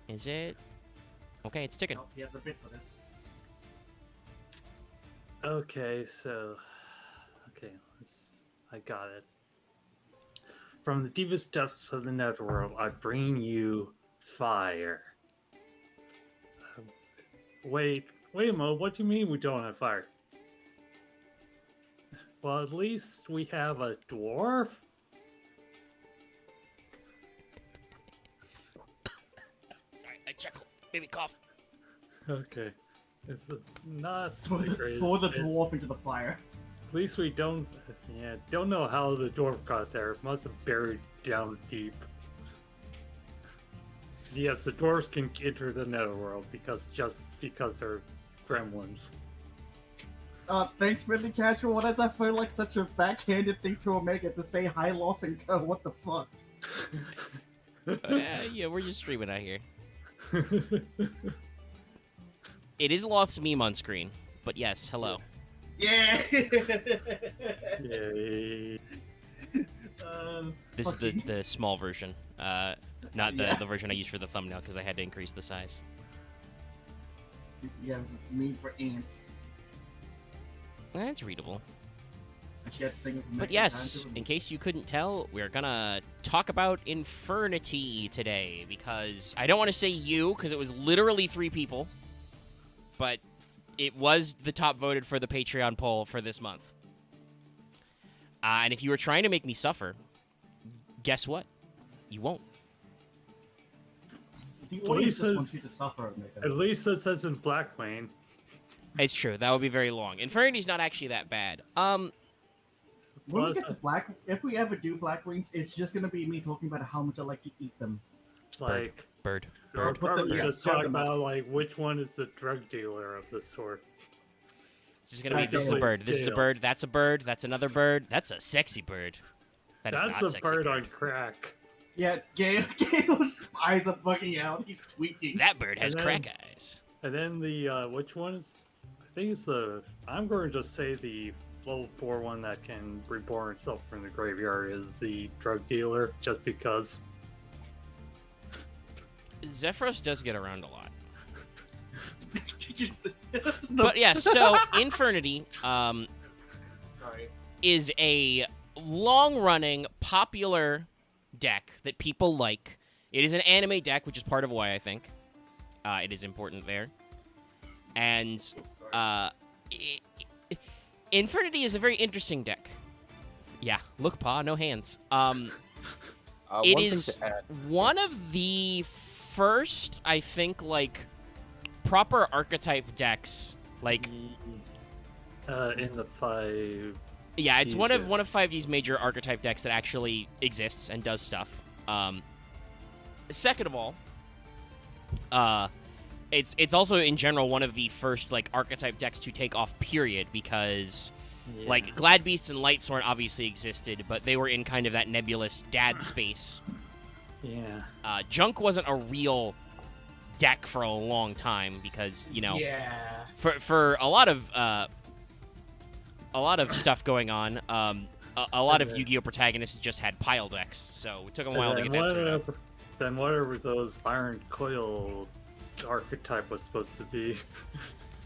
Is it? Okay, it's ticking. He has a bit for this. Okay, I got it. From the deepest depths of the netherworld, I bring you fire. Wait a moment. What do you mean we don't have fire? Well, at least we have a dwarf. Sorry, I chuckle. Maybe cough. Okay, it's not Throw the the greatest. dwarf into the fire. At least we don't know how the dwarf got there. It must have buried down deep. Yes, the dwarves can enter the netherworld because they're gremlins. Thanks, Friendly Casual. Why does that feel like such a backhanded thing to Omega to say hi, Loth, and go? What the fuck? Yeah, we're just streaming out here. It is Loth's meme on screen, but yes, hello. Yeah! Yay. This is the small version, not the version I used for the thumbnail because I had to increase the size. Yeah, this is meme for ants. That's readable. But But yes, in case you couldn't tell, we're gonna talk about Infernity today, because I don't want to say you, because it was literally 3 people, but it was the top voted for the Patreon poll for this month. And if you were trying to make me suffer, guess what? You won't. The audience just wants you to suffer, Omega. At least it says in Blackwing. It's true. That would be very long. Infinity's not actually that bad. When we get to if we ever do Black Wings, it's just gonna be me talking about how much I like to eat them. Like Bird. Or probably just talk them about like which one is the drug dealer of the sort. This is gonna be. This is a bird. This is a bird. That's a bird. That's another bird. That's a sexy bird. That's a bird on crack. Yeah, Gale's eyes are bugging out. He's tweaking. That bird has crack eyes. And then the which one is? I think it's the. I'm going to just say the level 4 one that can reborn itself from the graveyard is the drug dealer, just because. Zephyros does get around a lot. But yeah, so Infernity is a long-running, popular deck that people like. It is an anime deck, which is part of why I think it is important there. And Infernity is a very interesting deck. Yeah, look, Pa, no hands. It is one of the first, I think, like, proper archetype decks, like in the 5. Yeah, it's one of 5D's major archetype decks that actually exists and does stuff. Second of all, it's also in general one of the first like archetype decks to take off. Period, because like Glad Beasts and Lightsworn obviously existed, but they were in kind of that nebulous dad space. Yeah. Junk wasn't a real deck for a long time because for a lot of stuff going on, a lot of Yu-Gi-Oh protagonists just had pile decks, so it took them a while to get that sorted out. Then whatever those Iron Coil archetype was supposed to be.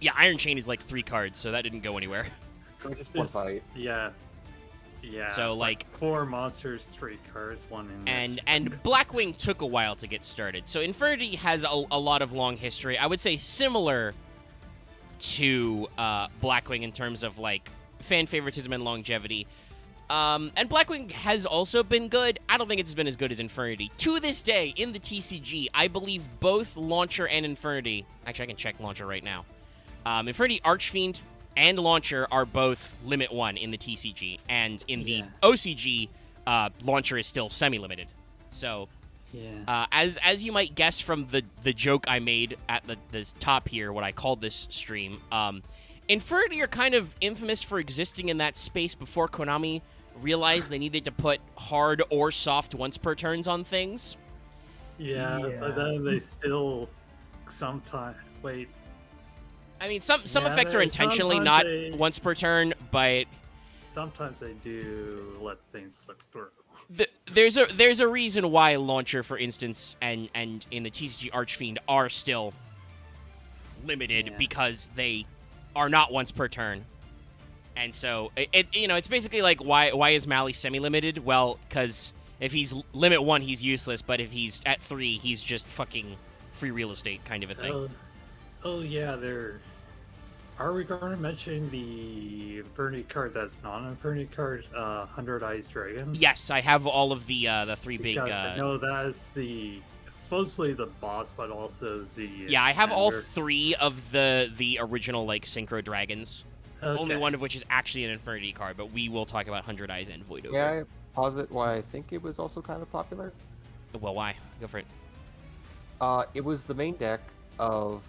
Yeah, Iron Chain is like 3 cards, so that didn't go anywhere. Just one fight. Yeah. So like 4 monsters, 3 cards, 1 in. And Blackwing took a while to get started. So Infernity has a lot of long history. I would say similar to Blackwing in terms of like fan favoritism and longevity. And Blackwing has also been good. I don't think it's been as good as Infernity. To this day, in the TCG, I believe both Launcher and Infernity... Actually, I can check Launcher right now. Infernity, Archfiend, and Launcher are both Limit 1 in the TCG. And in the OCG, Launcher is still semi-limited. So, as you might guess from the joke I made at the top here, what I called this stream, Infernity are kind of infamous for existing in that space before Konami realized they needed to put hard or soft once per turns on things. Yeah, but then they still sometimes wait. I mean, some effects are intentionally not once per turn, but sometimes they do let things slip through. There's a reason why Launcher, for instance, and in the TCG Archfiend are still limited because they are not once per turn. And so it's basically like why is Mally semi-limited? Well, because if he's limit 1, he's useless, but if he's at 3, he's just fucking free real estate kind of a thing. Oh yeah, are we going to mention the Infinity card that's not an Infinity card, 100 Eyes Dragon? Yes, I have all of the 3 big. Because I know that is supposedly the boss, but also the. Yeah, I have all 3 of the original like Synchro Dragons. Okay. Only one of which is actually an Infinity card, but we will talk about 100 Eyes and Void Ogre. Yeah, I posit why I think it was also kind of popular. Well, why? Go for it. It was the main deck of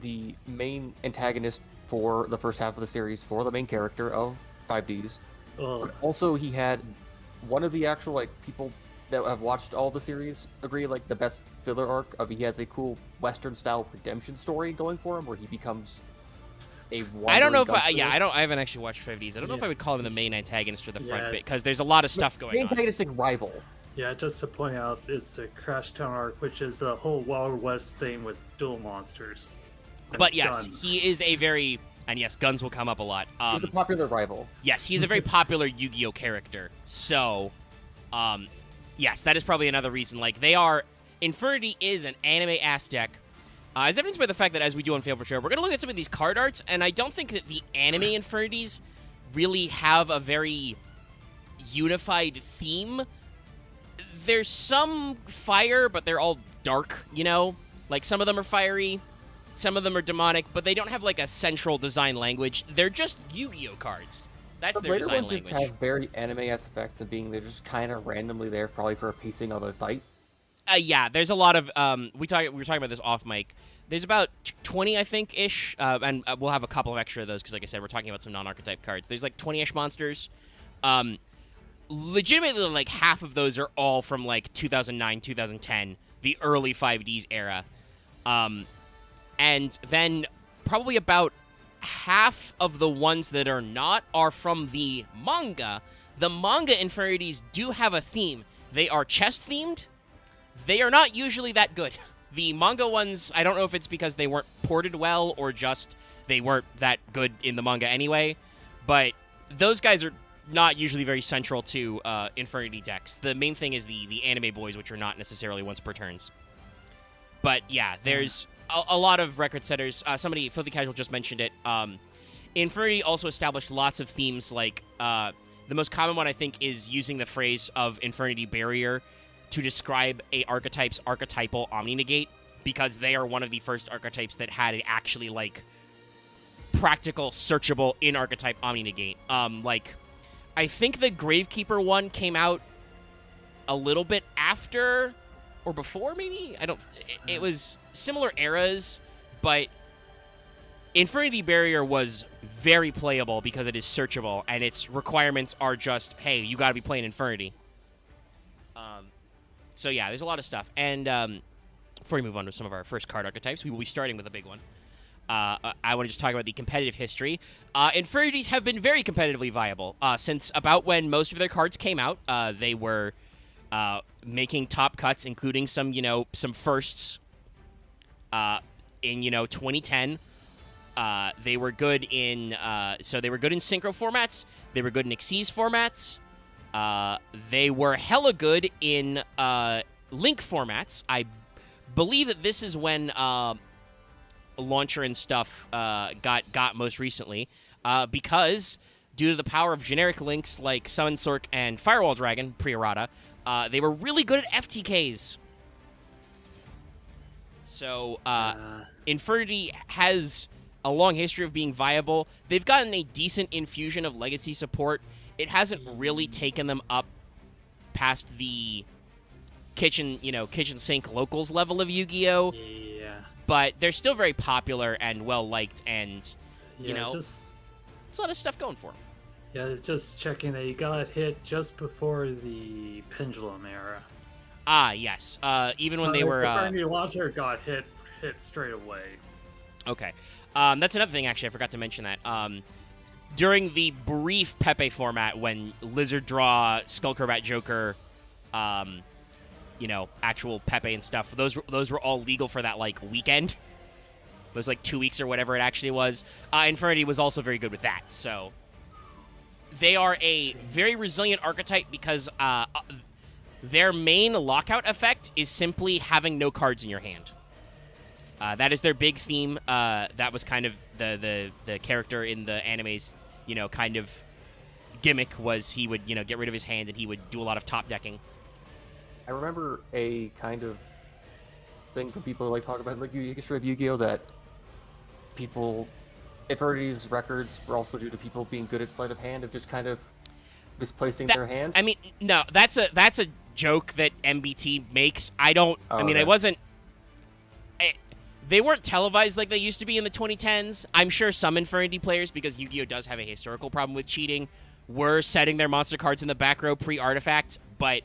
the main antagonist for the first half of the series for the main character of 5Ds. But also, he had one of the actual like people that have watched all the series agree like the best filler arc of he has a cool Western style redemption story going for him where he becomes a I don't know if gunslinger. I haven't actually watched 5Ds. I don't know if I would call him the main antagonist or the front Yeah. bit because there's a lot of stuff going main on. antagonistic rival. Yeah, just to point out, it's the Crash Town arc, which is a whole Wild West thing with dual monsters. and But yes, guns. he is a very and yes, guns will come up a lot. He's a popular rival. Yes, he's a very popular Yu-Gi-Oh character. So, yes, that is probably another reason. Like Infernity is an anime-ass deck. As evidenced by the fact that as we do on Fail Portrayal, we're going to look at some of these card arts, and I don't think that the anime Infernities really have a very unified theme. There's some fire, but they're all dark, Like, some of them are fiery, some of them are demonic, but they don't have, like, a central design language. They're just Yu-Gi-Oh cards. That's The their later design ones just language. have very anime-esque effects of being they're just kind of randomly there, probably for a pacing of a fight. Yeah, there's a lot of we were talking about this off mic. There's about 20, I think, ish, and we'll have a couple of extra of those because, like I said, we're talking about some non-archetype cards. There's like 20-ish monsters. Legitimately, like half of those are all from like 2009, 2010, the early 5Ds era, and then probably about half of the ones that are not are from the manga. The manga Infinities do have a theme. They are chess themed. They are not usually that good. The manga ones, I don't know if it's because they weren't ported well or just they weren't that good in the manga anyway, but those guys are not usually very central to Infinity decks. The main thing is the anime boys, which are not necessarily once per turns. But yeah, there's a lot of record setters. Somebody, Filthy Casual, just mentioned it. Infinity also established lots of themes, like the most common one, I think, is using the phrase of Infinity Barrier to describe a archetype's archetypal Omni-Negate, because they are one of the first archetypes that had an actually, like, practical, searchable in-archetype Omni-Negate. Like, I think the Gravekeeper one came out a little bit after or before, maybe? It was similar eras, but Infinity Barrier was very playable because it is searchable, and its requirements are just, hey, you gotta be playing Infinity. So yeah, there's a lot of stuff. And before we move on to some of our first card archetypes, we will be starting with a big one. I want to just talk about the competitive history. Infinities have been very competitively viable. Since about when most of their cards came out, they were making top cuts, including some firsts in 2010. They were good in synchro formats. They were good in Xyz formats. They were hella good in link formats. I believe that this is when Launcher and stuff got most recently, because due to the power of generic links like Summon Sork and Firewall Dragon pre-errata, they were really good at FTKs. So Infinity has a long history of being viable. They've gotten a decent infusion of legacy support. It hasn't really taken them up past the kitchen sink locals level of Yu-Gi-Oh! Yeah. But they're still very popular and well-liked, and, Just, there's a lot of stuff going for them. yeah, just checking that you got hit just before the Pendulum era. Ah, yes. Even when they were... Infinity Launcher got hit straight away. Okay. That's another thing, actually. I forgot to mention that. during the brief Pepe format when Lizard Draw, Skullcrobat Joker, actual Pepe and stuff, those were all legal for that, like, weekend. It was, like, 2 weeks or whatever it actually was. Infernity was also very good with that, so... They are a very resilient archetype because their main lockout effect is simply having no cards in your hand. That is their big theme. That was kind of the character in the anime's, kind of gimmick was he would, get rid of his hand and he would do a lot of top decking. I remember a kind of thing from people who like talk about like history of Yu-Gi-Oh! That people, Infernity's records were also due to people being good at sleight of hand, of just kind of misplacing their hand. I mean, no, that's a joke that MBT makes. It wasn't. They weren't televised like they used to be in the 2010s. I'm sure some Infernity players, because Yu-Gi-Oh! Does have a historical problem with cheating, were setting their monster cards in the back row pre-artifact, but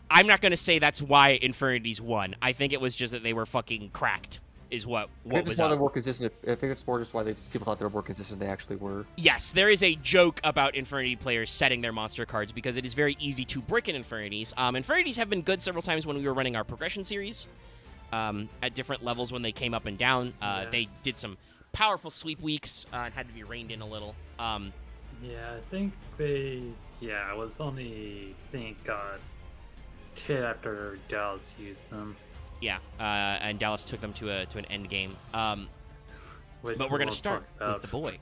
I'm not going to say that's why Infernities won. I think it was just that they were fucking cracked, is what was why up. they were consistent. I think it's more just why people thought they were more consistent than they actually were. Yes, there is a joke about Infernity players setting their monster cards because it is very easy to brick in Infernities. Infernities have been good several times when we were running our progression series. At different levels when they came up and down. They did some powerful sweep weeks and had to be reined in a little. I think it was only, Tit after Dallas used them. Yeah, and Dallas took them to an end game. But we're going to start with the boy.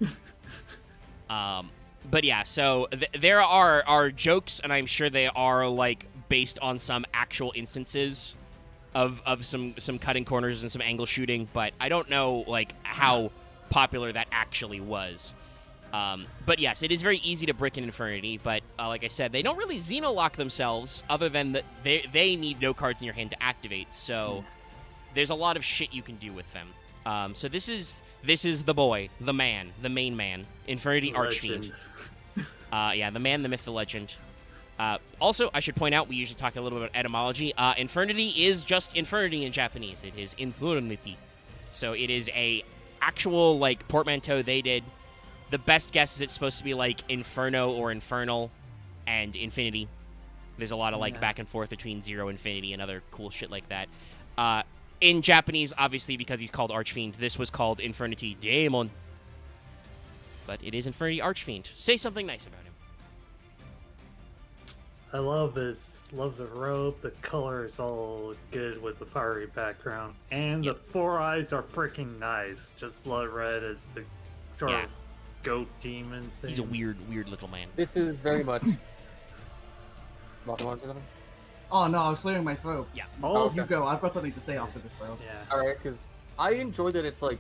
But yeah, so there are jokes, and I'm sure they are, like, based on some actual instances of some cutting corners and some angle shooting, but I don't know, like, how popular that actually was. But yes, it is very easy to brick in Infernity, but like I said, they don't really Xenolock themselves, other than that they need no cards in your hand to activate, so there's a lot of shit you can do with them. So this is the boy, the man, the main man, Infernity Archfiend. The man, the myth, the legend. Also, I should point out, we usually talk a little bit about etymology. Infernity is just Infernity in Japanese. It is Infernity. So it is a actual, like, portmanteau they did. The best guess is it's supposed to be, like, Inferno or Infernal and Infinity. There's a lot of, like, back and forth between Zero, Infinity, and other cool shit like that. In Japanese, obviously, because he's called Archfiend, this was called Infernity Daemon. But it is Infernity Archfiend. Say something nice about him. I love the robe, the color is all good with the fiery background, and the four eyes are freaking nice. Just blood red as the sort of goat demon thing. He's a weird little man. This is very much... Oh no, I was clearing my throat. Yeah. Oh, you go. I've got something to say after this, though. Yeah. Alright, because I enjoy that it's like...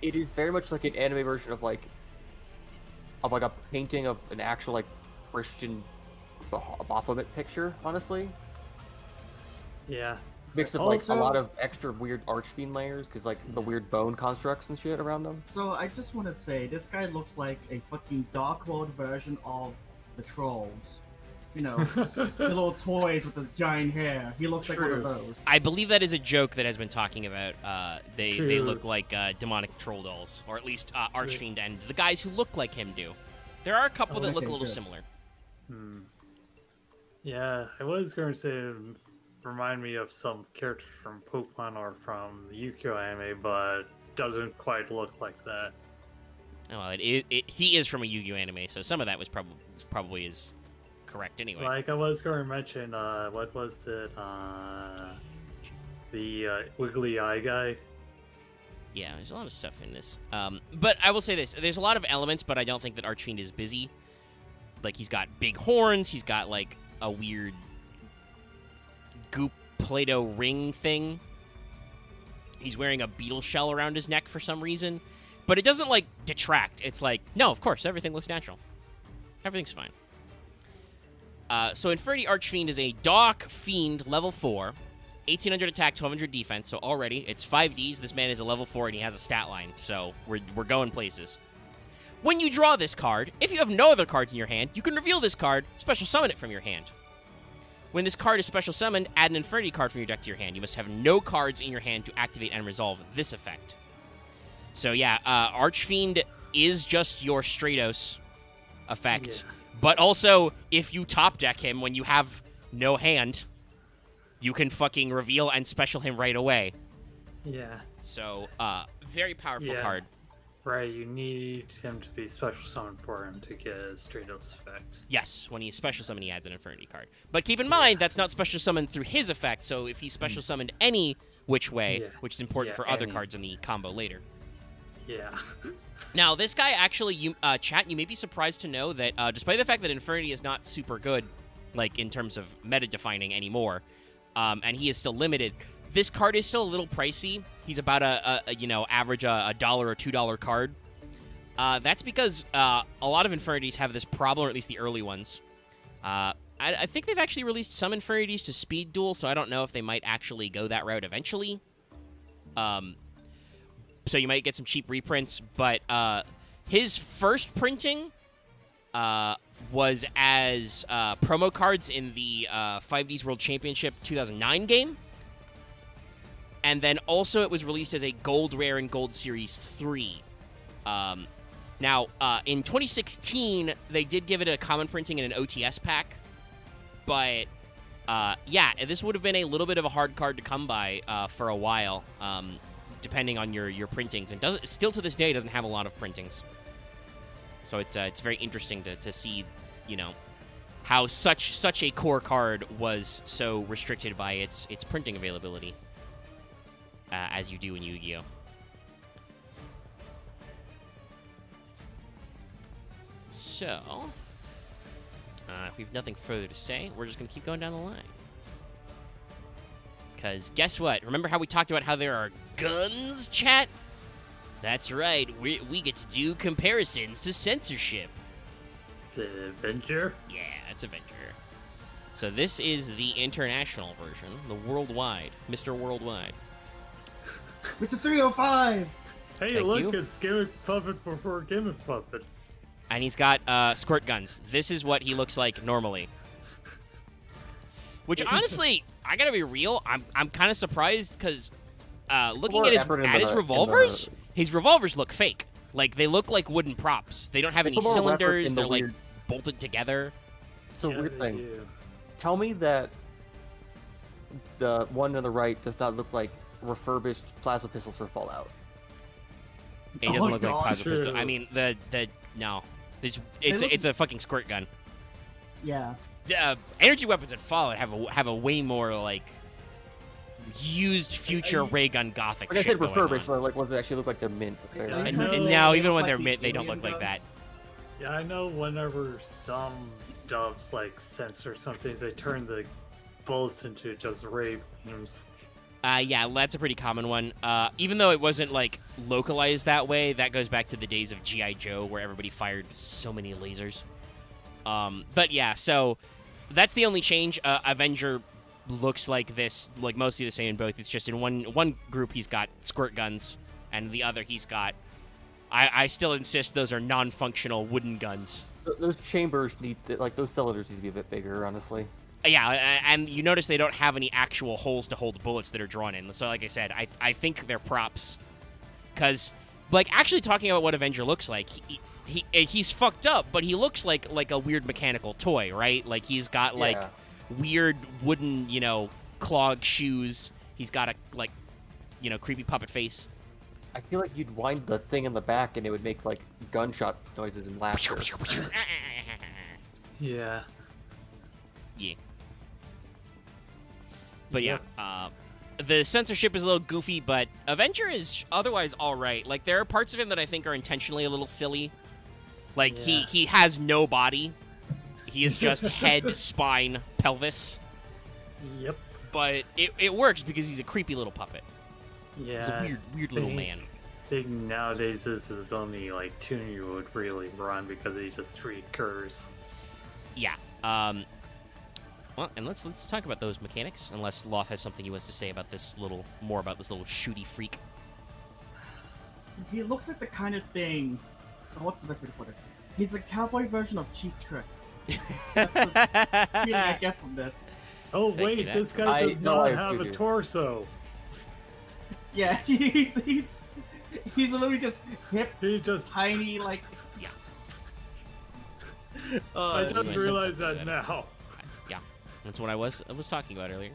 It is very much like an anime version of like a painting of an actual, like, Christian Baphomet picture, honestly. Yeah. Mixed with like a lot of extra weird Archfiend layers, because like the weird bone constructs and shit around them. So I just want to say, this guy looks like a fucking Dark World version of the Trolls. You know, the little toys with the giant hair. He looks like one of those. I believe that is a joke that has been talking about. They look like demonic troll dolls, or at least Archfiend and the guys who look like him do. There are a couple that look a little similar. Yeah, I was going to say, remind me of some characters from Pokemon or from the Yu-Gi-Oh! Anime, but doesn't quite look like that. Well, he is from a Yu-Gi-Oh! Anime, so some of that was probably is correct anyway. Like I was going to mention, what was it? The Wiggly Eye guy. Yeah, there's a lot of stuff in this. But I will say this: there's a lot of elements, but I don't think that Archfiend is busy. Like, he's got big horns. He's got like a weird goop Play-Doh ring thing. He's wearing a beetle shell around his neck for some reason. But it doesn't, like, detract. It's like, no, of course, everything looks natural. Everything's fine. So Infernity Archfiend is a Dark Fiend, level 4. 1800 attack, 1200 defense, so already it's 5Ds. This man is a level 4 and he has a stat line, so we're going places. When you draw this card, if you have no other cards in your hand, you can reveal this card, special summon it from your hand. When this card is special summoned, add an Infernity card from your deck to your hand. You must have no cards in your hand to activate and resolve this effect. So yeah, Archfiend is just your Stratos effect. Yeah. But also, if you top deck him when you have no hand, you can fucking reveal and special him right away. Yeah. So, very powerful Yeah. card. Right, you need him to be special summoned for him to get a Stratos effect. Yes, when he's special summoned, he adds an Infinity card. But keep in mind, that's not special summoned through his effect, so if he's special summoned any which way, Yeah. which is important Yeah, for other any. cards in the combo later. Yeah. Now, this guy actually, chat, you may be surprised to know that despite the fact that Infinity is not super good, like, in terms of meta-defining anymore, and he is still limited, this card is still a little pricey. He's about average $1 or $2 card. That's because a lot of Infinities have this problem, or at least the early ones. I think they've actually released some Infinities to speed duel, so I don't know if they might actually go that route eventually. So you might get some cheap reprints, but his first printing was as promo cards in the 5Ds World Championship 2009 game. And then also it was released as a Gold Rare in Gold Series 3. Now, in 2016, they did give it a common printing in an OTS pack. But, yeah, this would have been a little bit of a hard card to come by for a while, depending on your printings. And still to this day doesn't have a lot of printings. So it's very interesting to see, you know, how such a core card was so restricted by its printing availability. As you do in Yu-Gi-Oh! So, if we have nothing further to say, we're just going to keep going down the line. Because guess what? Remember how we talked about how there are guns, chat? That's right. We get to do comparisons to censorship. Is it Avenger? Yeah, it's Avenger. So this is the international version, the worldwide, Mr. Worldwide. It's a 305. Hey, Thank look, you. it's Gimmick Puppet before Gimmick Puppet. And he's got squirt guns. This is what he looks like normally. Which, honestly, I gotta be real, I'm kind of surprised, because looking More at effort into his the- revolvers, his revolvers look fake. Like, they look like wooden props. They don't have any Put more effort cylinders. in the They're, like, weird- bolted together. So Yeah, weird they thing. do. Tell me that the one on the right does not look like refurbished plasma pistols for Fallout. It doesn't Oh, look like God, plasma pistol. true. I mean, no. It's look- it's a fucking squirt gun. Yeah. The energy weapons in Fallout have a way more, like, used future ray gun gothic Like I shit said, going refurbished, on. but like ones that actually look like they're mint. Are you I And, trying to know. and say now, they even look when like they're the mint, they don't alien look like that. guns? Yeah, I know whenever some doves like censor some things, they turn the bullets into just ray beams. Yeah, that's a pretty common one. Even though it wasn't, like, localized that way, that goes back to the days of G.I. Joe, where everybody fired so many lasers. But yeah, so that's the only change. Avenger looks like this, like mostly the same in both. It's just in one group he's got squirt guns, and the other he's got... I still insist those are non-functional wooden guns. Those chambers need, like, those cylinders need to be a bit bigger, honestly. Yeah, and you notice they don't have any actual holes to hold the bullets that are drawn in. So, like I said, I think they're props. Because, like, actually talking about what Avenger looks like, he's fucked up, but he looks like a weird mechanical toy, right? Like, he's got, like, Yeah. weird wooden, clog shoes. He's got a, like, creepy puppet face. I feel like you'd wind the thing in the back and it would make, like, gunshot noises and laughter. Yeah. Yeah. But yeah, the censorship is a little goofy, but Avenger is otherwise all right. Like, there are parts of him that I think are intentionally a little silly. Like, Yeah. he has no body. He is just head, spine, pelvis. Yep. But it works because he's a creepy little puppet. Yeah. He's a weird little man. I think nowadays this is only like tuner you would really run because he just recurs. Yeah. Well, and let's talk about those mechanics. Unless Loth has something he wants to say about this little shooty freak. He looks like the kind of thing. What's the best way to put it? He's a cowboy version of Cheap Trick. That's the feeling I get from this. Oh Thank you, wait, that- this guy I does know not I have agree a with you. torso. Yeah, he's He's literally just hips, He just tiny, like. Yeah. I just said realized something that about now. Yeah, that's what I was talking about earlier.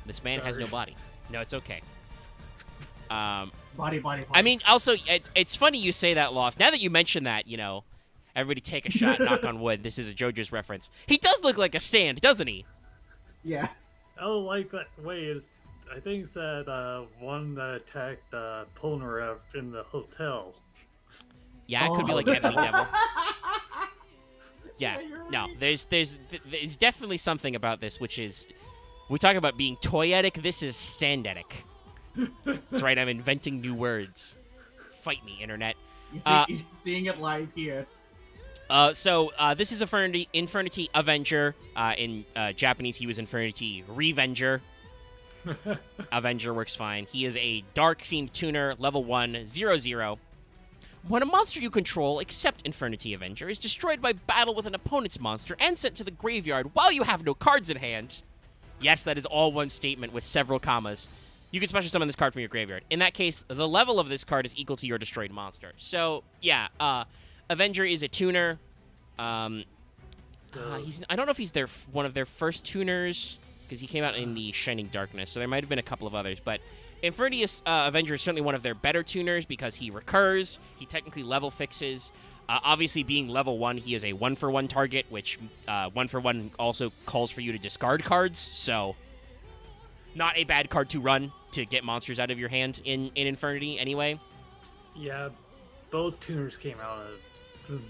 This man has no Sorry. body. No, it's okay. Body. I mean, also, it's funny you say that, Loft. Now that you mention that, you know, everybody take a shot, knock on wood. This is a JoJo's reference. He does look like a stand, doesn't he? Yeah. Oh, like that. Wait, I think it's that one that attacked Polnareff in the hotel. Yeah, it could be like Oh. Ebony Devil. Yeah, you're no, right. there's definitely something about this, which is, we talk about being toyetic. This is standetic. That's right. I'm inventing new words. Fight me, internet. You're seeing it live here. So this is Infernity Avenger. In Japanese, he was Infernity Revenger. Avenger works fine. He is a Dark Fiend Tuner, level 1, 0/0. When a monster you control, except Infernity Avenger, is destroyed by battle with an opponent's monster and sent to the graveyard while you have no cards in hand. Yes, that is all one statement with several commas. You can special summon this card from your graveyard. In that case, the level of this card is equal to your destroyed monster. So, yeah, Avenger is a tuner. I don't know if he's one of their first tuners, because he came out in the Shining Darkness, so there might have been a couple of others. But Infernity Avenger is certainly one of their better tuners because he recurs. He technically level fixes. Obviously, being level 1, he is a 1-for-1 target, which 1-for-1 also calls for you to discard cards. So, not a bad card to run to get monsters out of your hand in Infernity anyway. Yeah, both tuners came out of.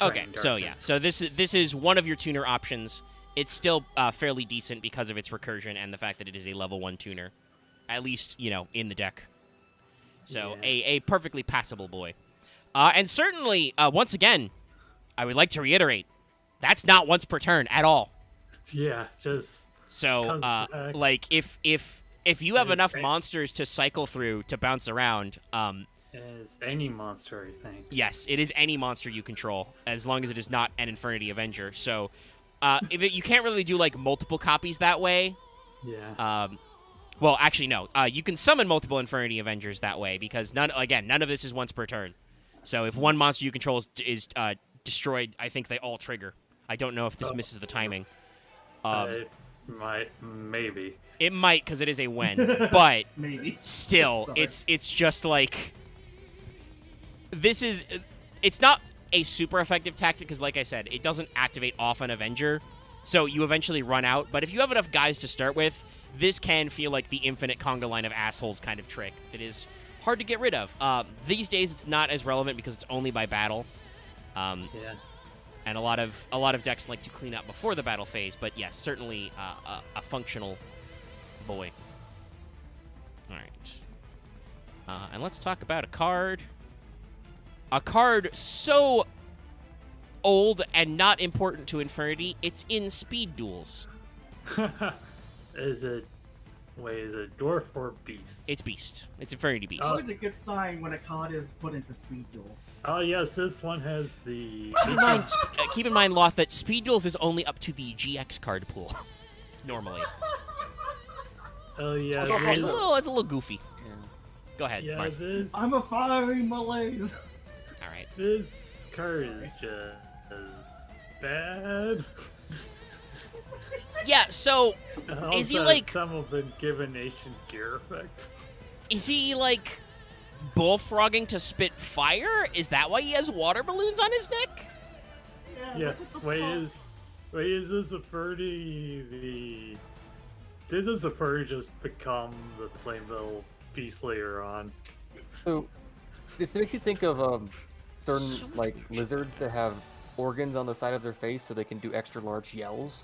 Okay, so yeah, so this is one of your tuner options. It's still fairly decent because of its recursion and the fact that it is a level 1 tuner, at least, you know, in the deck. So Yeah. a perfectly passable boy. And certainly, once again, I would like to reiterate, that's not once per turn at all. Yeah, just So comes back. like if you have It's enough great. monsters to cycle through to bounce around, as any monster, I think. yes, it is any monster you control, as long as it is not an Infernity Avenger. So, you can't really do, like, multiple copies that way. Yeah. Well, actually, no. You can summon multiple Infernity Avengers that way, because, none of this is once per turn. So, if one monster you control is destroyed, I think they all trigger. I don't know if this misses the timing. It might, maybe. It might, because it is a when, but Maybe. still, Sorry. it's just like... It's not a super effective tactic because, like I said, it doesn't activate off an Avenger, so you eventually run out. But if you have enough guys to start with, this can feel like the infinite conga line of assholes kind of trick that is hard to get rid of. These days, it's not as relevant because it's only by battle, Yeah. and a lot of decks like to clean up before the battle phase. But yes, certainly a functional boy. All right, and let's talk about a card. A card so old and not important to Infernity, it's in Speed Duels. Is it dwarf or beast? It's Beast. It's Infernity Beast. It's always a good sign when a card is put into speed duels. Oh yes, this one has the. Keep in mind, Loth, that Speed Duels is only up to the GX card pool, normally. Oh yeah. It's this- a little goofy. Yeah. Go ahead, yeah, Marth. this. I'm a fiery malaise. All right. This card is just bad. Yeah, so Is he, Also, like- some have been given ancient gear effect? is he, like, bullfrogging to spit fire? Is that why he has water balloons on his neck? Yeah. what the fuck? Is this a furry Did this a furry just become the Flameville Beast later on? So, this makes you think of certain So much like bullshit. lizards that have organs on the side of their face so they can do extra large yells.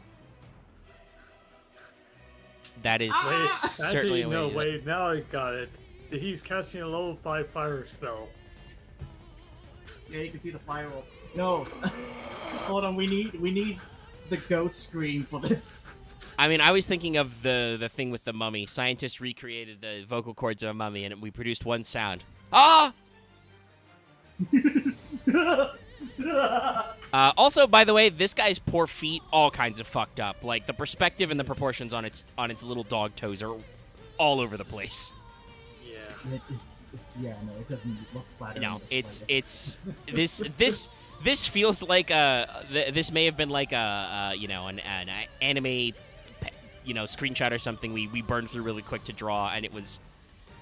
That is Wait, certainly actually, a way no, to do that. wait, now I got it. He's casting a level 5 fire spell. Yeah, you can see the firewall. No. Hold on, we need the goat scream for this. I mean, I was thinking of the thing with the mummy. Scientists recreated the vocal cords of a mummy, and we produced one sound. Ah! Also, by the way, this guy's poor feet all kinds of fucked up. Like the perspective and the proportions on its little dog toes are all over the place. Yeah. Yeah, no, it doesn't look flattering. No, in the it's slightest. this feels like this may have been like an anime screenshot or something we burned through really quick to draw, and it was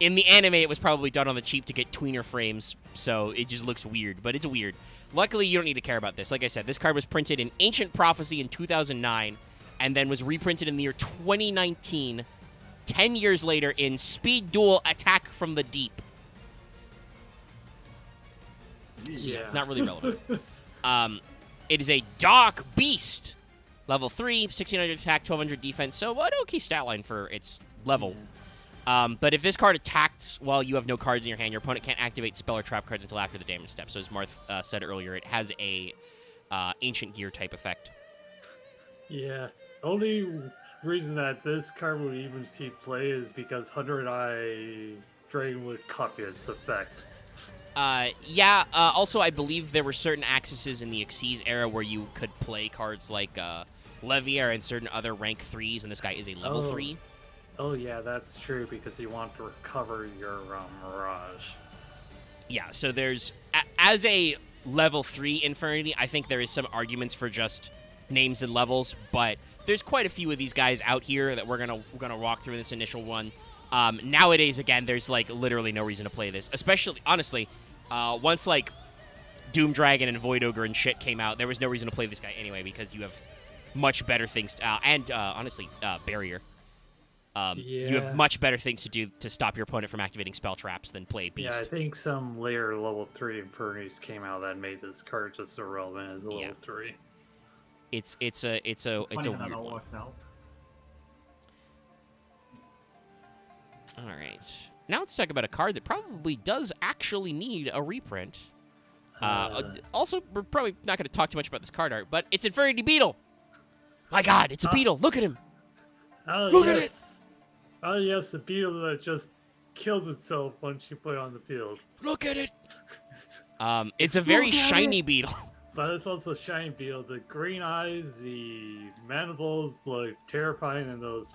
in the anime it was probably done on the cheap to get tweener frames, so it just looks weird, but it's weird. Luckily, you don't need to care about this. Like I said, this card was printed in Ancient Prophecy in 2009 and then was reprinted in the year 2019, 10 years later in Speed Duel Attack from the Deep. So yeah, it's not really relevant. It is a Dark Beast. Level 3, 1600 attack, 1200 defense. So an okay stat line for its level. But if this card attacks while you have no cards in your hand, your opponent can't activate spell or trap cards until after the damage step. So as Marth said earlier, it has a Ancient Gear type effect. Yeah. Only reason that this card would even see play is because 100 Eye Dragon would copy its effect. Also, I believe there were certain accesses in the Xyz era where you could play cards like Levier and certain other rank 3s, and this guy is a level 3. Oh, yeah, that's true, because you want to recover your Mirage. Yeah, so there's... As a level 3 Infernity, I think there is some arguments for just names and levels, but there's quite a few of these guys out here that we're gonna walk through in this initial one. Nowadays, again, there's, like, literally no reason to play this. Especially, honestly, once, like, Doom Dragon and Void Ogre and shit came out, there was no reason to play this guy anyway, because you have much better things... honestly, Barrier. You have much better things to do to stop your opponent from activating spell traps than play Beast. Yeah, I think some later level 3 Infernos came out that made this card just irrelevant as a level 3. It's a weird one. Works out. All right. Now let's talk about a card that probably does actually need a reprint. Also, we're probably not going to talk too much about this card art, but it's Infernity Beetle. My God, it's a beetle. Look at him. Look at it. Oh, yes, the beetle that just kills itself once you put it on the field. Look at it. It's a very shiny beetle. But it's also a shiny beetle. The green eyes, the mandibles look terrifying, and those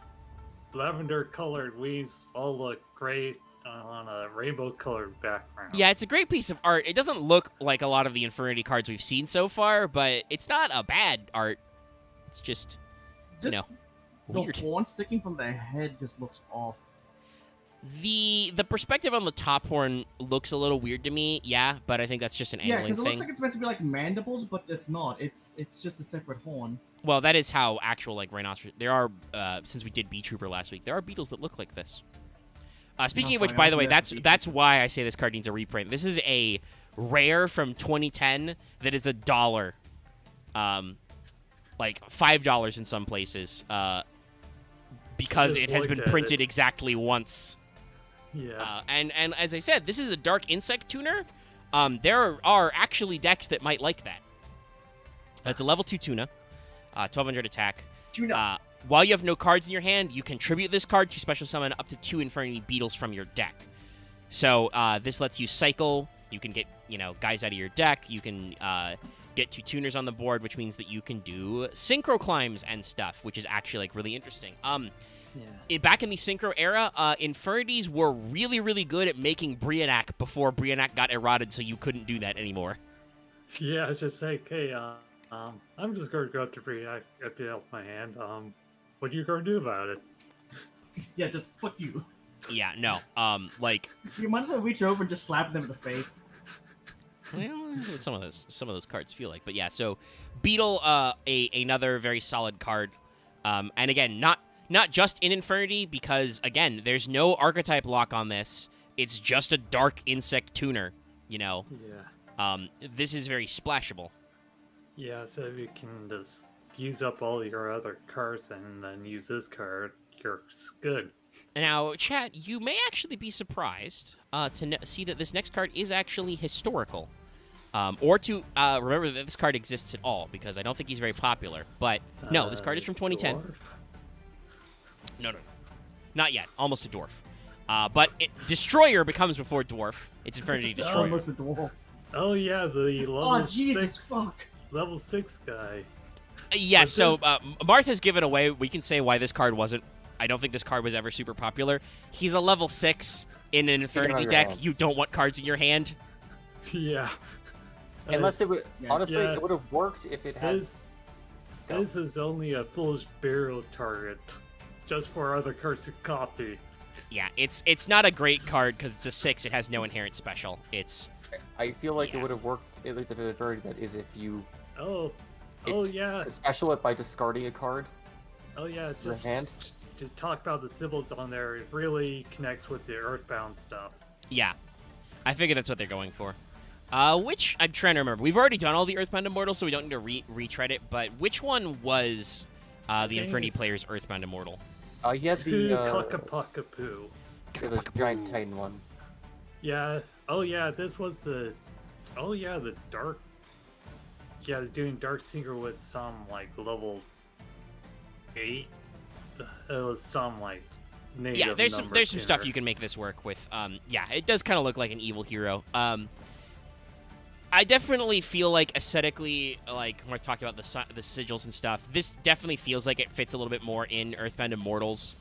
lavender-colored wings all look great on a rainbow-colored background. Yeah, it's a great piece of art. It doesn't look like a lot of the Infernity cards we've seen so far, but it's not a bad art. It's just weird. The horn sticking from the head just looks off. The perspective on the top horn looks a little weird to me, yeah, but I think that's just an angling thing. Yeah, because it looks like it's meant to be like mandibles, but it's not. It's just a separate horn. Well, that is how actual like rhinoceros. There are since we did Bee Trooper last week, there are beetles that look like this. Speaking of which, by the way, that's why I say this card needs a reprint. This is a rare from 2010 that is $1, like $5 in some places, because it has been printed exactly once. Yeah. And as I said, this is a Dark Insect tuner. There are actually decks that might like that. It's a level 2 tuna, 1200 attack. Tuna. While you have no cards in your hand, you can tribute this card to special summon up to 2 Infernity Beetles from your deck. So this lets you cycle. You can get guys out of your deck. You can get 2 tuners on the board, which means that you can do synchro climbs and stuff, which is actually like really interesting. Back in the synchro era, Infernities were really, really good at making Brionac before Brionac got eroded, so you couldn't do that anymore. Yeah, it's just like, hey, I'm just going to go up to Brionac at the help my hand. What are you going to do about it? Yeah, just fuck you. Yeah, no. Like you might as well reach over and just slap them in the face. Well, some of those cards feel like, but yeah. So, Beetle, another very solid card, and again, not just in Infernity, because again, there's no archetype lock on this. It's just a Dark Insect tuner. Yeah. This is very splashable. Yeah, so if you can just use up all your other cards and then use this card, you're good. Now, chat, you may actually be surprised to see that this next card is actually historical. Or to remember that this card exists at all, because I don't think he's very popular. But, no, this card is from 2010. Dwarf? No. Not yet. Almost a dwarf. But Destroyer becomes before Dwarf. It's Infernity Destroyer. Almost a dwarf. Oh, yeah, the level 6... fuck. Level 6 guy. Yeah, so Marth has given away. We can say why this card wasn't I don't think this card was ever super popular. He's a level 6 in an Infernity your deck. hand. You don't want cards in your hand. Yeah. Unless it would, Yeah. honestly, Yeah. it would have worked if it had. This is only a foolish burial target, just for other cards to copy. Yeah, it's not a great card because it's a 6. It has no inherent special. It's I feel like Yeah. it would have worked, at least if it had varied that, is if you Oh It- yeah, could special it by discarding a card oh yeah. to the Just hand. to talk about the symbols on there, it really connects with the Earthbound stuff. yeah. I figure that's what they're going for. Which I'm trying to remember. We've already done all the Earthbound Immortals, so we don't need to retread it. But which one was the think Infernity it's- player's Earthbound Immortal? He had the Kakapakapoo. the giant titan one. Yeah. Oh yeah, this was the. Oh yeah, the dark. Yeah, I was doing Dark Seeker with some like level 8. It was some like negative. Yeah, there's some numbers stuff here. you can make this work with. Yeah, it does kind of look like an evil hero. I definitely feel like aesthetically, like when we're talking about the sigils and stuff, this definitely feels like it fits a little bit more in Earthbound Immortals.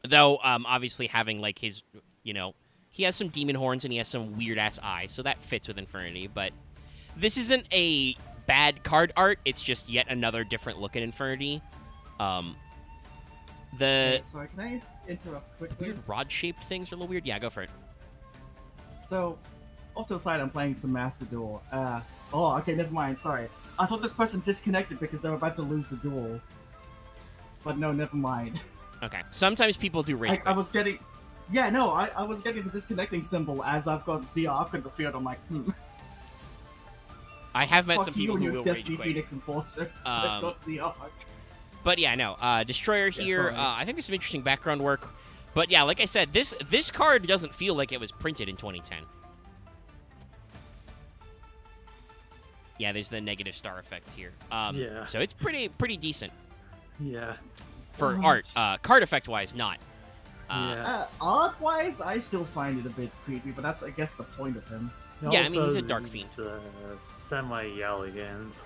Though, obviously having like his, he has some demon horns and he has some weird ass eyes, so that fits with Infernity. But this isn't a bad card art; it's just yet another different look at Infernity. The Sorry, can I interrupt quickly? weird rod-shaped things are a little weird. Yeah, go for it. So, off to the side, I'm playing some Master Duel. Okay, never mind. Sorry. I thought this person disconnected because they were about to lose the duel. But no, never mind. Okay. Sometimes people do rage I quit. was getting... Yeah, no, I was getting the disconnecting symbol as I've got Zerk in the field. I'm like, I have met fuck some you people and who your will rage Destiny quit. Phoenix Enforcer. I've got Zerk. But yeah, no. Destroyer here. sorry. I think there's some interesting background work. But yeah, like I said, this card doesn't feel like it was printed in 2010. Yeah, there's the negative star effect here. Yeah. So it's pretty decent Yeah. for Oh, art. Card effect wise, not. Yeah. Art-wise, I still find it a bit creepy, but that's, I guess, the point of him. Yeah, I mean, he's a Also, dark he's, fiend. Semi-elegant.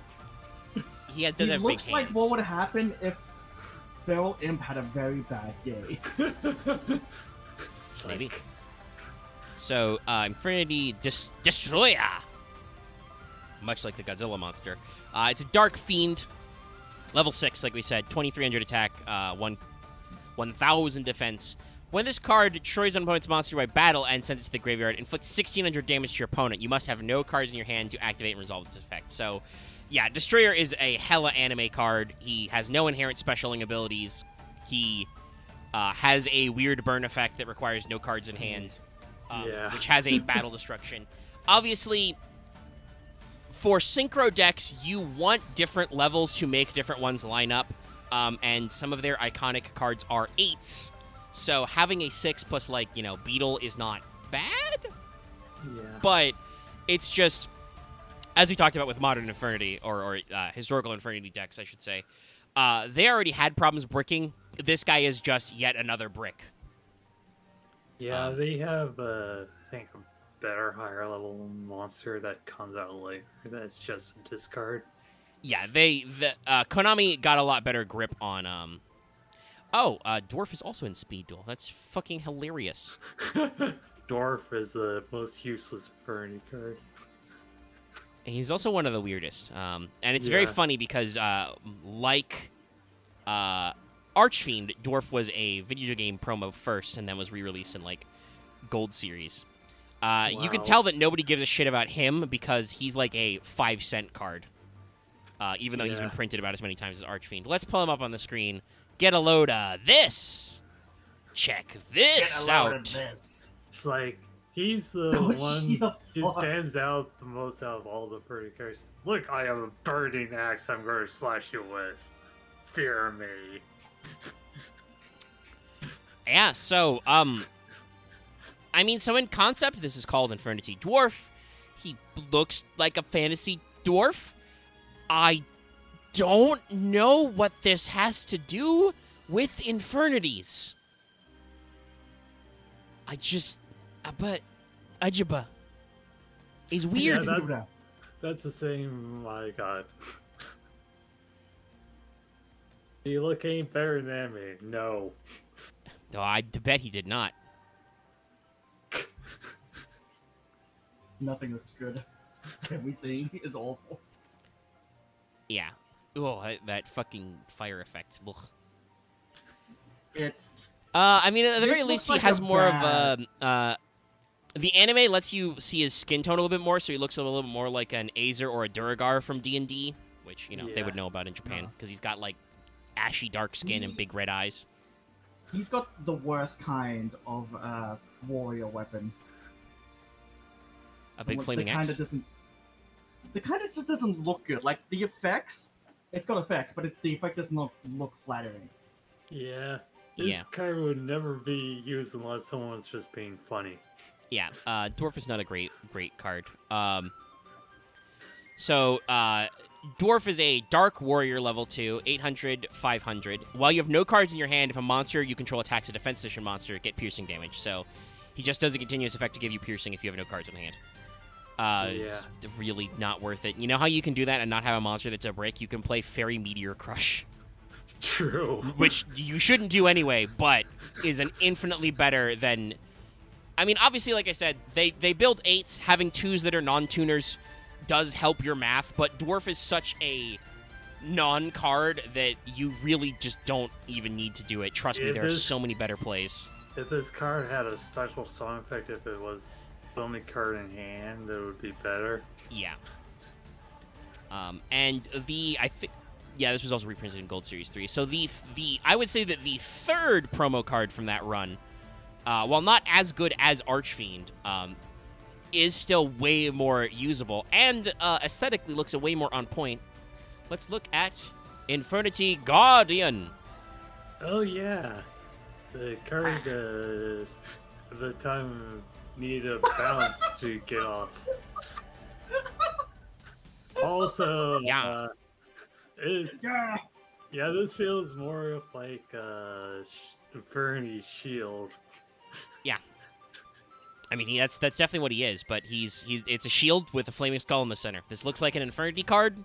He does He have looks big like hands. what would happen if Feral Imp had a very bad day. Maybe. So, Infernity Destroyer. Much like the Godzilla monster. It's a Dark Fiend. Level 6, like we said. 2300 attack, 1000 defense. When this card destroys an opponent's monster by battle and sends it to the graveyard, inflicts 1600 damage to your opponent. You must have no cards in your hand to activate and resolve this effect. So, yeah, Destroyer is a hella anime card. He has no inherent specialing abilities. He has a weird burn effect that requires no cards in hand, Yeah. which has a battle destruction. Obviously, for synchro decks, you want different levels to make different ones line up, and some of their iconic cards are 8s. So having a 6 plus, Beetle is not bad, Yeah. but it's just, as we talked about with Modern Infernity, or Historical Infernity decks, I should say, they already had problems bricking. This guy is just yet another brick. Yeah, they have, I think, a better, higher level monster that comes out later. That's just a discard. Yeah, Konami got a lot better grip on, Dwarf is also in Speed Duel. That's fucking hilarious. Dwarf is the most useless Infernity card. And he's also one of the weirdest. And it's very Yeah. funny because, like Archfiend, Dwarf was a video game promo first and then was re-released in, Gold Series. You can Wow. tell that nobody gives a shit about him because he's like a 5-cent card. Even though he's been Yeah. printed about as many times as Archfiend. Let's pull him up on the screen. Get a load of this. Check this Get a load out. of this. It's like, he's the Oh, one yeah, who fuck. stands out the most out of all the Infernity cards. Look, I have a burning axe I'm going to slash you with. Fear me. Yeah, so, so in concept, this is called Infernity Dwarf. He looks like a fantasy dwarf. I don't know what this has to do with Infernities. But Ajiba is weird. Yeah, That's the same I got. You look any better than me? No. Oh, I bet he did not. Nothing looks good. Everything is awful. Yeah. Oh, that fucking fire effect. Ugh. It's I mean, at the This very looks least, he like has a more bad- of the anime lets you see his skin tone a little bit more, so he looks a little bit more like an Azer or a Duragar from D&D, which, they Yeah. would know about in Japan, No. because he's got, like, ashy dark skin and big red eyes. He's got the worst kind of warrior weapon. A big The flaming kind axe. that doesn't. The kind that just doesn't look good. Like the effects, it's got effects, but the effect does not look flattering. Yeah. This Yeah. card would never be used unless someone's just being funny. Yeah, Dwarf is not a great card. So, Dwarf is a Dark Warrior level 2, 800, 500. While you have no cards in your hand, if a monster you control attacks a defense position monster, get piercing damage. So, he just does a continuous effect to give you piercing if you have no cards in hand. It's really not worth it. You know how you can do that and not have a monster that's a brick? You can play Fairy Meteor Crush, True. which you shouldn't do anyway, but is an infinitely better than... I mean, obviously, like I said, they build 8s. Having 2s that are non-tuners does help your math, but Dwarf is such a non-card that you really just don't even need to do it. Trust me, there are so many better plays. If this card had a special song effect, if it was the only card in hand, it would be better. Yeah. And this was also reprinted in Gold Series 3. So I would say that the third promo card from that run, while not as good as Archfiend, is still way more usable and aesthetically looks way more on point. Let's look at Infernity Guardian. Oh yeah, the card the time needed a bounce to get off. Also, Yeah. It's Yeah. this feels more of like Infernity Shield. Yeah. I mean, that's definitely what he is, but he's it's a shield with a flaming skull in the center. This looks like an Infernity card.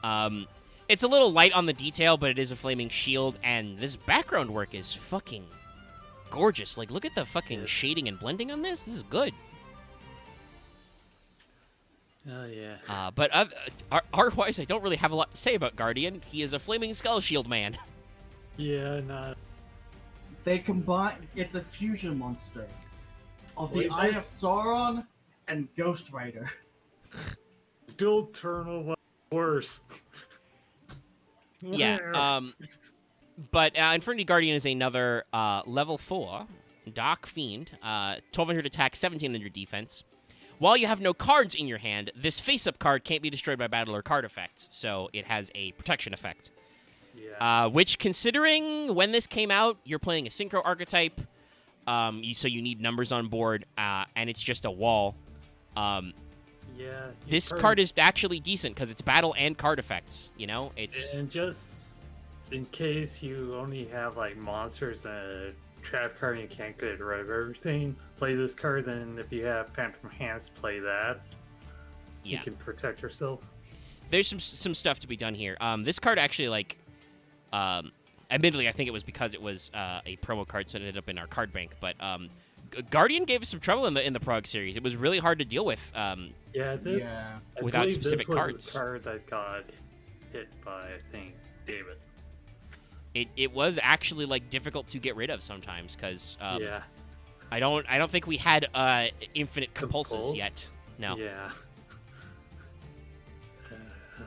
It's a little light on the detail, but it is a flaming shield, and this background work is fucking gorgeous. Like, look at the fucking shading and blending on this. This is good. Oh yeah. But art-wise, I don't really have a lot to say about Guardian. He is a flaming skull shield man. Yeah, not. They combine. It's a fusion monster of the Wait, Eye of that's- Sauron and Ghost Rider. Dual Turtle was worse. Yeah. But Infernity Guardian is another level 4 Dark Fiend, 1200 attack, 1700 defense. While you have no cards in your hand, this face-up card can't be destroyed by battle or card effects, so it has a protection effect. Yeah. Which, considering when this came out, you're playing a Synchro archetype, so you need numbers on board, and it's just a wall. Yeah. This card is actually decent because it's battle and card effects. It's And just in case you only have like monsters and a trap card and you can't get rid of everything, play this card. Then if you have Phantom Hands, play that. yeah. You can protect yourself. There's some stuff to be done here. This card actually admittedly, I think it was because it was a promo card, so it ended up in our card bank. But Guardian gave us some trouble in the Prog series. It was really hard to deal with. Yeah, this. Yeah. I Without believe specific this was cards. the card that got hit by, I think, David. It was actually like difficult to get rid of sometimes because Yeah. I don't think we had infinite compulses Compulse? yet. No. Yeah.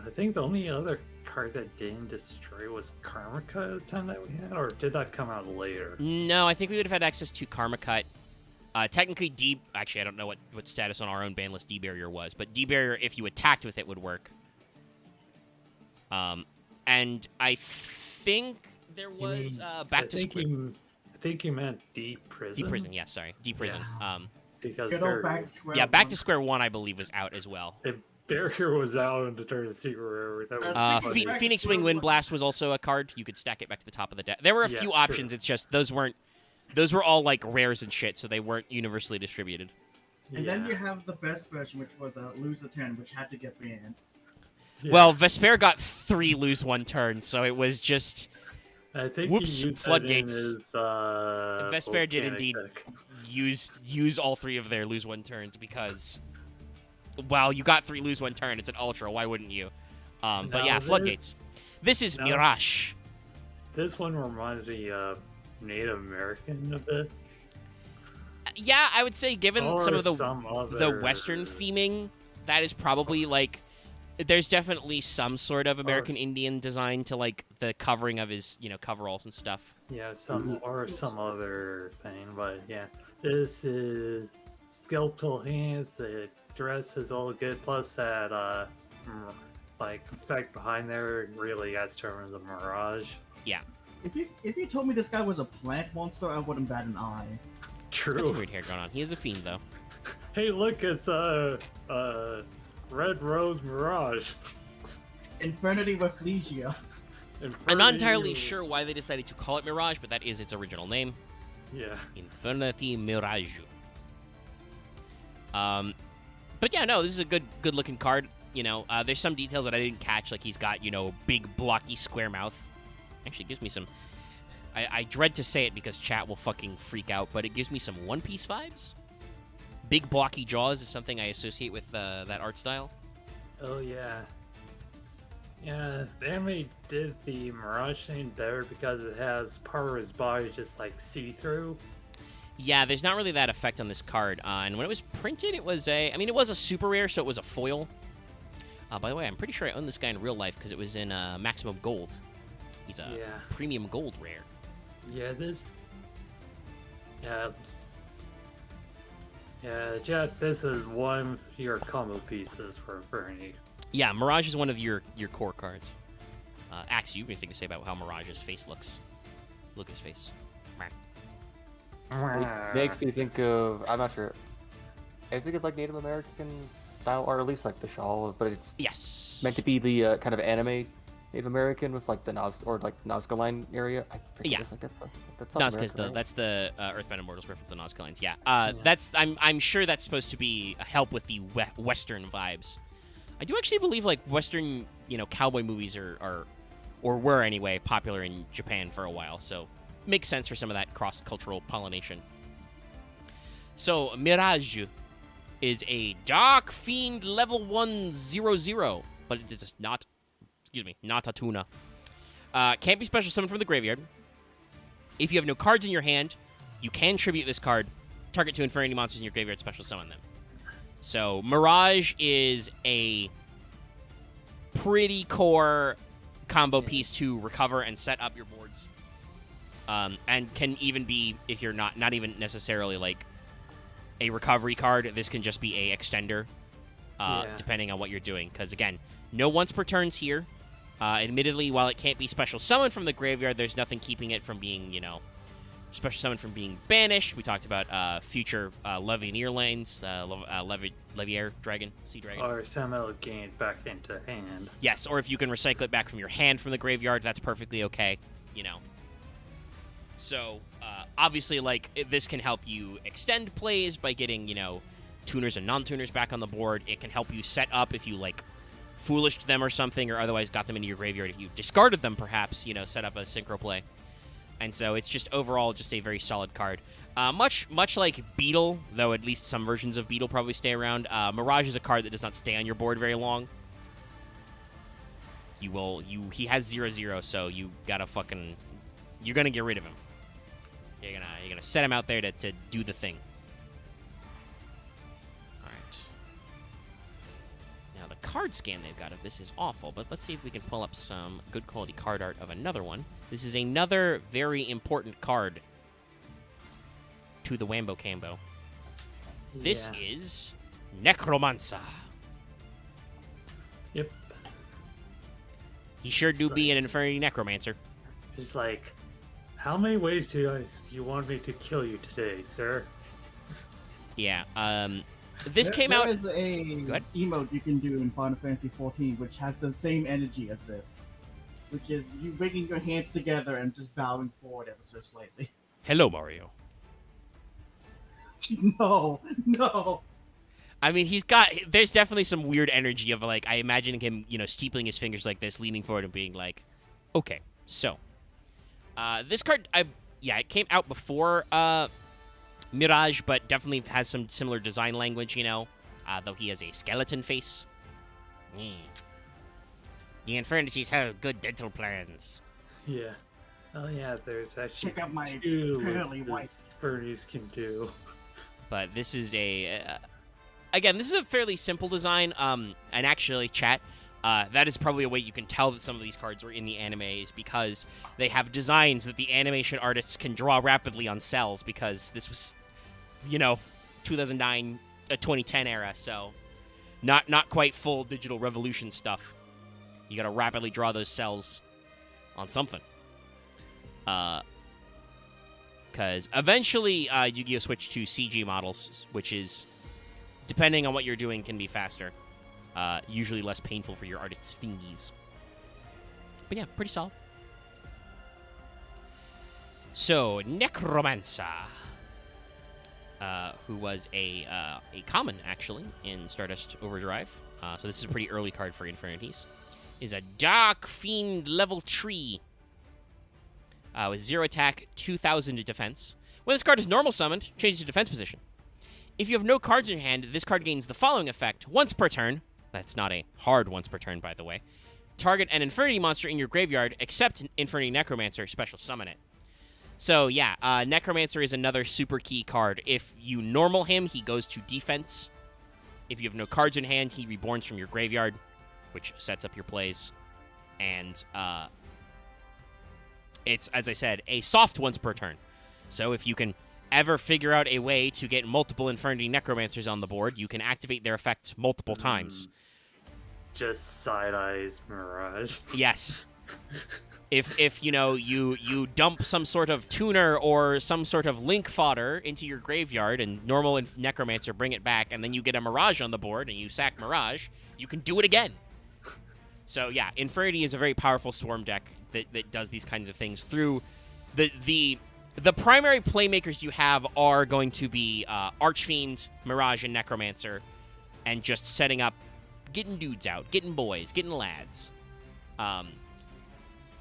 I think the only other card that didn't destroy was Karma Cut at the time that we had, or did that come out later? No, I think we would have had access to Karma Cut. Technically, actually, I don't know what status on our own ban list D-Barrier was, but D-Barrier, if you attacked with it, would work. And I think there was Back to Square. I think you meant Deep Prison. Deep Prison, yeah, sorry. Deep Prison. Because Good old Back to Square. Yeah, Back One. to Square 1, I believe, was out as well. Barrier was out and Return to Secret Rare. That was Back to Phoenix Square Wing Wind One. Blast was also a card. You could stack it back to the top of the deck. There were a Yeah, few true. options. It's just those were all like rares and shit, so they weren't universally distributed. And then you have the best version, which was a Loser 10, which had to get banned. Yeah. Well, Vesper got 3 lose 1 turn, so it was just I think Whoops, he used floodgates. that in his, Vesper did volcanic indeed deck. use all 3 of their lose 1 turns because, well, you got 3 lose 1 turn. It's an ultra. Why wouldn't you? But Now yeah, floodgates. This is now- Mirage. This one reminds me of Native American a bit. Yeah, I would say given Or some of the other... Western theming, that is probably like. There's definitely some sort of American Or- Indian design to like the covering of his, coveralls and stuff. Yeah, some other thing, but yeah. This is skeletal hands, the dress is all good, plus that like effect behind there really adds to the mirage. If you told me this guy was a plant monster, I wouldn't bat an eye. True. That's some weird hair going on. He is a fiend though. Hey, look, it's Red Rose Mirage. Infernity Rafflesia. I'm not entirely sure why they decided to call it Mirage, but that is its original name. Yeah. Infernity Mirage. But yeah, no, this is a good looking card. There's some details that I didn't catch, like he's got, big blocky square mouth. Actually, it gives me some. I dread to say it because chat will fucking freak out, but it gives me some One Piece vibes. Big blocky jaws is something I associate with that art style. Oh, yeah. Yeah, the anime did the Mirage thing better because it has part of his body just like see-through. Yeah, there's not really that effect on this card. And when it was printed, it was it was a super rare, so it was a foil. By the way, I'm pretty sure I own this guy in real life because it was in Maximum Gold. He's a premium gold rare. Yeah, this... Yeah, this is one of your combo pieces for Inferny. Yeah, Mirage is one of your core cards. Axe, you have anything to say about how Mirage's face looks? Look at his face. It makes me think of, I'm not sure. I think it's like Native American style, or at least like the shawl, but it's Yes. meant to be the kind of anime Native American with like the Nazca line area. I forget, Yeah. it's like that's Nazca's American, right? that's the Earthbound Immortals reference to Nazca lines. Yeah. That's I'm sure that's supposed to be a help with the Western vibes. I do actually believe like Western cowboy movies are or were anyway popular in Japan for a while, so makes sense for some of that cross-cultural pollination. So Mirage is a Dark Fiend level 1/0/0, but it is not a tuna. Can't be special summoned from the graveyard. If you have no cards in your hand, you can tribute this card. Target 2 Inferno monsters in your graveyard, special summon them. So Mirage is a pretty core combo piece to recover and set up your boards. And can even be, if you're not even necessarily like a recovery card, this can just be a extender, depending on what you're doing. Because again, no once per turns here. Admittedly, while it can't be special summoned from the graveyard, there's nothing keeping it from being, special summoned from being banished. We talked about future Levianeer lanes, Leviair Dragon, Sea Dragon. Or somehow gained back into hand. Yes, or if you can recycle it back from your hand from the graveyard, that's perfectly okay, So, obviously, this can help you extend plays by getting, tuners and non-tuners back on the board. It can help you set up if you, foolished them or something, or otherwise got them into your graveyard. If you discarded them, perhaps, set up a synchro play. And so it's just overall just a very solid card. Much like Beetle, though at least some versions of Beetle probably stay around, Mirage is a card that does not stay on your board very long. He has 0/0, so you gotta you're gonna get rid of him. You're gonna set him out there to do the thing. The card scan they've got of this is awful, but let's see if we can pull up some good quality card art of another one. This is another very important card to the Wambo Cambo. This is Necromancer. Yep. He sure do be an Infernity Necromancer. It's like, how many ways do you want me to kill you today, sir? Yeah, this came out... There is a emote you can do in Final Fantasy XIV which has the same energy as this, which is you bringing your hands together and just bowing forward ever so slightly. Hello, Mario. No. I mean, there's definitely some weird energy of, I imagine him, steepling his fingers like this, leaning forward and being like, okay, so, This card, it came out before Mirage, but definitely has some similar design language, though he has a skeleton face. The Infernities have good dental plans. Yeah. Oh yeah, there's actually Check out my two pearly this whites. Furries can do. But this is again, this is a fairly simple design. And actually, chat, that is probably a way you can tell that some of these cards were in the anime is because they have designs that the animation artists can draw rapidly on cells because this was, 2009, 2010 era, so not quite full digital revolution stuff. You gotta rapidly draw those cells on something. Because eventually Yu-Gi-Oh! Switched to CG models, which is, depending on what you're doing, can be faster. Usually less painful for your artist's fingies. But yeah, pretty solid. So, Necromancer, who was a common, actually, in Stardust Overdrive. So this is a pretty early card for Infernities. Is a Dark Fiend level 3. With 0 attack, 2,000 defense. When this card is normal summoned, change the defense position. If you have no cards in your hand, this card gains the following effect once per turn. That's not a hard once per turn, by the way. Target an Infernity monster in your graveyard, except Infernity Necromancer, special summon it. So yeah, Necromancer is another super key card. If you normal him, he goes to defense. If you have no cards in hand, he reborns from your graveyard, which sets up your plays. And it's, as I said, a soft once per turn. So if you can ever figure out a way to get multiple Infernity Necromancers on the board, you can activate their effects multiple times. Just side eyes Mirage. Yes. If you dump some sort of tuner or some sort of link fodder into your graveyard and normal Necromancer bring it back, and then you get a Mirage on the board and you sack Mirage, you can do it again. So yeah, Infernity is a very powerful swarm deck that does these kinds of things through the primary playmakers you have are going to be Archfiend, Mirage, and Necromancer, and just setting up, getting dudes out, getting boys, getting lads.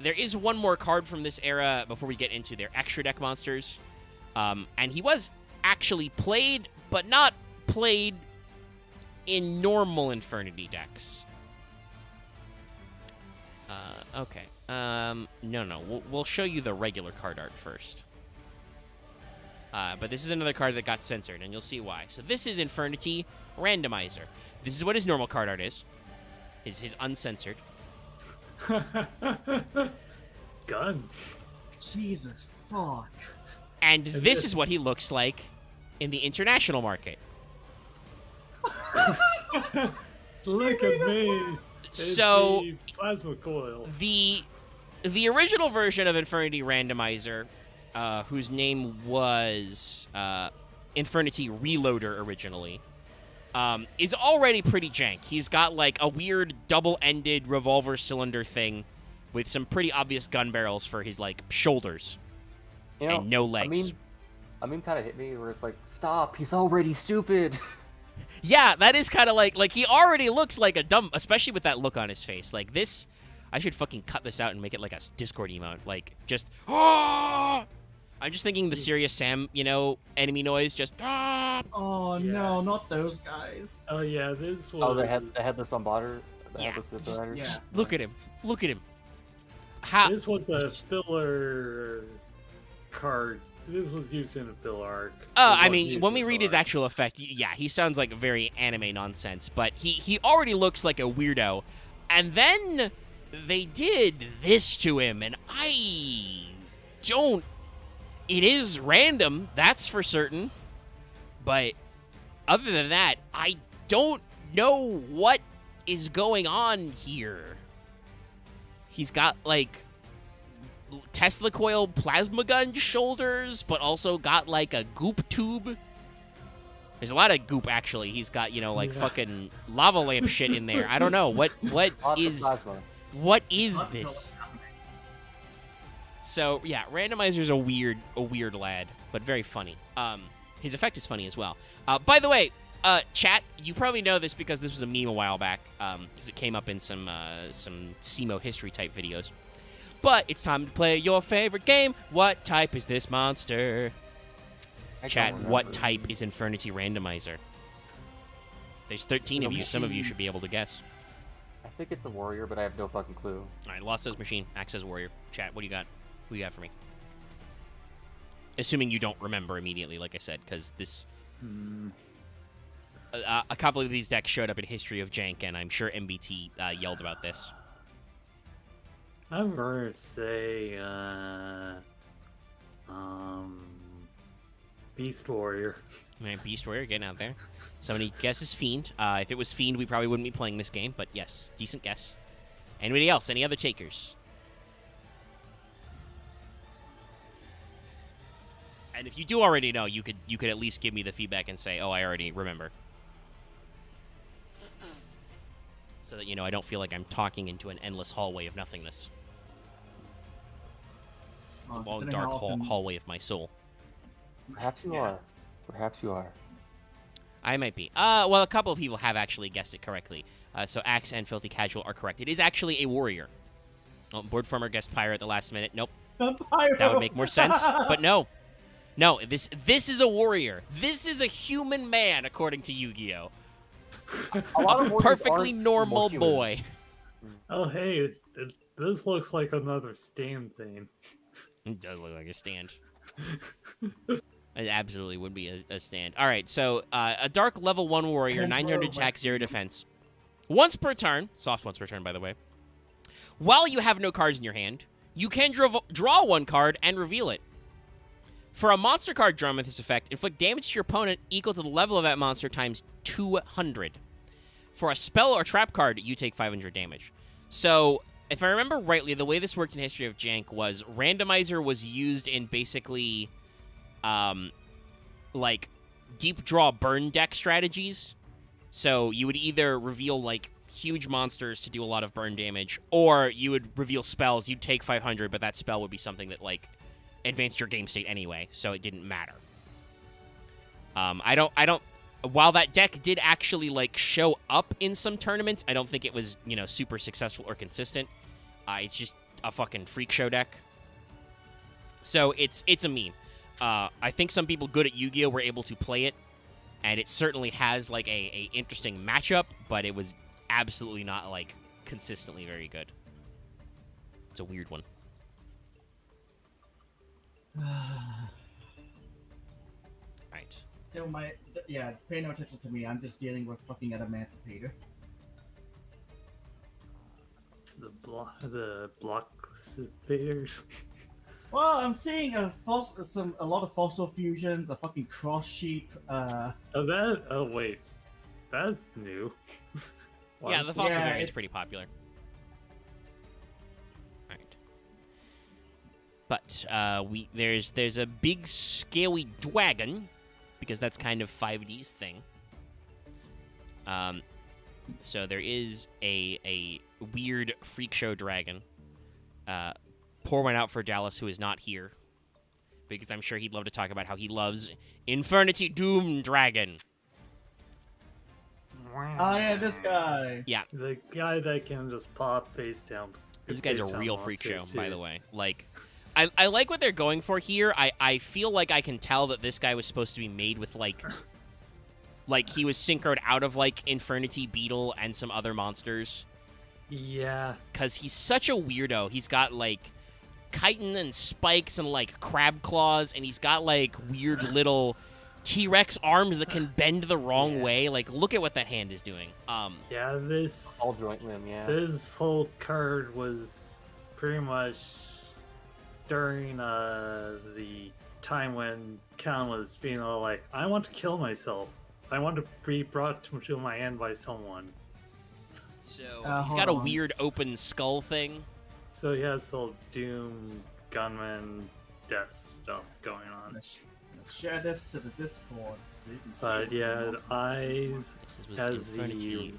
There is one more card from this era before we get into their extra deck monsters. And he was actually played, but not played in normal Infernity decks. Okay. No. We'll show you the regular card art first. But this is another card that got censored, and you'll see why. So this is Infernity Randomizer. This is what his normal card art is. His uncensored. Gun. Jesus fuck. And this is what he looks like in the international market. Look at me. It's So the plasma coil. the original version of Infernity Randomizer, whose name was Infernity Reloader originally, is already pretty jank. He's got like a weird double-ended revolver cylinder thing with some pretty obvious gun barrels for his like shoulders and no legs. I mean, kind of hit me where it's like, stop, he's already stupid. Yeah, that is kind of like he already looks like a dumb, especially with that look on his face. Like this, I should fucking cut this out and make it like a Discord emote. Like just, oh! I'm just thinking the Serious Sam, enemy noise. Just, oh! Oh no, not those guys. Oh yeah, this was. Oh, the headless bombarder. Yeah, Yeah. Look at him. Look at him. How? This was a filler card. This was used in a filler arc. I mean, when we read his actual effect, yeah, he sounds like very anime nonsense, but he already looks like a weirdo. And then they did this to him, and I don't... It is random, that's for certain. But other than that, I don't know what is going on here. He's got, like... Tesla coil plasma gun shoulders, but also got like a goop tube. There's a lot of goop actually. He's got, fucking lava lamp shit in there. I don't know what is this. So yeah, Randomizer's a weird lad, but very funny. His effect is funny as well. By the way, chat, you probably know this because this was a meme a while back, because it came up in some SEMO history type videos. But it's time to play your favorite game. What type is this monster? Chat, what type is Infernity Randomizer? There's 13 of you. Some of you should be able to guess. I think it's a warrior, but I have no fucking clue. All right, Lost says machine. Axe says warrior. Chat, what do you got? What do you got for me? Assuming you don't remember immediately, like I said, because this... a couple of these decks showed up in History of Jank, and I'm sure MBT yelled about this. I'm going to say, Beast Warrior. All right, Beast Warrior, getting out there. Somebody guesses Fiend. If it was Fiend, we probably wouldn't be playing this game, but yes, decent guess. Anybody else? Any other takers? And if you do already know, you could at least give me the feedback and say, oh, I already remember. So that, I don't feel like I'm talking into an endless hallway of nothingness. The long, dark hallway of my soul. Perhaps you are. Perhaps you are. I might be. Well, a couple of people have actually guessed it correctly. So Axe and Filthy Casual are correct. It is actually a warrior. Oh, Board Former guessed Pyro at the last minute. Nope. That would make more sense, but no. No, this is a warrior. This is a human man, according to Yu-Gi-Oh! A perfectly normal boy. Oh, hey, this looks like another stand thing. It does look like a stand. It absolutely would be a stand. All right, so a dark level 1 warrior, 900 attack, 0 defense. Once per turn, soft once per turn, by the way. While you have no cards in your hand, you can draw 1 card and reveal it. For a monster card drawn with this effect, inflict damage to your opponent equal to the level of that monster times 200. For a spell or trap card, you take 500 damage. So, if I remember rightly, the way this worked in History of Jank was Randomizer was used in basically, like, deep draw burn deck strategies. So, you would either reveal, like, huge monsters to do a lot of burn damage, or you would reveal spells. You'd take 500, but that spell would be something that, like, advanced your game state anyway, so it didn't matter. While that deck did actually, like, show up in some tournaments, I don't think it was, super successful or consistent. It's just a fucking freak show deck. So it's a meme. I think some people good at Yu-Gi-Oh! Were able to play it, and it certainly has, like, a interesting matchup, but it was absolutely not, like, consistently very good. It's a weird one. Right. Pay no attention to me. I'm just dealing with fucking Emancipator. The block invaders. Well, I'm seeing a lot of fossil fusions, a fucking cross sheep. Oh wait, that's new. Yeah, the fossil variant's pretty popular. But there's a big scaly dragon, because that's kind of 5D's thing. So there is a weird freak show dragon. Pour one out for Dallas, who is not here, because I'm sure he'd love to talk about how he loves Infernity Doom Dragon. Oh yeah, this guy. Yeah, the guy that can just pop face down. This guy's a real freak show, by the way. Like. I like what they're going for here. I feel like I can tell that this guy was supposed to be made with, like he was synchroed out of, like, Infernity Beetle and some other monsters. Yeah. Because he's such a weirdo. He's got, like, chitin and spikes and, like, crab claws, and he's got, like, weird little T-Rex arms that can bend the wrong way. Like, look at what that hand is doing. Yeah, this... all joint limb, yeah. This whole card was pretty much... during the time when Cal was feeling like, I want to kill myself. I want to be brought to my end by someone. So he's got a weird open skull thing. So he has whole Doom, Gunman, Death stuff going on. Share this to the Discord so you can see. But yeah, the eyes has Infernity. the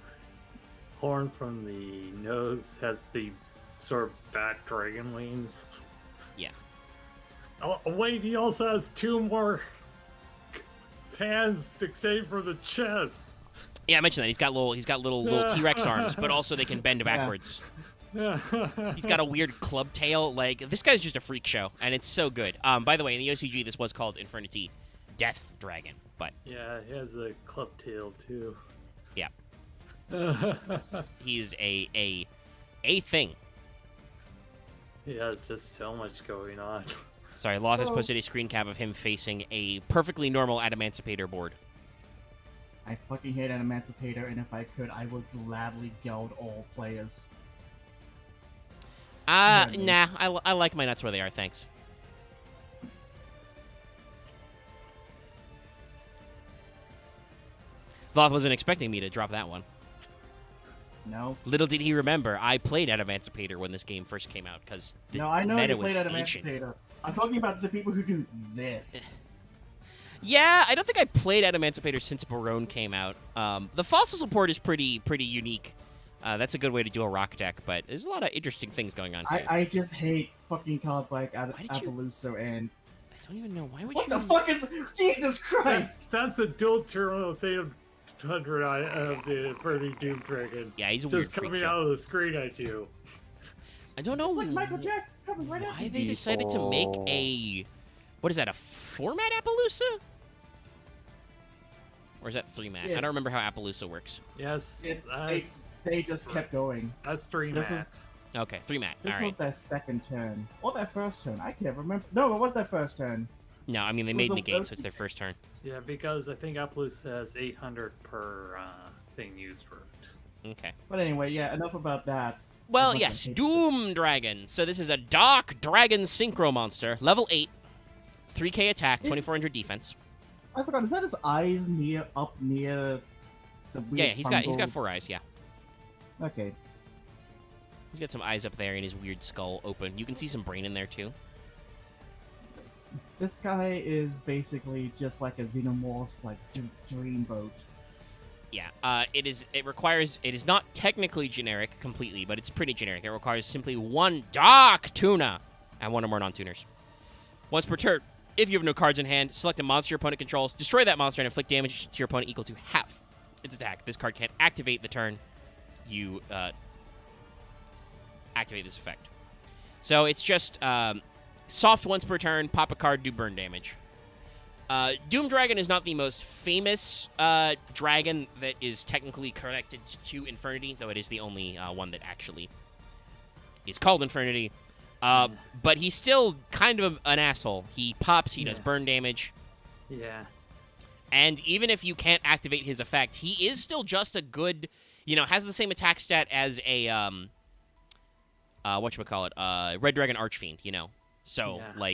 horn from the nose, has the sort of bat dragon wings. Yeah. Oh, wait, he also has 2 more hands to save for the chest. Yeah, I mentioned that. He's got little T-Rex arms, but also they can bend backwards. He's got a weird club tail. Like, this guy's just a freak show, and it's so good. By the way, in the OCG, this was called Infernity Death Dragon, but... Yeah, he has a club tail, too. Yeah. He's a thing. He has just so much going on. Sorry, Loth has posted a screen cap of him facing a perfectly normal Adamancipator board. I fucking hate an Emancipator, and if I could, I would gladly geld all players. Nah, I like my nuts where they are, thanks. Loth wasn't expecting me to drop that one. No. Little did he remember, I played Adamancipator when this game first came out, because the No, I know meta you played was Emancipator. ancient. I'm talking about the people who do this. Yeah, I don't think I played Adamancipator since Barone came out. The fossil support is pretty unique. That's a good way to do a rock deck, but there's a lot of interesting things going on here. I just hate fucking cards like Why did you- Appaloosa and... I don't even know, why would What you... the fuck is... Jesus Christ! That's a dual terminal thing 100 of the Burning Doom Dragon. Yeah, he's a weird Just freak coming show. out of the screen at you. I don't know It's like Michael Jackson's coming right why at they me. decided to make a... What is that, a 4-mat Appaloosa? Or is that 3-mat? I It's- don't remember how Appaloosa works. Yes, They just kept going. that's 3 This mat. is- Okay, 3-mat, This alright. was their second turn. Or their first turn. I can't remember. No, it was their first turn. No, I mean, they It made was a- negate, so it's their first turn. Yeah, because I think Appaloosa has 800 per thing used for it. Okay. But anyway, yeah, enough about that. Well, As much yes, as I hate Doom Dragon. So this is a Dark Dragon Synchro monster, level 8, 3k attack, Is- 2400 defense. I forgot, is that his eyes up near the weird Yeah, he's got fungal- 4 eyes, yeah. Okay. He's got some eyes up there and his weird skull open. You can see some brain in there, too. This guy is basically just like a Xenomorph's like dreamboat. Yeah, it is not technically generic completely, but it's pretty generic. It requires simply 1 Dark Tuna and 1 or more non-tuners. Once per turn, if you have no cards in hand, select a monster your opponent controls, destroy that monster, and inflict damage to your opponent equal to half its attack. This card can't activate the turn you activate this effect. So it's just soft once per turn, pop a card, do burn damage. Doom Dragon is not the most famous dragon that is technically connected to Infernity, though it is the only one that actually is called Infernity. But he's still kind of an asshole. He pops, he does burn damage. Yeah. And even if you can't activate his effect, he is still just a good, has the same attack stat as a, whatchamacallit, Red Dragon Archfiend, So, Yeah.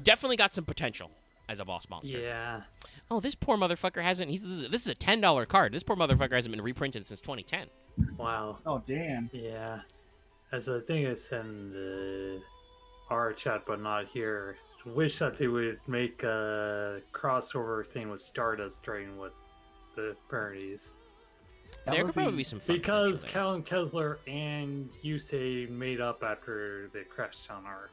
definitely got some potential as a boss monster. Yeah. Oh, this poor motherfucker hasn't, this is a $10 card. This poor motherfucker hasn't been reprinted since 2010. Wow. Oh damn. Yeah. As I think it's in the our chat, but not here. Wish that they would make a crossover thing with Stardust Dragon with the Infernities. That There would could probably be- be some fun Because potential there. Callan Kessler and Yusei made up after the Crashtown arc.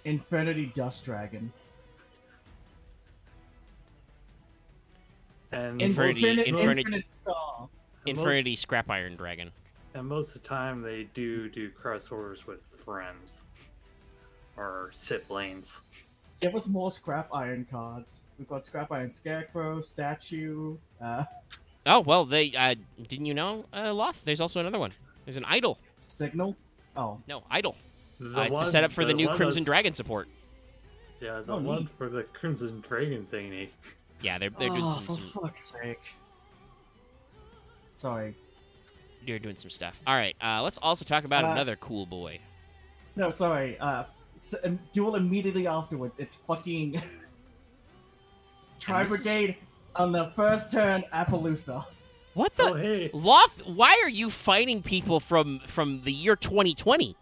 Infernity Dust Dragon. And Infernity- Infinite Star. and Infernity Scrap Iron Dragon. And most of the time they do crossovers with friends or siblings. Give us more Scrap Iron cards. We've got Scrap Iron Scarecrow, Statue. Oh, well, they, didn't you know, Loth? There's also another one. There's an Idol. Signal. Oh, No, Idol. The It's to one- set up for the new one Crimson that's- Dragon support. Yeah, the Oh, one neat. for the Crimson Dragon thingy. Yeah, they're doing oh, some for fuck's sake. Sorry. they're doing some stuff. All right, let's also talk about Uh, another cool boy. No, sorry. Duel immediately afterwards. It's fucking Tri this is- Brigade on the first turn. Appaloosa. What the Oh, hey. Loth? Why are you fighting people from the year 2020?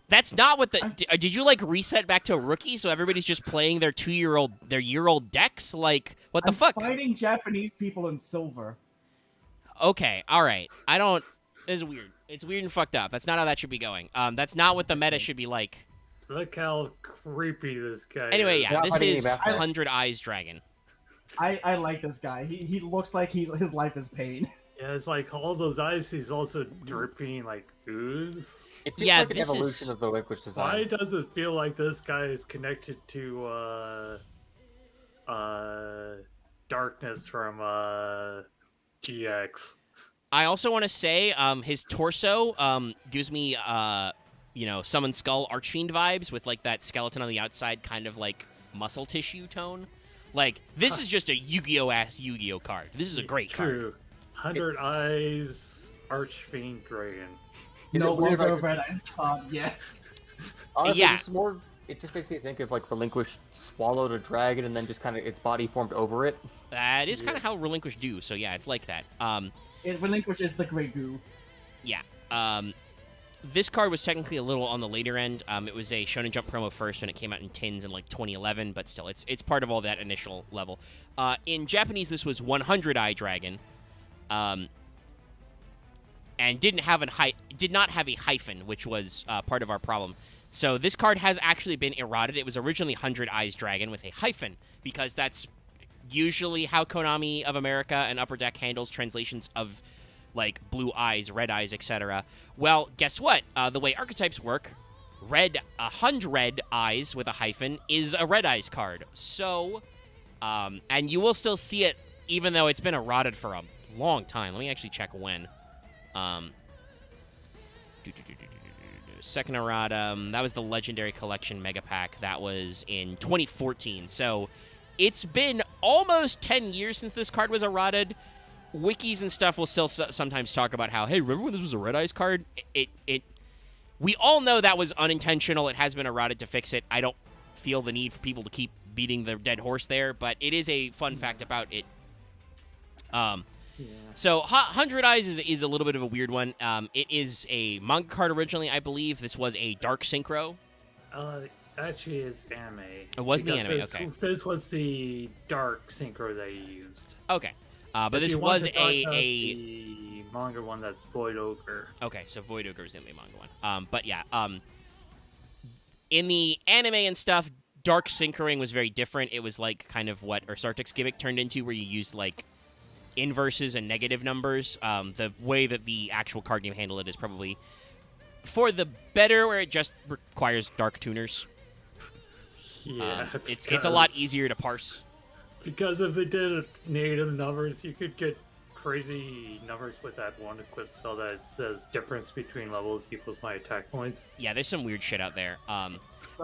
That's not what the. Did you reset back to rookie so everybody's just playing their year-old decks? Like what the I'm fuck? Fighting Japanese people in silver. Okay, all right. I don't. This is weird. It's weird and fucked up. That's not how that should be going. That's not what the meta should be like. Look how creepy this guy Anyway, is. yeah, Not this fighting is any back- 100 Eyes Dragon. I like this guy. He looks like his life is pain. Yeah, it's like all those eyes. He's also dripping like ooze. It feels Yeah, like an this evolution is- of the Vanquish Why design. does it feel like this guy is connected to darkness from GX? I also want to say his torso gives me Summon Skull Archfiend vibes with like that skeleton on the outside kind of like muscle tissue tone. Like this is just a Yu-Gi-Oh ass Yu-Gi-Oh card. This is a great card. True. 100 Eyes Archfiend Dragon. No Is it weird, longer like, Red Eyes card, yes. Honestly, Yeah. it's more. It just makes me think of like Relinquish swallowed a dragon and then just kind of its body formed over it. That is kind Yeah. of how Relinquish do. So yeah, it's like that. It relinquishes the Grey Goo. Yeah. This card was technically a little on the later end. It was a Shonen Jump promo first when it came out in tins in like 2011, but still, it's part of all that initial level. In Japanese, this was 100 Eye Dragon, and did not have a hyphen, which was part of our problem. So this card has actually been errated. It was originally 100 Eyes Dragon with a hyphen because that's usually how Konami of America and Upper Deck handles translations of like blue eyes, red eyes, etc. Well, guess what? The way archetypes work, 100 eyes with a hyphen is a red eyes card. So, and you will still see it even though it's been errated for a long time. Let me actually check when. Second erratum, that was the Legendary Collection Mega Pack. That was in 2014. So it's been almost 10 years since this card was errated. Wikis and stuff will still sometimes talk about how, hey, remember when this was a Red Eyes card? We all know that was unintentional. It has been errated to fix it. I don't feel the need for people to keep beating the dead horse there, but it is a fun fact about it. Yeah. So 100 Eyes is a little bit of a weird one. It is a manga card originally, I believe. This was a Dark Synchro. Actually, it's anime. It was the Because anime, this, okay. This was the dark synchro that you used. Okay. But If this you want was to talk about a the manga one that's Void Ogre. okay. So Void Ogre is the only manga one. But yeah. In the anime and stuff, Dark Synchroing was very different. It was like kind of what Ursartic's gimmick turned into, where you used like inverses and negative numbers. The way that the actual card game handled it is probably for the better, where it just requires dark tuners. Yeah, It's a lot easier to parse. Because if they did negative numbers, you could get crazy numbers with that one equip spell that says difference between levels equals my attack points. Yeah, there's some weird shit out there. Sorry,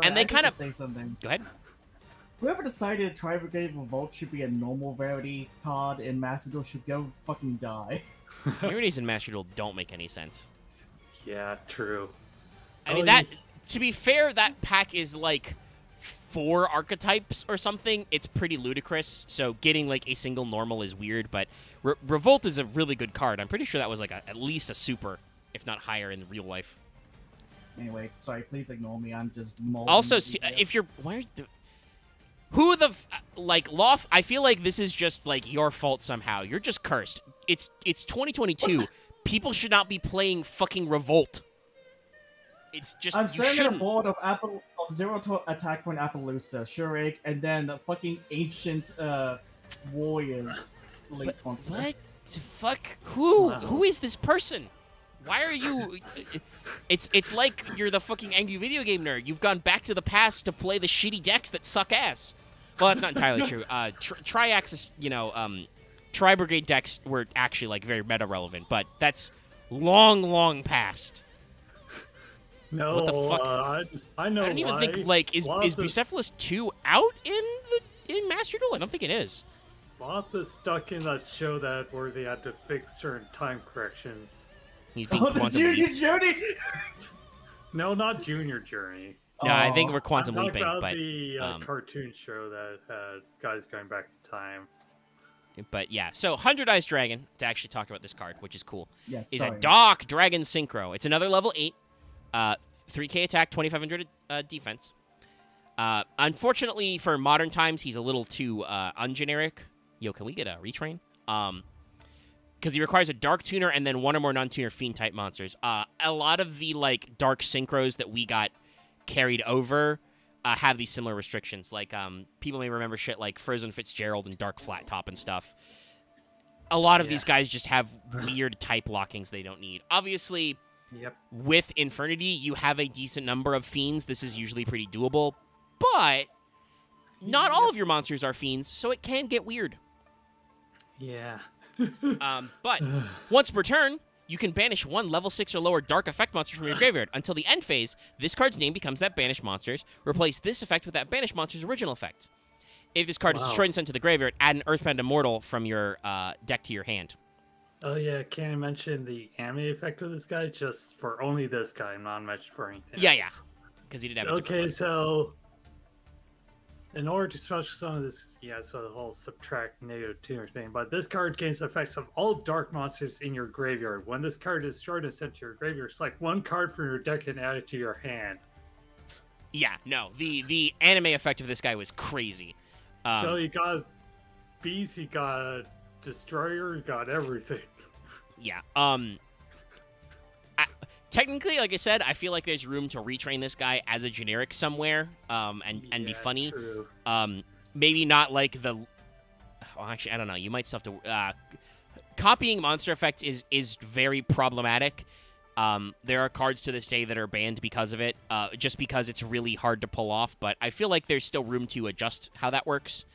And they I need kind to of say something. go ahead. Whoever decided Tri-Brigade Revolt should be a normal rarity card in Master Duel should go fucking die. Rarities in Master Duel don't make any sense. Yeah, true. I mean, to be fair, that pack is like 4 archetypes or something. It's pretty ludicrous. So getting like a single normal is weird, but Revolt is a really good card. I'm pretty sure that was like at least a super, if not higher in real life. Anyway, sorry, please ignore me. I'm just molding Also, the video. if you're who the like Loth, I feel like this is just like your fault somehow. You're just cursed. It's 2022. People should not be playing fucking Revolt. It's just I'm you standing shouldn't. on board of Zero to Attack Point Appaloosa, Shurik, and then the fucking ancient warriors link monster. What the fuck? Who? Wow. Who is this person? Why are you? It's like you're the fucking angry video game nerd. You've gone back to the past to play the shitty decks that suck ass. Well, that's not entirely true. Tri-Axis, Tri-Brigade decks were actually like very meta relevant, but that's long past. No, What the fuck? I know. I don't even why. think like is Loth Bucephalus 2 out in Master Duel? I don't think it is. Loth is stuck in that show that where they had to fix certain time corrections. He's being Oh, the quantum Junior leaped. Journey! No, not Junior Journey. No, I think Oh. we're quantum I'm leaping, talking about but the cartoon show that had guys going back in time. yeah. So 100 Eyes Dragon to actually talk about this card, which is cool. Yes, Is sorry. a Dark Dragon Synchro. It's another level 8, 3k attack, 2500 defense. Unfortunately, for modern times, he's a little too ungeneric. Yo, can we get a retrain? Because he requires a Dark Tuner and then 1 or more non-tuner Fiend type monsters. A lot of the like Dark Synchros that we got carried over have these similar restrictions. Like people may remember shit like Frozen Fitzgerald and Dark Flat Top and stuff. a lot of these guys just have weird type lockings they don't need. Obviously, with Infernity, you have a decent number of fiends. This is usually pretty doable, but not all of your monsters are fiends, so it can get weird. Yeah. But once per turn, you can banish one level 6 or lower dark effect monster from your graveyard. Until the end phase, this card's name becomes that banished monster's. Replace this effect with that banished monster's original effect. If this card is destroyed and sent to the graveyard, add an Earthbound Immortal from your deck to your hand. Oh yeah, can I mention the anime effect of this guy? Just for only this guy, not mentioned for anything else. Because he did have a Okay, so in order to special summon this, so the whole subtract -2 thing, but this card gains the effects of all dark monsters in your graveyard. When this card is destroyed and sent to your graveyard, select one card from your deck and add it to your hand. Yeah, no, the anime effect of this guy was crazy. So he got beast, he got destroyer, he got everything. Yeah. Technically, like I said, I feel like there's room to retrain this guy as a generic somewhere, and be funny. True. Maybe not like the. Well, actually, I don't know. You might still have to. Copying monster effects is very problematic. There are cards to this day that are banned because of it, just because it's really hard to pull off. But I feel like there's still room to adjust how that works.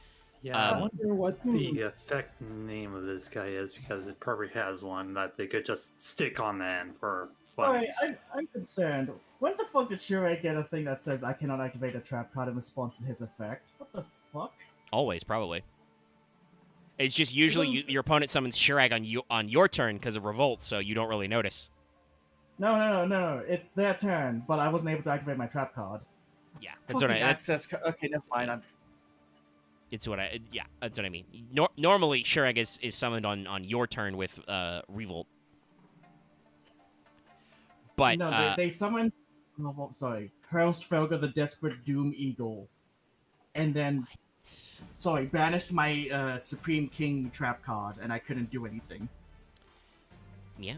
Yeah, I wonder what the effect name of this guy is, because it probably has one that they could just stick on the end for fun. I'm concerned. When the fuck did Shirei get a thing that says I cannot activate a trap card in response to his effect? What the fuck? Always, probably. It's just usually your opponent summons Shirag on your turn because of Revolt, so you don't really notice. No. It's their turn, but I wasn't able to activate my trap card. Yeah, that's what I. Okay, never mind. That's what I mean. Normally, Shirag is summoned on your turn with Revolt. But no, they summoned. Oh, sorry, Hellsfelger the Desperate Doom Eagle, and then banished my Supreme King trap card, and I couldn't do anything. Yeah.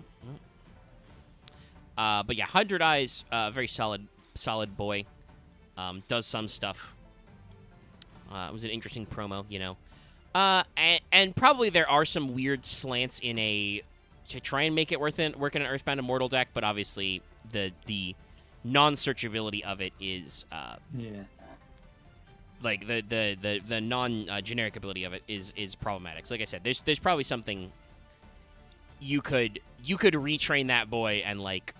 But yeah, 100 Eyes, very solid boy. Does some stuff. It was an interesting promo, you know. And probably there are some weird slants to try and make it work in an Earthbound Immortal deck, but obviously the non-searchability of it is like the non-generic ability of it is problematic. So like I said, there's probably something you could retrain that boy and like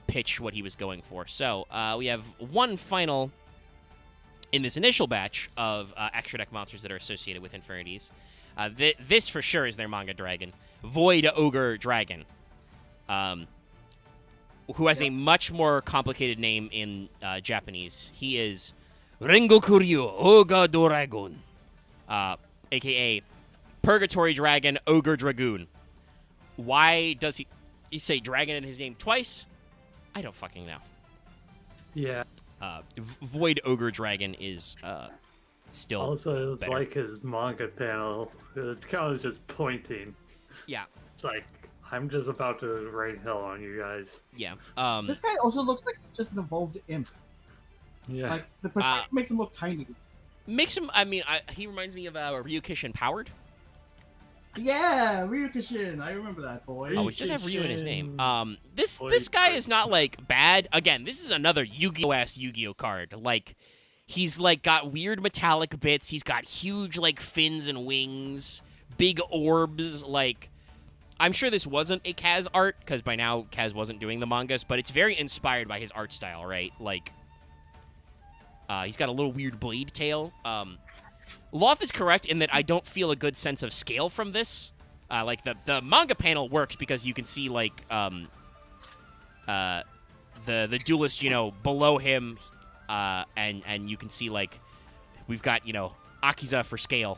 pitch what he was going for. So we have one final in this initial batch of extra deck monsters that are associated with Infernities. This for sure is their manga dragon, Void Ogre Dragon, who has a much more complicated name in Japanese. He is Rengokuryu Oga Doragon, a.k.a. Purgatory Dragon Ogre Dragoon. Why does he say dragon in his name twice? I don't fucking know. Yeah. Void Ogre Dragon is still also better. Like his manga panel. It kind of just pointing. Yeah. It's like, I'm just about to rain hell on you guys. Yeah. This guy also looks like he's just an evolved imp. Yeah. Like the perspective makes him look tiny. Makes him. I mean, he reminds me of Ryukishin Powered. Yeah, Ryukishin. I remember that boy. Oh, he just have Ryu in his name. This guy is not like bad. Again, this is another Yu-Gi-Oh-esque Yu-Gi-Oh card. Like, he's like got weird metallic bits. He's got huge like fins and wings, big orbs. Like, I'm sure this wasn't a Kaz art because by now Kaz wasn't doing the mangas, but it's very inspired by his art style, right? Like, he's got a little weird blade tail. Loth is correct in that I don't feel a good sense of scale from this. Like, the manga panel works because you can see, like, the duelist, you know, below him, and you can see, like, we've got, you know, Akiza for scale.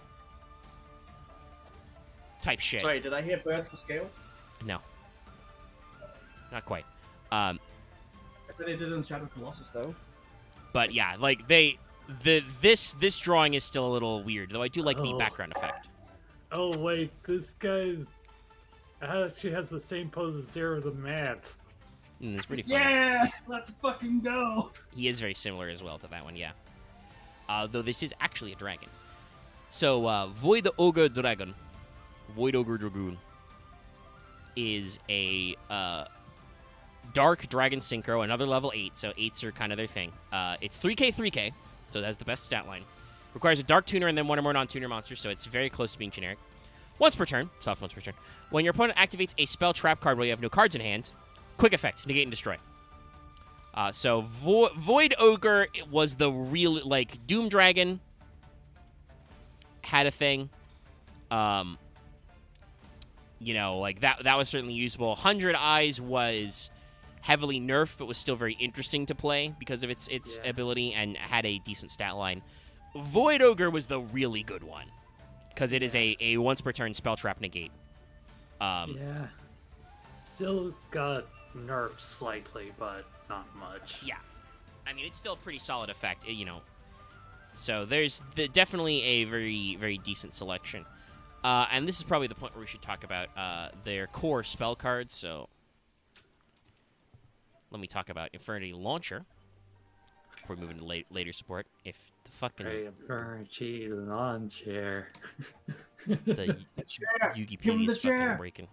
Type shit. Sorry, did I hear birds for scale? No. Not quite. That's what they did in Shadow Colossus, though. But yeah, like this drawing is still a little weird, though I do like the background effect. Oh wait, this guy's actually has the same pose as Zero the Mat. It's pretty funny. Yeah, let's fucking go. He is very similar as well to that one, yeah. Though this is actually a dragon. So, Void Ogre Dragon. Void Ogre Dragoon is a Dark Dragon Synchro, another level 8, so 8s are kind of their thing. It's 3k, 3k, so that's the best stat line. Requires a Dark Tuner and then one or more non-tuner monsters, so it's very close to being generic. Once per turn, soft once per turn, when your opponent activates a spell trap card while you have no cards in hand, quick effect, negate and destroy. So Void Ogre was the real, like, Doom Dragon had a thing. You know, like, that was certainly usable. 100 Eyes was heavily nerfed, but was still very interesting to play because of its ability and had a decent stat line. Void Ogre was the really good one because it is a once per turn spell trap negate. Yeah. Still got nerfed slightly, but not much. Yeah. I mean, it's still a pretty solid effect, you know. So there's definitely a very, very decent selection. And this is probably the point where we should talk about their core spell cards. So let me talk about Infernity Launcher before we move into later support. If the fucking... Infernity Launcher. The Give him Yugi the is fucking chair. breaking.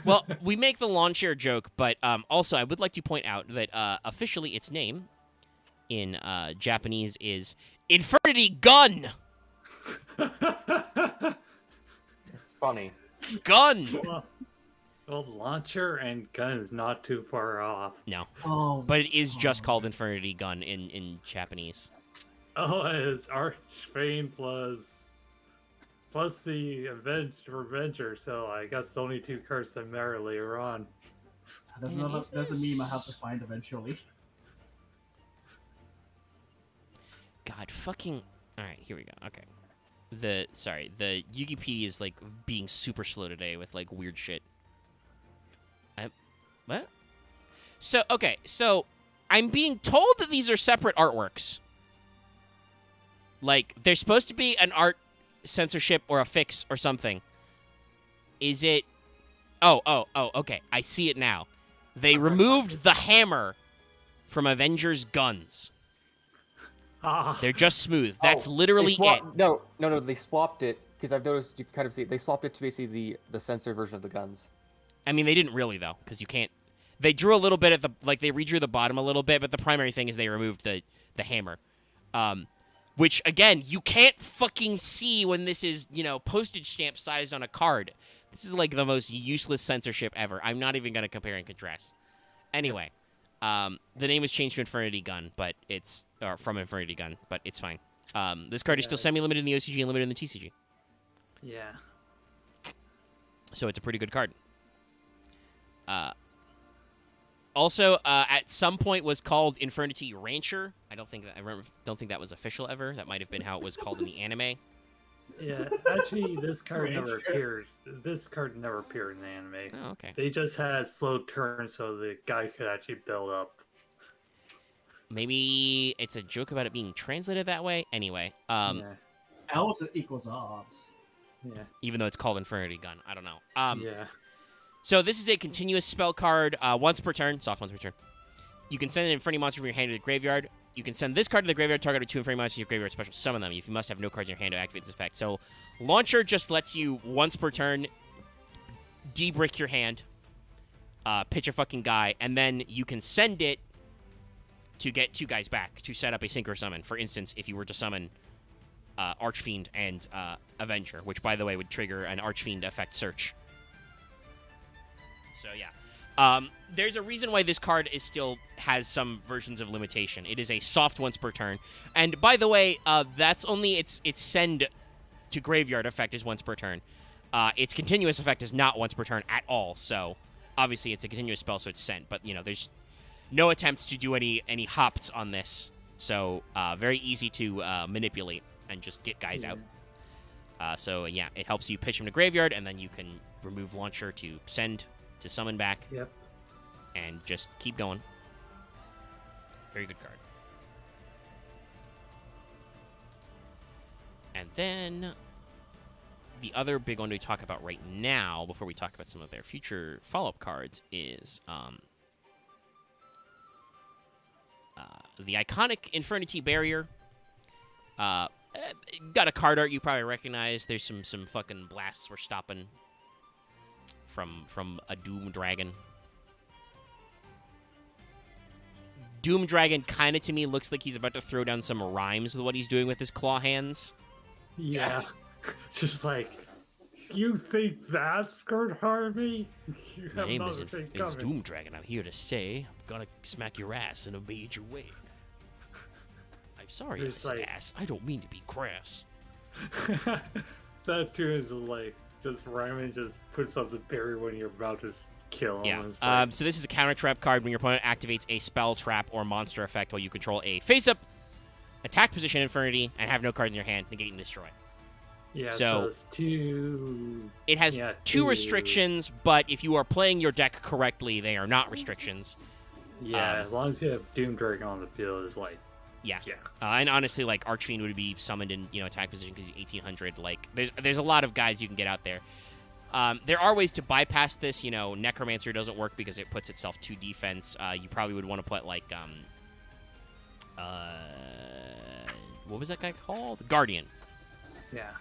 Well, we make the lawn chair joke, but also I would like to point out that officially its name in Japanese is Infernity Gun! It's funny. Gun! Well, launcher and gun is not too far off. No. Oh, But it is just called Infernity Gun in Japanese. Oh, it's Archbane plus the Revenger, so I guess the only two cards that merrily are on. that's a meme I have to find eventually. God, fucking... Alright, here we go. Okay. The Yugi is, like, being super slow today with, like, weird shit. What? So, okay, so I'm being told that these are separate artworks. Like, there's supposed to be an art censorship or a fix or something. Is it... Oh, okay. I see it now. They removed the hammer from Avengers guns. They're just smooth. That's literally it. No, they swapped it, because I've noticed you kind of see it. They swapped it to basically the censored version of the guns. I mean, they didn't really, though, because you can't... They drew a little bit at the... Like, they redrew the bottom a little bit, but the primary thing is they removed the hammer. Which, again, you can't fucking see when this is, you know, postage stamp sized on a card. This is, like, the most useless censorship ever. I'm not even going to compare and contrast. Anyway, the name was changed to Infernity Gun, but it's... Or from Infernity Gun, but it's fine. This card is still semi-limited in the OCG and limited in the TCG. Yeah. So it's a pretty good card. Also, at some point was called Infernity Rancher. Don't think that was official ever. That might have been how it was called in the anime. Yeah, actually, this card never appeared. This card never appeared in the anime. Oh, okay. They just had slow turns so the guy could actually build up. Maybe it's a joke about it being translated that way. Anyway, Yeah. Else equals odds. Yeah. even though it's called Infernity Gun, I don't know. Yeah. So this is a continuous spell card, once per turn, soft once per turn. You can send an Infernity monster from your hand to the graveyard. You can send this card to the graveyard, target 2 Infernity monsters in your graveyard, special summon them. If you must have no cards in your hand to activate this effect. So Launcher just lets you, once per turn, de-brick your hand, pitch a fucking guy, and then you can send it to get 2 guys back to set up a Synchro Summon. For instance, if you were to summon Archfiend and Avenger, which, by the way, would trigger an Archfiend effect search. So, yeah. There's a reason why this card is still has some versions of limitation. It is a soft once per turn. And, by the way, that's only its send to graveyard effect is once per turn. Its continuous effect is not once per turn at all. So, obviously, it's a continuous spell, so it's sent. But, you know, there's no attempts to do any hops on this. So, very easy to manipulate and just get guys out. So, yeah, it helps you pitch them to graveyard, and then you can remove Launcher to send to summon back. Yep. And just keep going. Very good card. And then the other big one we talk about right now, before we talk about some of their future follow-up cards, is the iconic Infernity Barrier. got a card art you probably recognize. There's some fucking blasts we're stopping from a Doom Dragon. Doom Dragon kind of to me looks like he's about to throw down some rhymes with what he's doing with his claw hands. Yeah. Just like, you think that's gonna harm me? You My have name is another thing coming. Doom Dragon. I'm here to say I'm gonna smack your ass in a major way. I'm sorry, It's Miss like- Ass. I don't mean to be crass. That too is like, just rhyming just puts up the barrier when you're about to kill him. Yeah. It's like, So this is a counter trap card when your opponent activates a spell, trap, or monster effect while you control a face-up attack position Infernity and have no card in your hand. Negate and destroy. yeah, so- so it's two. It has Yeah, two two. restrictions, but if you are playing your deck correctly, they are not restrictions. Yeah, Um, as long as you have Doom Dragon on the field, it's like, Yeah. yeah. And honestly, like Archfiend would be summoned in attack position because he's 1800. Like there's a lot of guys you can get out there. There are ways to bypass this. Necromancer doesn't work because it puts itself to defense. You probably would want to put like what was that guy called? Guardian. Yeah.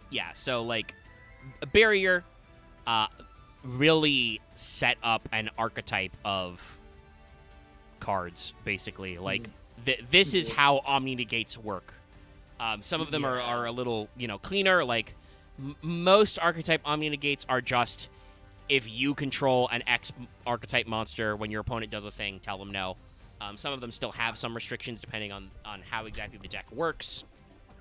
Yeah. So like a barrier, really set up an archetype of cards basically. Like this is how Omni Negates work. Some of them are a little cleaner. Like most archetype Omni Negates are just if you control an X archetype monster when your opponent does a thing, tell them no. Some of them still have some restrictions depending on how exactly the deck works.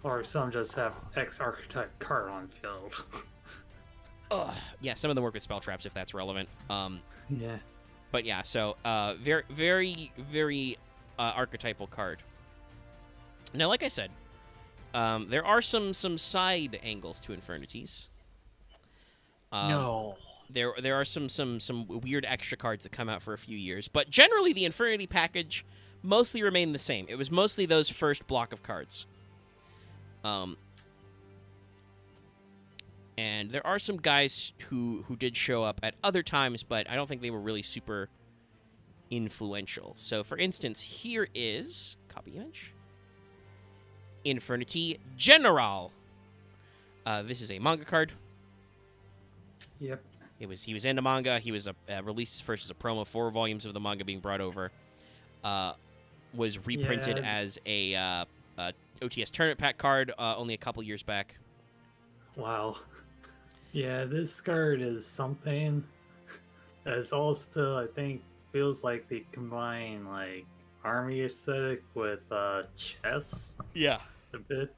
Or some just have X archetype card on field. Yeah, some of them work with spell traps if that's relevant. Yeah. But yeah, so very, very, very archetypal card. Now, like I said, there are some side angles to Infernities. No. There are some weird extra cards that come out for a few years, but generally the Infernity package mostly remained the same. It was mostly those first block of cards. And there are some guys who did show up at other times, but I don't think they were really super influential. So, for instance, here is copy image Infernity General. This is a manga card. Yep. He was in the manga. He was released first as a promo, 4 volumes of the manga being brought over. Was reprinted Yeah. as a OTS tournament pack card only a couple years back. Wow. Yeah, this card is something. It's also, I think, feels like they combine like army aesthetic with chess Yeah, a bit,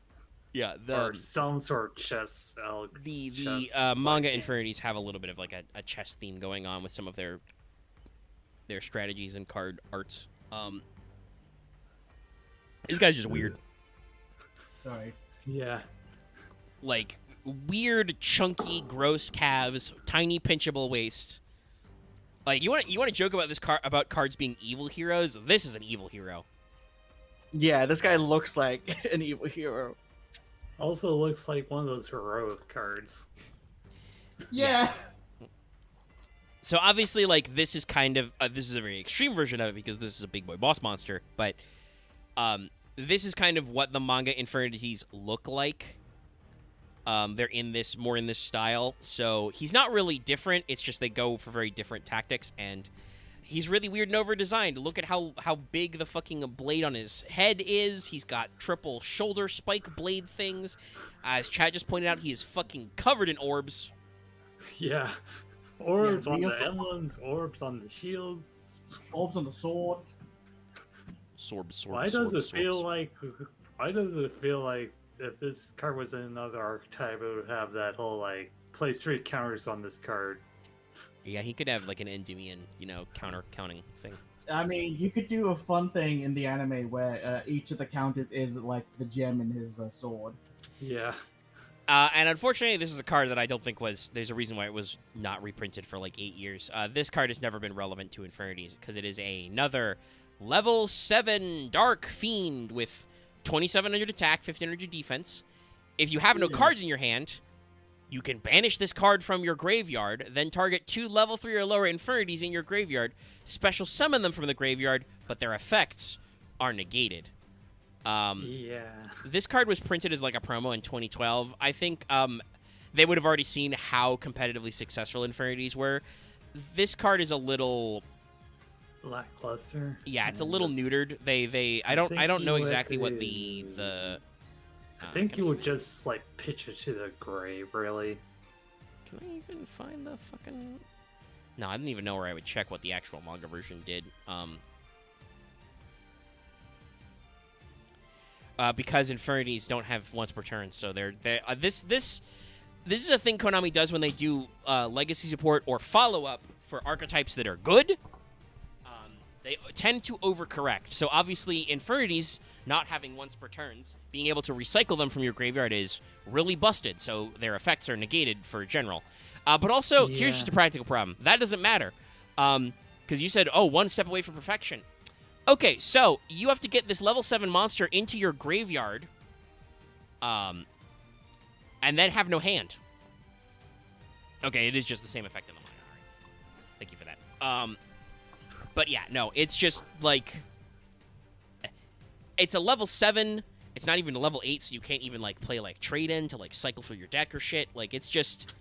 yeah. or some sort of chess. The chess manga like- Infinities have a little bit of like a chess theme going on with some of their strategies and card arts. This guy's just weird. Sorry. Yeah. Like weird, chunky, gross calves, tiny pinchable waist. Like you want to joke about this about cards being evil heroes? This is an evil hero. Yeah, this guy looks like an evil hero. Also looks like one of those heroic cards. Yeah. So obviously, like this is kind of this is a very extreme version of it because this is a big boy boss monster. But this is kind of what the manga Infinities look like. They're more in this style. So he's not really different. It's just they go for very different tactics, and he's really weird and over-designed. Look at how big the fucking blade on his head is. He's got triple shoulder spike blade things. As Chad just pointed out, he is fucking covered in orbs. Yeah. Orbs Yeah, on he the also- emblems, orbs on the shields. Orbs on the swords. Why does it feel like if this card was in another archetype, it would have that whole like play 3 counters on this card? Yeah, he could have like an Endymion, counting thing. I mean, you could do a fun thing in the anime where each of the counters is like the gem in his sword. Yeah. And unfortunately, this is a card that I don't think there's a reason why it was not reprinted for like 8 years. This card has never been relevant to Infinities because it is another level 7 Dark Fiend with 2700 attack, 1500 defense. If you have no cards in your hand, you can banish this card from your graveyard, then target 2 level 3 or lower Infinities in your graveyard, special summon them from the graveyard, but their effects are negated. Yeah. This card was printed as like a promo in 2012. I think they would have already seen how competitively successful Infinities were. This card is a little lackluster. Yeah, it's a little neutered. I don't know exactly what the I think you would just like pitch it to the grave, really. Can I even find the fucking? No, I didn't even know where I would check what the actual manga version did. Because Infinities don't have once per turn, so this is a thing Konami does when they do legacy support or follow up for archetypes that are good. They tend to overcorrect. So obviously, Infinities not having once per turns, being able to recycle them from your graveyard is really busted. So their effects are negated for general. But also, here's just a practical problem. That doesn't matter, because you said, oh, one step away from perfection. Okay, so you have to get this level 7 monster into your graveyard, and then have no hand. Okay, it is just the same effect in the minor. All right. Thank you for that. But yeah, no, it's just like it's a level 7. It's not even a level 8, so you can't even like play like trade in to like cycle through your deck or shit. Like it's just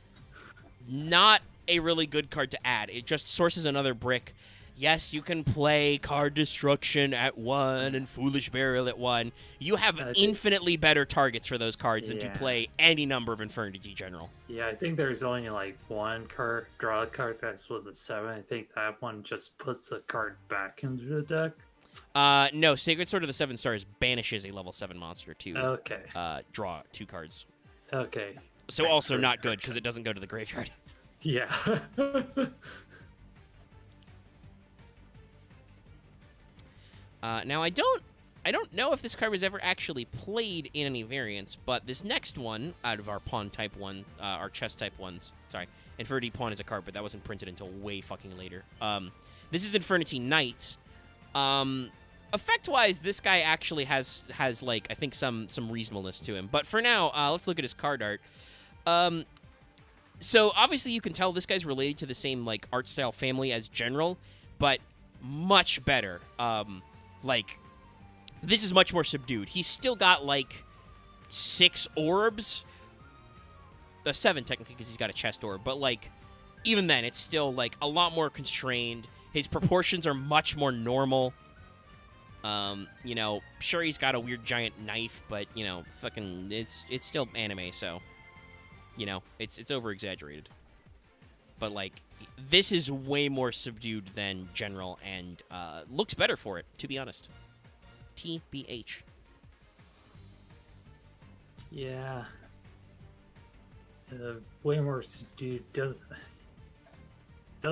not a really good card to add. It just sources another brick. Yes, you can play Card Destruction at 1 and Foolish Burial at 1. You have infinitely better targets for those cards than to play any number of Infernity General. Yeah, I think there's only like one card, draw a card that's with a 7. I think that one just puts the card back into the deck. No, Sacred Sword of the 7 Stars banishes a level 7 monster to draw 2 cards. Okay. So also not good because it doesn't go to the graveyard. Yeah. Now I don't know if this card was ever actually played in any variants, but this next one out of our pawn type one, our chess type ones, sorry, Infernity Pawn is a card, but that wasn't printed until way fucking later. This is Infernity Knight. Effect-wise, this guy actually has like I think some reasonableness to him. But for now, let's look at his card art. So obviously you can tell this guy's related to the same like art style family as General, but much better. Like, this is much more subdued. He's still got, like, 6 orbs. 7, technically, because he's got a chest orb. But, like, even then, it's still, like, a lot more constrained. His proportions are much more normal. You know, sure, he's got a weird giant knife, but, you know, fucking, it's still anime, so, you know, it's over-exaggerated. But, like, this is way more subdued than General and looks better for it, to be honest. TBH. Yeah. Way more subdued. Does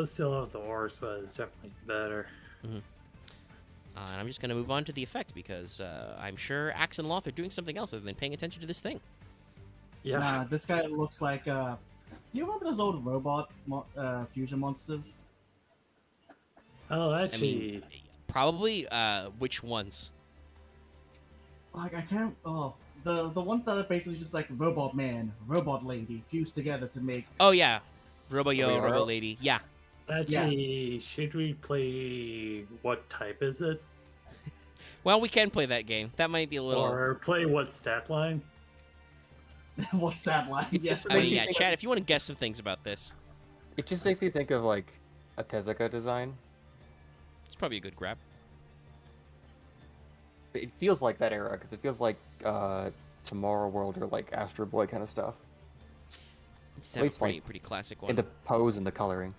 still have the orbs, but it's definitely better. Mm-hmm. And I'm just going to move on to the effect because I'm sure Axe and Loth are doing something else other than paying attention to this thing. Yeah. Nah, this guy looks like you remember those old robot fusion monsters? Oh, actually, I mean, probably. Which ones? Like I can't. Oh, the ones that are basically just like Robot Man, Robot Lady fused together to make. Oh yeah, Robo-Yo, Robo-Lady. Yeah. Actually, should we play? What type is it? Well, we can play that game. That might be a little. Or play what stat line? What's that line? Yeah. I mean, yeah, Chad, if you want to guess some things about this. It just makes me think of like a Tezuka design. It's probably a good grab. It feels like that era because it feels like Tomorrow World or like Astro Boy kind of stuff. It's a pretty classic one. In the pose and the coloring.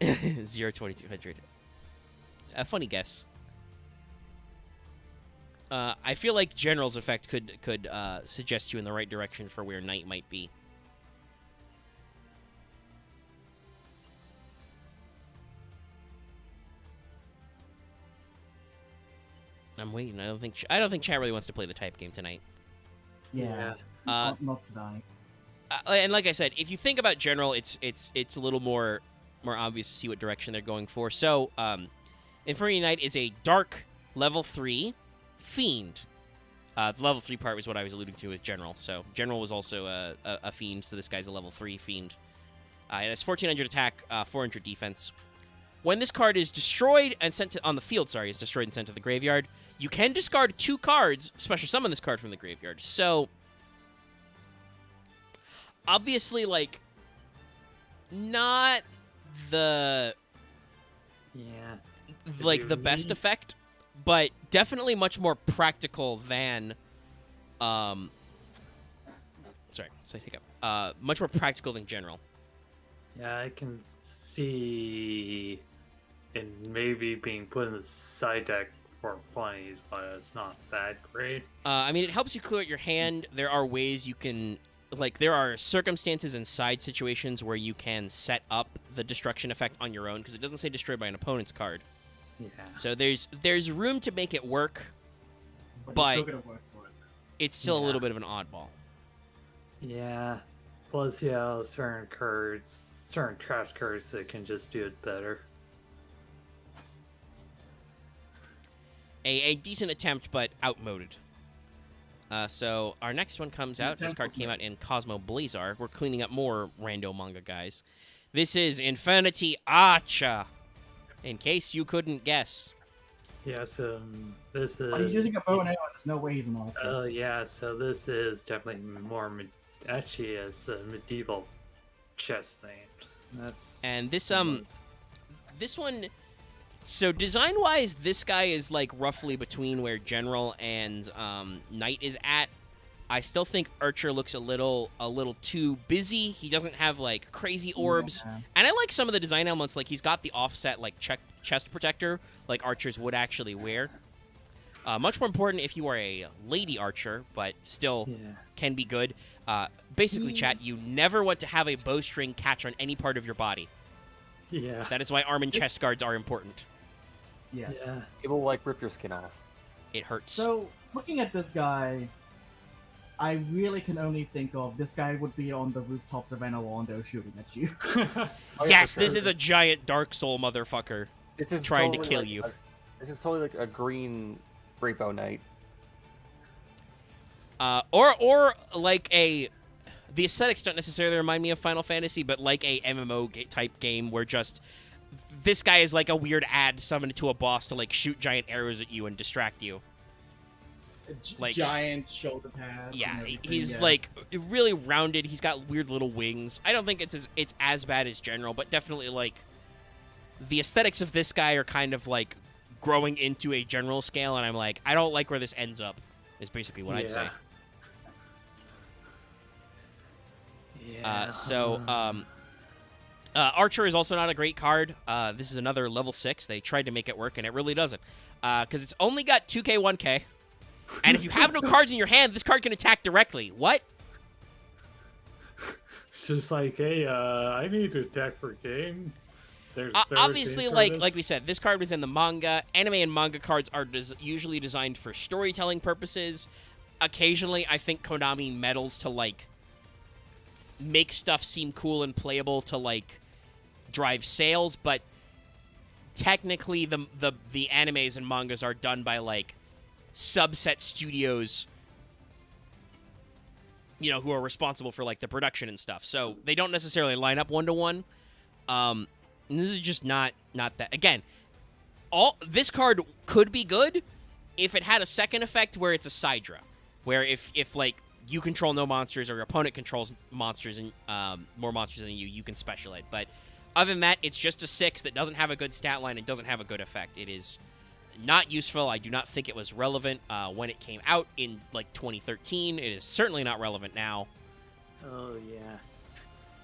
0-2200. A funny guess. I feel like General's effect could suggest you in the right direction for where Knight might be. I'm waiting. I don't think Chad really wants to play the type game tonight. Yeah. Not tonight. And like I said, if you think about General, it's a little more obvious to see what direction they're going for. So, Infernity Knight is a dark level 3 fiend. The level 3 part was what I was alluding to with General. So General was also a fiend, so this guy's a level 3 fiend. It has 1400 attack, 400 defense. When this card is destroyed and sent to on the field, is destroyed and sent to the graveyard, you can discard 2 cards, special summon this card from the graveyard. So, obviously, like, not the the best effect, but definitely much more practical than much more practical than general. Yeah, I can see it maybe being put in the side deck for funnies, but it's not that great. I mean, it helps you clear out your hand. There are ways you can, like, there are circumstances and side situations where you can set up the destruction effect on your own, because it doesn't say destroyed by an opponent's card. Yeah. So there's room to make it work, but it's still gonna work for it. It's still a little bit of an oddball. Yeah. Plus, certain cards, certain trash cards that can just do it better. A decent attempt, but outmoded. So our next one comes out. This card came out in Cosmo Blazar. We're cleaning up more rando manga, guys. This is Infinity Archer, in case you couldn't guess. Yeah, so this is... But he's using a bow and arrow, there's no way he's an archer. Oh, yeah, so this is definitely more... Actually, it's a medieval chess thing. And this one... So design-wise, this guy is like roughly between where General and Knight is at. I still think Archer looks a little too busy. He doesn't have like crazy orbs, and I like some of the design elements. Like he's got the offset like chest protector, like archers would actually wear. Much more important if you are a lady archer, but still can be good. Basically, chat, you never want to have a bowstring catch on any part of your body. Yeah. That is why arm and chest guards are important. Yes. Yeah. It will, like, rip your skin off. It hurts. So, looking at this guy, I really can only think of this guy would be on the rooftops of Analondo shooting at you. Yes, this is a giant Dark Soul motherfucker trying to kill you. This is totally like a green Rainbow Knight. Or like the aesthetics don't necessarily remind me of Final Fantasy, but like a MMO type game where just this guy is like a weird ad summoned to a boss to like shoot giant arrows at you and distract you. Like giant shoulder pads. Yeah, he's like really rounded. He's got weird little wings. I don't think it's as bad as General, but definitely like the aesthetics of this guy are kind of like growing into a General scale, and I'm like, I don't like where this ends up. Is basically what I'd say. Yeah. Archer is also not a great card. This is another level 6. They tried to make it work, and it really doesn't. Because it's only got 2k, 1k. And if you have no cards in your hand, this card can attack directly. What? It's just like, hey, I need to attack for game. Obviously, like we said, this card was in the manga. Anime and manga cards are usually designed for storytelling purposes. Occasionally, I think Konami meddles to, like, make stuff seem cool and playable to, like, drive sales, but technically the animes and mangas are done by, like, subset studios, you know, who are responsible for, like, the production and stuff. So they don't necessarily line up one-to-one. And this is just not that. Again, this card could be good if it had a second effect where it's a Sidra, where if like you control no monsters or your opponent controls monsters and more monsters than you can special it. But other than that, it's just a 6 that doesn't have a good stat line and doesn't have a good effect. It is not useful. I do not think it was relevant when it came out in like 2013. It is certainly not relevant now. Oh yeah.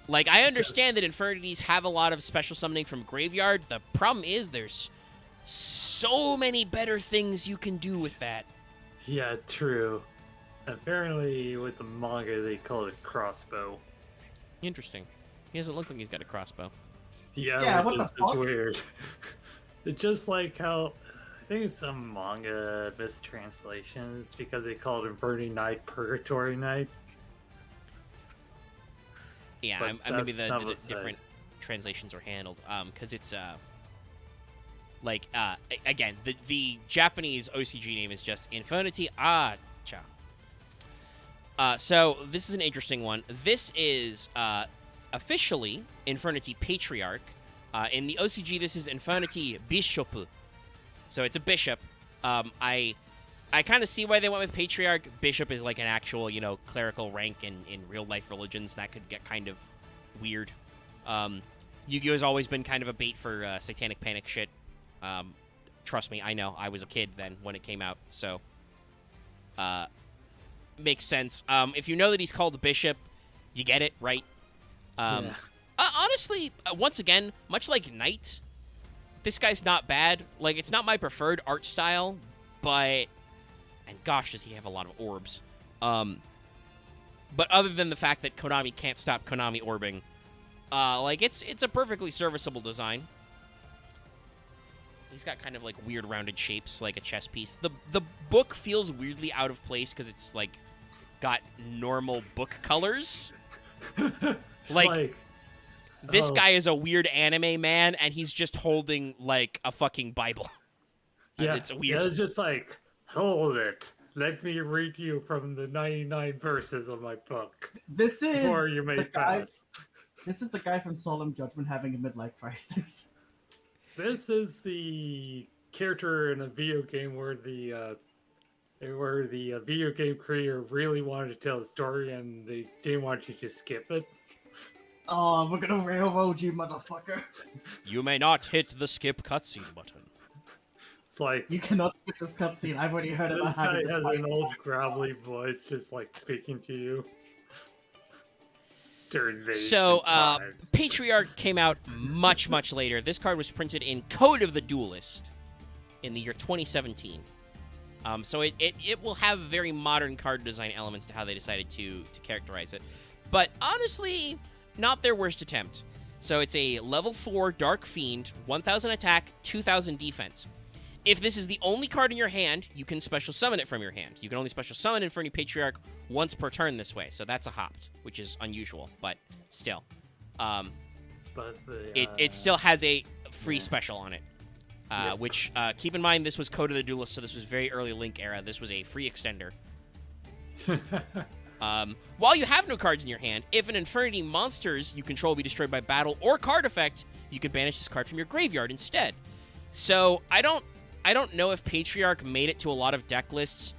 Like, I understand that Infernities have a lot of special summoning from Graveyard. The problem is there's so many better things you can do with that. Yeah, true. Apparently, with the manga, they call it a crossbow. Interesting. He doesn't look like he's got a crossbow. Yeah, what the fuck? It's weird. It's just like how... I think it's some manga mistranslations because they call it Inverted Knight, Purgatory Knight. Yeah, maybe the different translations are handled. Because it's, again, the Japanese OCG name is just Infinity Archer. So this is an interesting one. This is officially Infernity Patriarch. In the OCG, this is Infernity Bishop. So it's a bishop. I kind of see why they went with Patriarch. Bishop is like an actual, clerical rank in real-life religions. That could get kind of weird. Yu-Gi-Oh! Has always been kind of a bait for satanic panic shit. Trust me, I know. I was a kid then when it came out, so makes sense. If you know that he's called a bishop, you get it, right? Honestly, once again, much like Knight, this guy's not bad. Like, it's not my preferred art style, but... And gosh, does he have a lot of orbs. But other than the fact that Konami can't stop Konami orbing, it's a perfectly serviceable design. He's got kind of, like, weird rounded shapes, like a chess piece. The book feels weirdly out of place because it's, like, got normal book colors. This guy is a weird anime man, and he's just holding, like, a fucking Bible. Yeah, it's weird. Yeah, it's just like, hold it. Let me read you from the 99 verses of my book. This is before you may pass. This is the guy from Solemn Judgment having a midlife crisis. This is the character in a video game where the video game creator really wanted to tell a story and they didn't want you to skip it. Oh, we're gonna railroad you, motherfucker. You may not hit the skip cutscene button. It's like... You cannot skip this cutscene. I've already heard about how this guy has an old gravelly voice just, like, speaking to you. So, Patriarch came out much, much later. This card was printed in Code of the Duelist in the year 2017. So it will have very modern card design elements to how they decided to characterize it. But honestly, not their worst attempt. So it's a level 4 Dark Fiend, 1000 attack, 2000 defense. If this is the only card in your hand, you can special summon it from your hand. You can only special summon Inferno Patriarch once per turn this way, so that's a hopped, which is unusual, but still. It still has a free special on it, which, keep in mind, this was Code of the Duelist, so this was very early Link era. This was a free extender. While you have no cards in your hand, if an Infernity monsters you control be destroyed by battle or card effect, you can banish this card from your graveyard instead. So, I don't know if Patriarch made it to a lot of deck lists.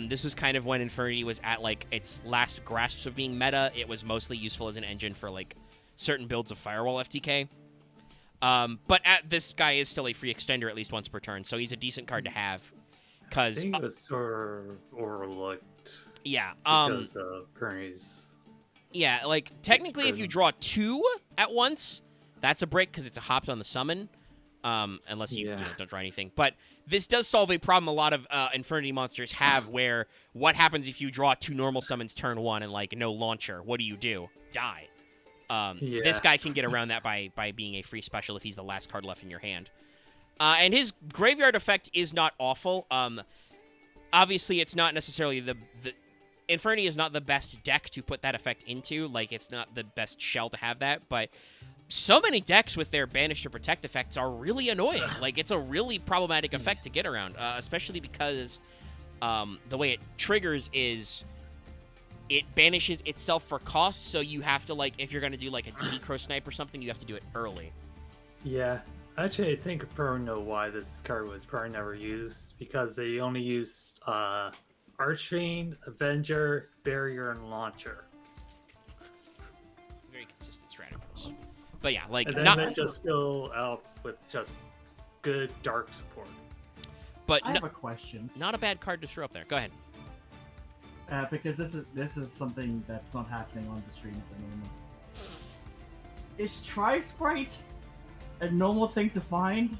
This was kind of when Infernity was at, like, its last grasps of being meta. It was mostly useful as an engine for, like, certain builds of Firewall FTK. But this guy is still a free extender at least once per turn, so he's a decent card to have. I think it was sort of overlooked. Yeah. Because of Fernie's... Yeah, like, technically if you draw 2 at once, that's a break because it's a hopped on the summon. Unless you, don't draw anything. But this does solve a problem a lot of Infernity monsters have, where what happens if you draw 2 normal summons turn 1 and, like, no launcher? What do? Die. This guy can get around that by being a free special if he's the last card left in your hand. And his graveyard effect is not awful. Obviously, it's not necessarily the Infernity is not the best deck to put that effect into. Like, it's not the best shell to have that, but... So many decks with their Banish or Protect effects are really annoying. Like, it's a really problematic effect to get around, especially because the way it triggers is it banishes itself for cost, so you have to, like, if you're going to do, like, a DD Crow Snipe or something, you have to do it early. Yeah. Actually, I think I probably know why this card was probably never used, because they only used Archfiend, Avenger, Barrier, and Launcher. Very consistent strategies. But yeah, like, and then they just fill out with just good dark support. But I have a question. Not a bad card to throw up there. Go ahead. Because this is something that's not happening on the stream at the moment. Is Tri-Sprite a normal thing to find?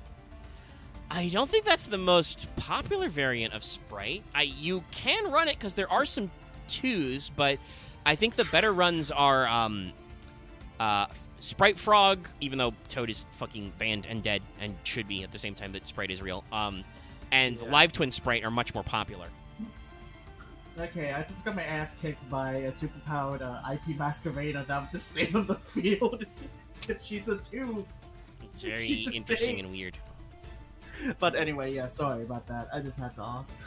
I don't think that's the most popular variant of Sprite. You can run it because there are some 2s, but I think the better runs are Sprite Frog, even though Toad is fucking banned and dead and should be at the same time that Sprite is real. And Live Twin Sprite are much more popular. Okay, I just got my ass kicked by a superpowered IP Masquerader that would just stay on the field because she's a 2. It's very interesting and weird. But anyway, yeah, sorry about that. I just had to ask.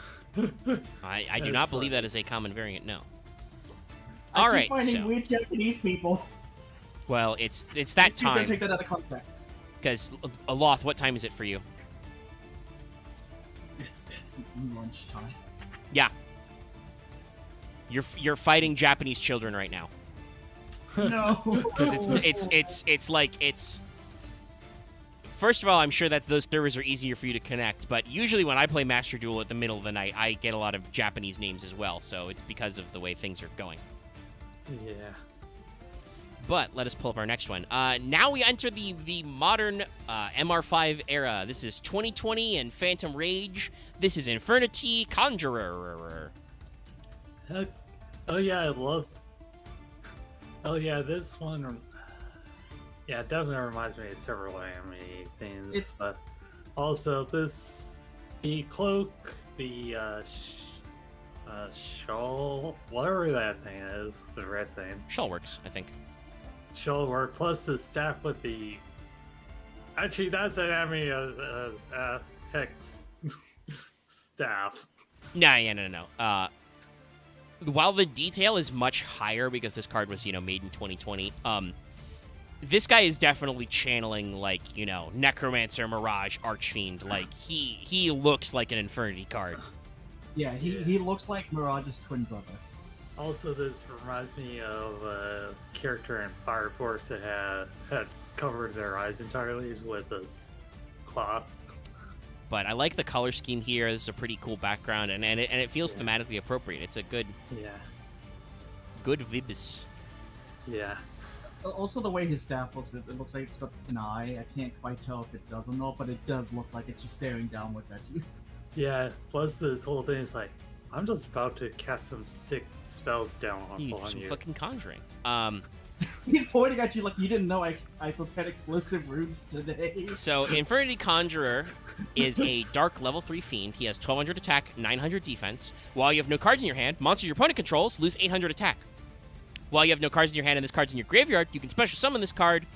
I do not believe that is a common variant, no. All right, finding weird Japanese people. Well, it's that time. Don't take that out of context. Because, Aloth, what time is it for you? It's lunchtime. Yeah. You're fighting Japanese children right now. No. Because it's like First of all, I'm sure that those servers are easier for you to connect, but usually when I play Master Duel at the middle of the night, I get a lot of Japanese names as well, so it's because of the way things are going. Yeah. But let us pull up our next one. Now we enter the modern MR5 era. This is 2020 and Phantom Rage. This is Infernity Conjurer. Oh yeah, I love. Oh yeah, this one. Yeah, it definitely reminds me of several anime things. But also the cloak, the shawl, whatever that thing is, the red thing. Shawl works, I think. Shawl work plus the staff with the. Actually, that's an anime hex staff. No. While the detail is much higher because this card was, made in 2020, this guy is definitely channeling, like, Necromancer, Mirage, Archfiend. Like, he looks like an Infernity card. Yeah, he looks like Mirage's twin brother. Also, this reminds me of a character in Fire Force that had covered their eyes entirely with this cloth. But I like the color scheme here. This is a pretty cool background, and it feels thematically appropriate. It's a good vibes. Yeah. Also, the way his staff looks, it looks like it's got an eye. I can't quite tell if it does or not, but it does look like it's just staring downwards at you. Yeah, plus this whole thing is like, I'm just about to cast some sick spells down on you. Some fucking conjuring. He's pointing at you like you didn't know I prepared explosive runes today. So, Infernity Conjurer is a dark level 3 fiend. He has 1200 attack, 900 defense. While you have no cards in your hand, monsters your opponent controls lose 800 attack. While you have no cards in your hand and this card's in your graveyard, you can special summon this card,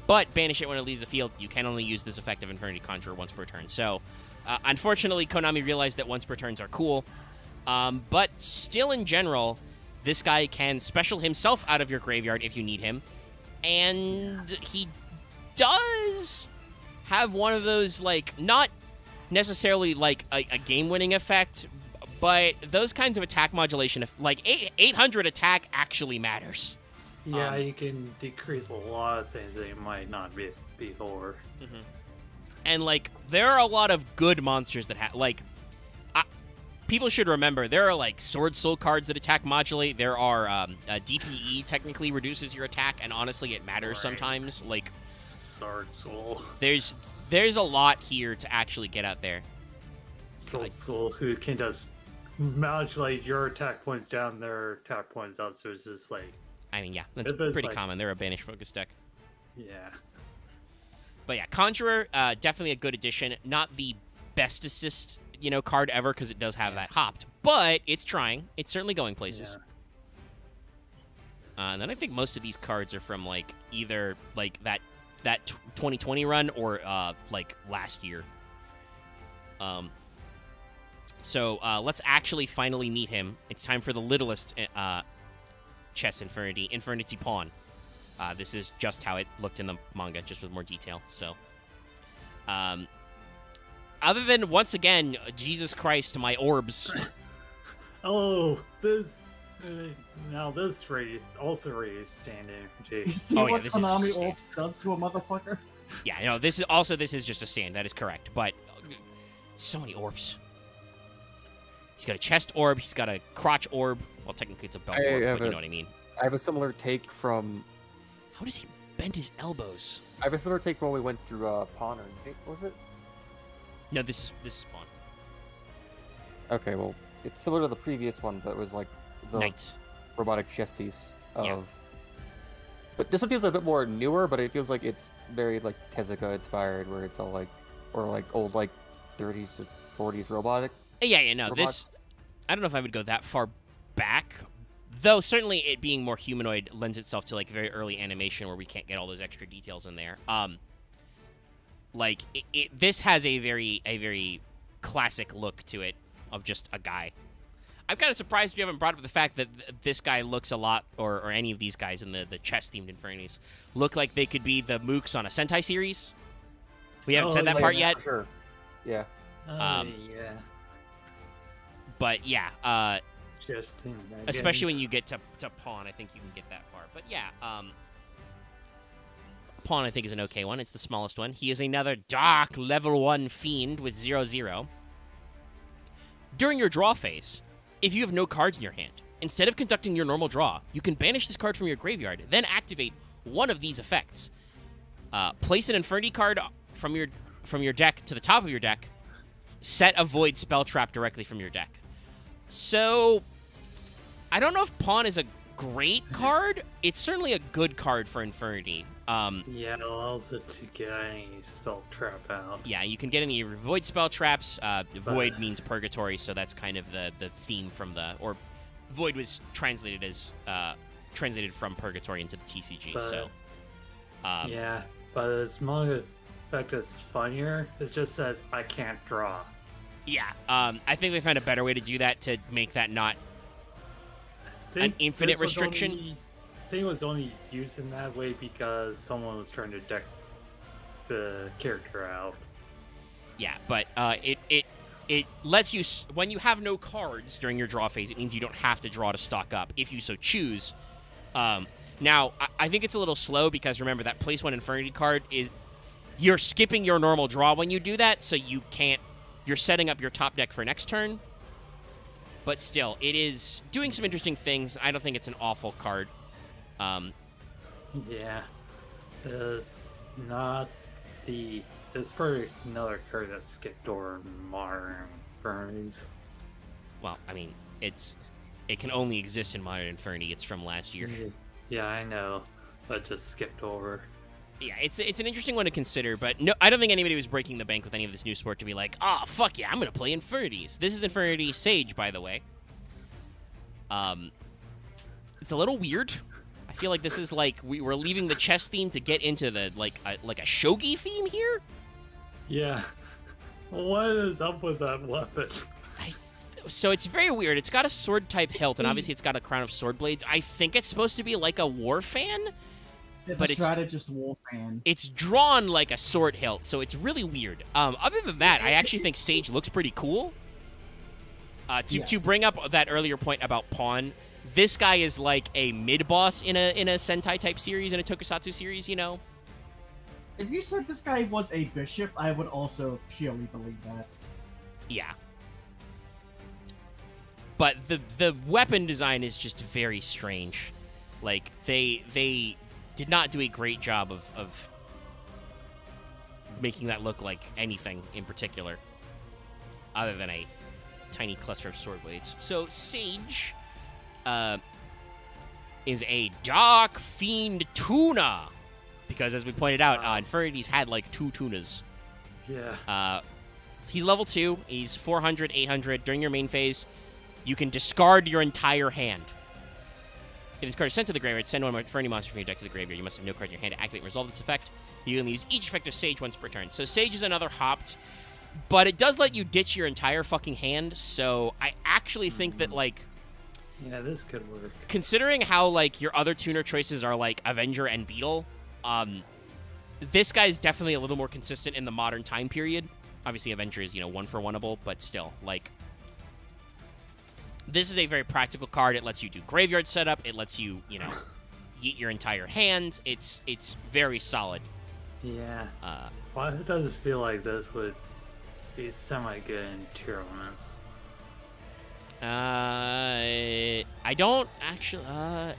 but banish it when it leaves the field. You can only use this effect of Infernity Conjurer once per turn. So, unfortunately, Konami realized that once per turns are cool. But still, in general, this guy can special himself out of your graveyard if you need him. And he does have one of those, like, not necessarily like a game-winning effect, but those kinds of attack modulation, like 800 attack actually matters. Yeah, you can decrease a lot of things that you might not be before. Mm-hmm. And, like, there are a lot of good monsters that have, like, people should remember, there are, like, Sword Soul cards that attack modulate. There are, DPE technically reduces your attack, and honestly, it matters sometimes. Like, Sword Soul. There's a lot here to actually get out there. Sword Soul, who can just modulate your attack points down, their attack points up, so it's just like... I mean, yeah, that's pretty common. They're a banish-focused deck. Yeah. But yeah, Conjurer, definitely a good addition. Not the best assist, card ever, because it does have that hopped. But it's trying. It's certainly going places. Yeah. And then I think most of these cards are from, like, either, like, that 2020 run or, like, last year. So let's actually finally meet him. It's time for the littlest chess Infernity Pawn. This is just how it looked in the manga, just with more detail. So, other than, once again, Jesus Christ, my orbs. Oh, this... now this also raised standing. You see what Konami Orb does to a motherfucker? Yeah, this is just a stand. That is correct. But so many orbs. He's got a chest orb. He's got a crotch orb. Well, technically it's a belt orb, but you know what I mean. I have a similar take from... How does he bend his elbows? I have a similar take from when we went through Pawner. Was it? No, this is Pawn. Okay, well, it's similar to the previous one, but it was like the Knight. Robotic chess piece of... But this one feels a bit more newer, but it feels like it's very, like, Tezuka inspired, where it's all, like... Or, like, old, like, 30s to 40s robotic. Yeah, no, this... I don't know if I would go that far back, though certainly it being more humanoid lends itself to, like, very early animation where we can't get all those extra details in there. Like, this has a very classic look to it of just a guy. I'm kind of surprised you haven't brought up the fact that this guy looks a lot, or any of these guys in the chess-themed Infernities, look like they could be the mooks on a Sentai series. We haven't said that yeah, part yeah, yet. for sure. Yeah. Yeah. But yeah, Just in that especially games. when you get to Pawn, I think you can get that far. But yeah, Pawn I think is an okay one. It's the smallest one. He is another dark level 1 fiend with 0/0. During your draw phase, if you have no cards in your hand, instead of conducting your normal draw, you can banish this card from your graveyard, then activate one of these effects. Place an Infernity card from your deck to the top of your deck. Set a Void spell trap directly from your deck. So, I don't know if Pawn is a great card. It's certainly a good card for Infernity. Yeah, it allows it to get any spell trap out. Yeah, you can get any Void spell traps. Void means purgatory, so that's kind of the theme from or Void was translated from purgatory into the TCG. Yeah, but its mono effect is funnier. It just says I can't draw. Yeah, I think they found a better way to do that to make that not an infinite restriction. I think it was only used in that way because someone was trying to deck the character out. Yeah, but it lets you, when you have no cards during your draw phase, it means you don't have to draw to stock up if you so choose. Now, I think it's a little slow because remember that place 1 Infernity card you're skipping your normal draw when you do that, so you're setting up your top deck for next turn. But still, it is doing some interesting things. I don't think it's an awful card. Yeah, it's probably another card that skipped over Modern Infernities. Well, I mean, it can only exist in Modern Infernity. It's from last year. Yeah, I know, but just skipped over. Yeah, it's an interesting one to consider, but no, I don't think anybody was breaking the bank with any of this new sport to be like, oh, fuck yeah, I'm going to play Infernities. This is Infernity Sage, by the way. It's a little weird. I feel like this is like we're leaving the chess theme to get into the like a shogi theme here. Yeah. What is up with that weapon? So it's very weird. It's got a sword type hilt, and obviously it's got a crown of sword blades. I think it's supposed to be like a war fan. But it's strategist war fan. It's drawn like a sword hilt, so it's really weird. Other than that, I actually think Sage looks pretty cool. To bring up that earlier point about Pawn, this guy is like a mid-boss in a Sentai type series, in a Tokusatsu series, you know? If you said this guy was a bishop, I would also purely believe that. Yeah. But the weapon design is just very strange. Like, they did not do a great job of making that look like anything in particular, other than a tiny cluster of sword blades. So Sage is a Dark Fiend Tuna, because as we pointed out, Infinity's had like 2 tunas. Yeah. He's level 2. He's 400, 800. During your main phase, you can discard your entire hand. If this card is sent to the graveyard, send one Infernity monster from your deck to the graveyard. You must have no card in your hand to activate and resolve this effect. You can use each effect of Sage once per turn. So Sage is another hopped, but it does let you ditch your entire fucking hand, so I actually think that, like... Yeah, this could work. Considering how, like, your other tuner choices are, like, Avenger and Beetle, this guy's definitely a little more consistent in the modern time period. Obviously, Avenger is, 1-for-1able, but still, like... This is a very practical card. It lets you do graveyard setup. It lets you, yeet your entire hand. It's very solid. Yeah. Why does it feel like this would be semi-good in tournaments? I don't actually.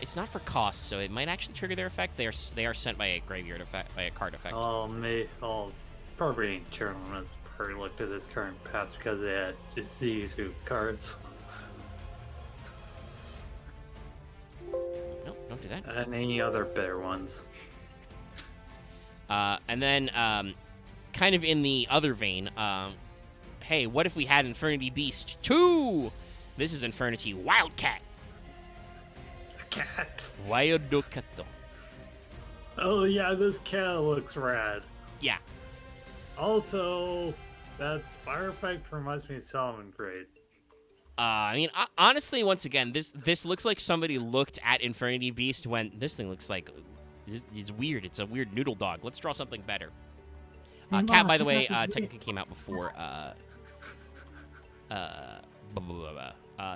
It's not for cost, so it might actually trigger their effect. They are sent by a graveyard effect, by a card effect. Probably in tournaments. Probably looked at this card in past because they had just these good cards. No, don't do that. And any other better ones. And then, kind of in the other vein, hey, what if we had Infernity Beast 2? This is Infernity Wildcat. A cat. Wildcat. Oh yeah, this cat looks rad. Yeah. Also, that fire effect reminds me of Solomon Grade. I mean, honestly, once again, this looks like somebody looked at Infernity Beast when this thing looks like it's weird. It's a weird noodle dog. Let's draw something better. Cat, by check the way, out this technically came out before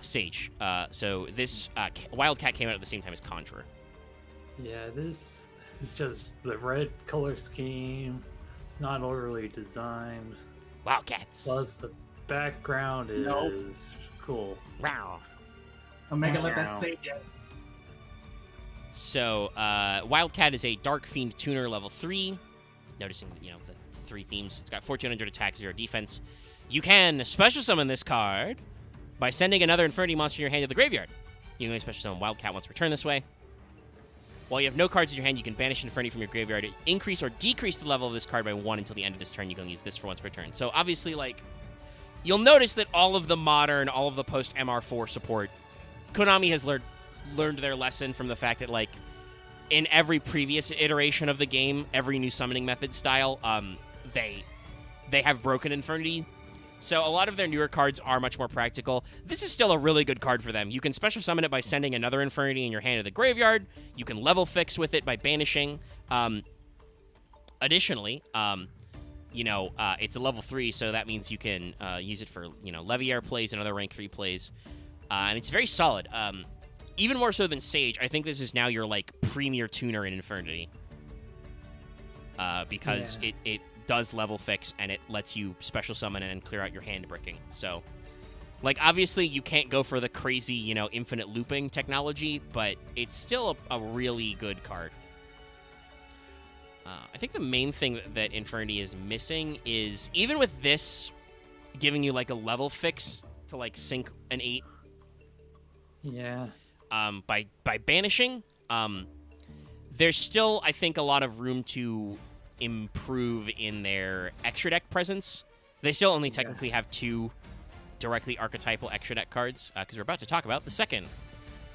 Sage. So this Wildcat came out at the same time as Contra. Yeah, this is just the red color scheme. It's not orderly designed. Wildcats. Plus, the background is cool. Wow. Omega, let that stay yet. So, Wildcat is a Dark Fiend tuner level 3. Noticing, the 3 themes. It's got 1400 attack, 0 defense. You can special summon this card by sending another Infernity monster in your hand to the graveyard. You can only special summon Wildcat once per turn this way. While you have no cards in your hand, you can banish Infernity from your graveyard. Increase or decrease the level of this card by 1 until the end of this turn. You can use this for once per turn. So, obviously, you'll notice that all of the modern, all of the post-MR4 support, Konami has learned their lesson from the fact that, in every previous iteration of the game, every new summoning method style, they have broken Infernity. So a lot of their newer cards are much more practical. This is still a really good card for them. You can special summon it by sending another Infernity in your hand to the graveyard. You can level fix with it by banishing. Additionally, it's a level 3, so that means you can use it for, Leviair plays and other rank 3 plays. And it's very solid. Even more so than Sage, I think this is now your, premier tuner in Infernity. Because it does level fix, and it lets you special summon and clear out your hand bricking. So, obviously you can't go for the crazy, infinite looping technology, but it's still a really good card. I think the main thing that Infernity is missing is, even with this giving you, a level fix to, sync an 8. Yeah. By banishing, there's still, I think, a lot of room to improve in their extra deck presence. They still only technically have 2 directly archetypal extra deck cards, because we're about to talk about the second,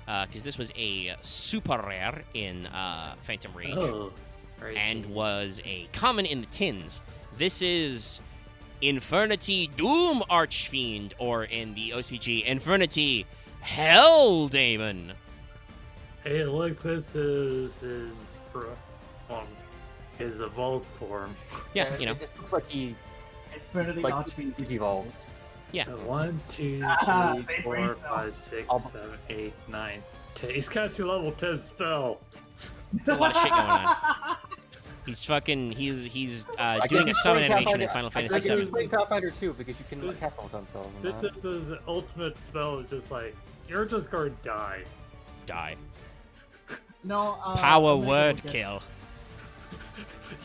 because this was a super rare in Phantom Rage, and was a common in the tins. This is Infernity Doom Archfiend, or in the OCG, Infernity Hell Daemon. Hey, look, this is his evolved form. Yeah, It looks like he Infinity Archfiend evolved. Yeah. 1, 2, 3, same 4, brain 5, 6, cell. 7, 8, 9, 10. He's casting level 10 spell. A lot of shit going on. He's doing a summon animation in Final Fantasy I guess he's VII. playing Pathfinder too, because you can cast all the time spells. This is his ultimate spell. Is just you're just going to die. Die. No, Power Omega word will get kill. this.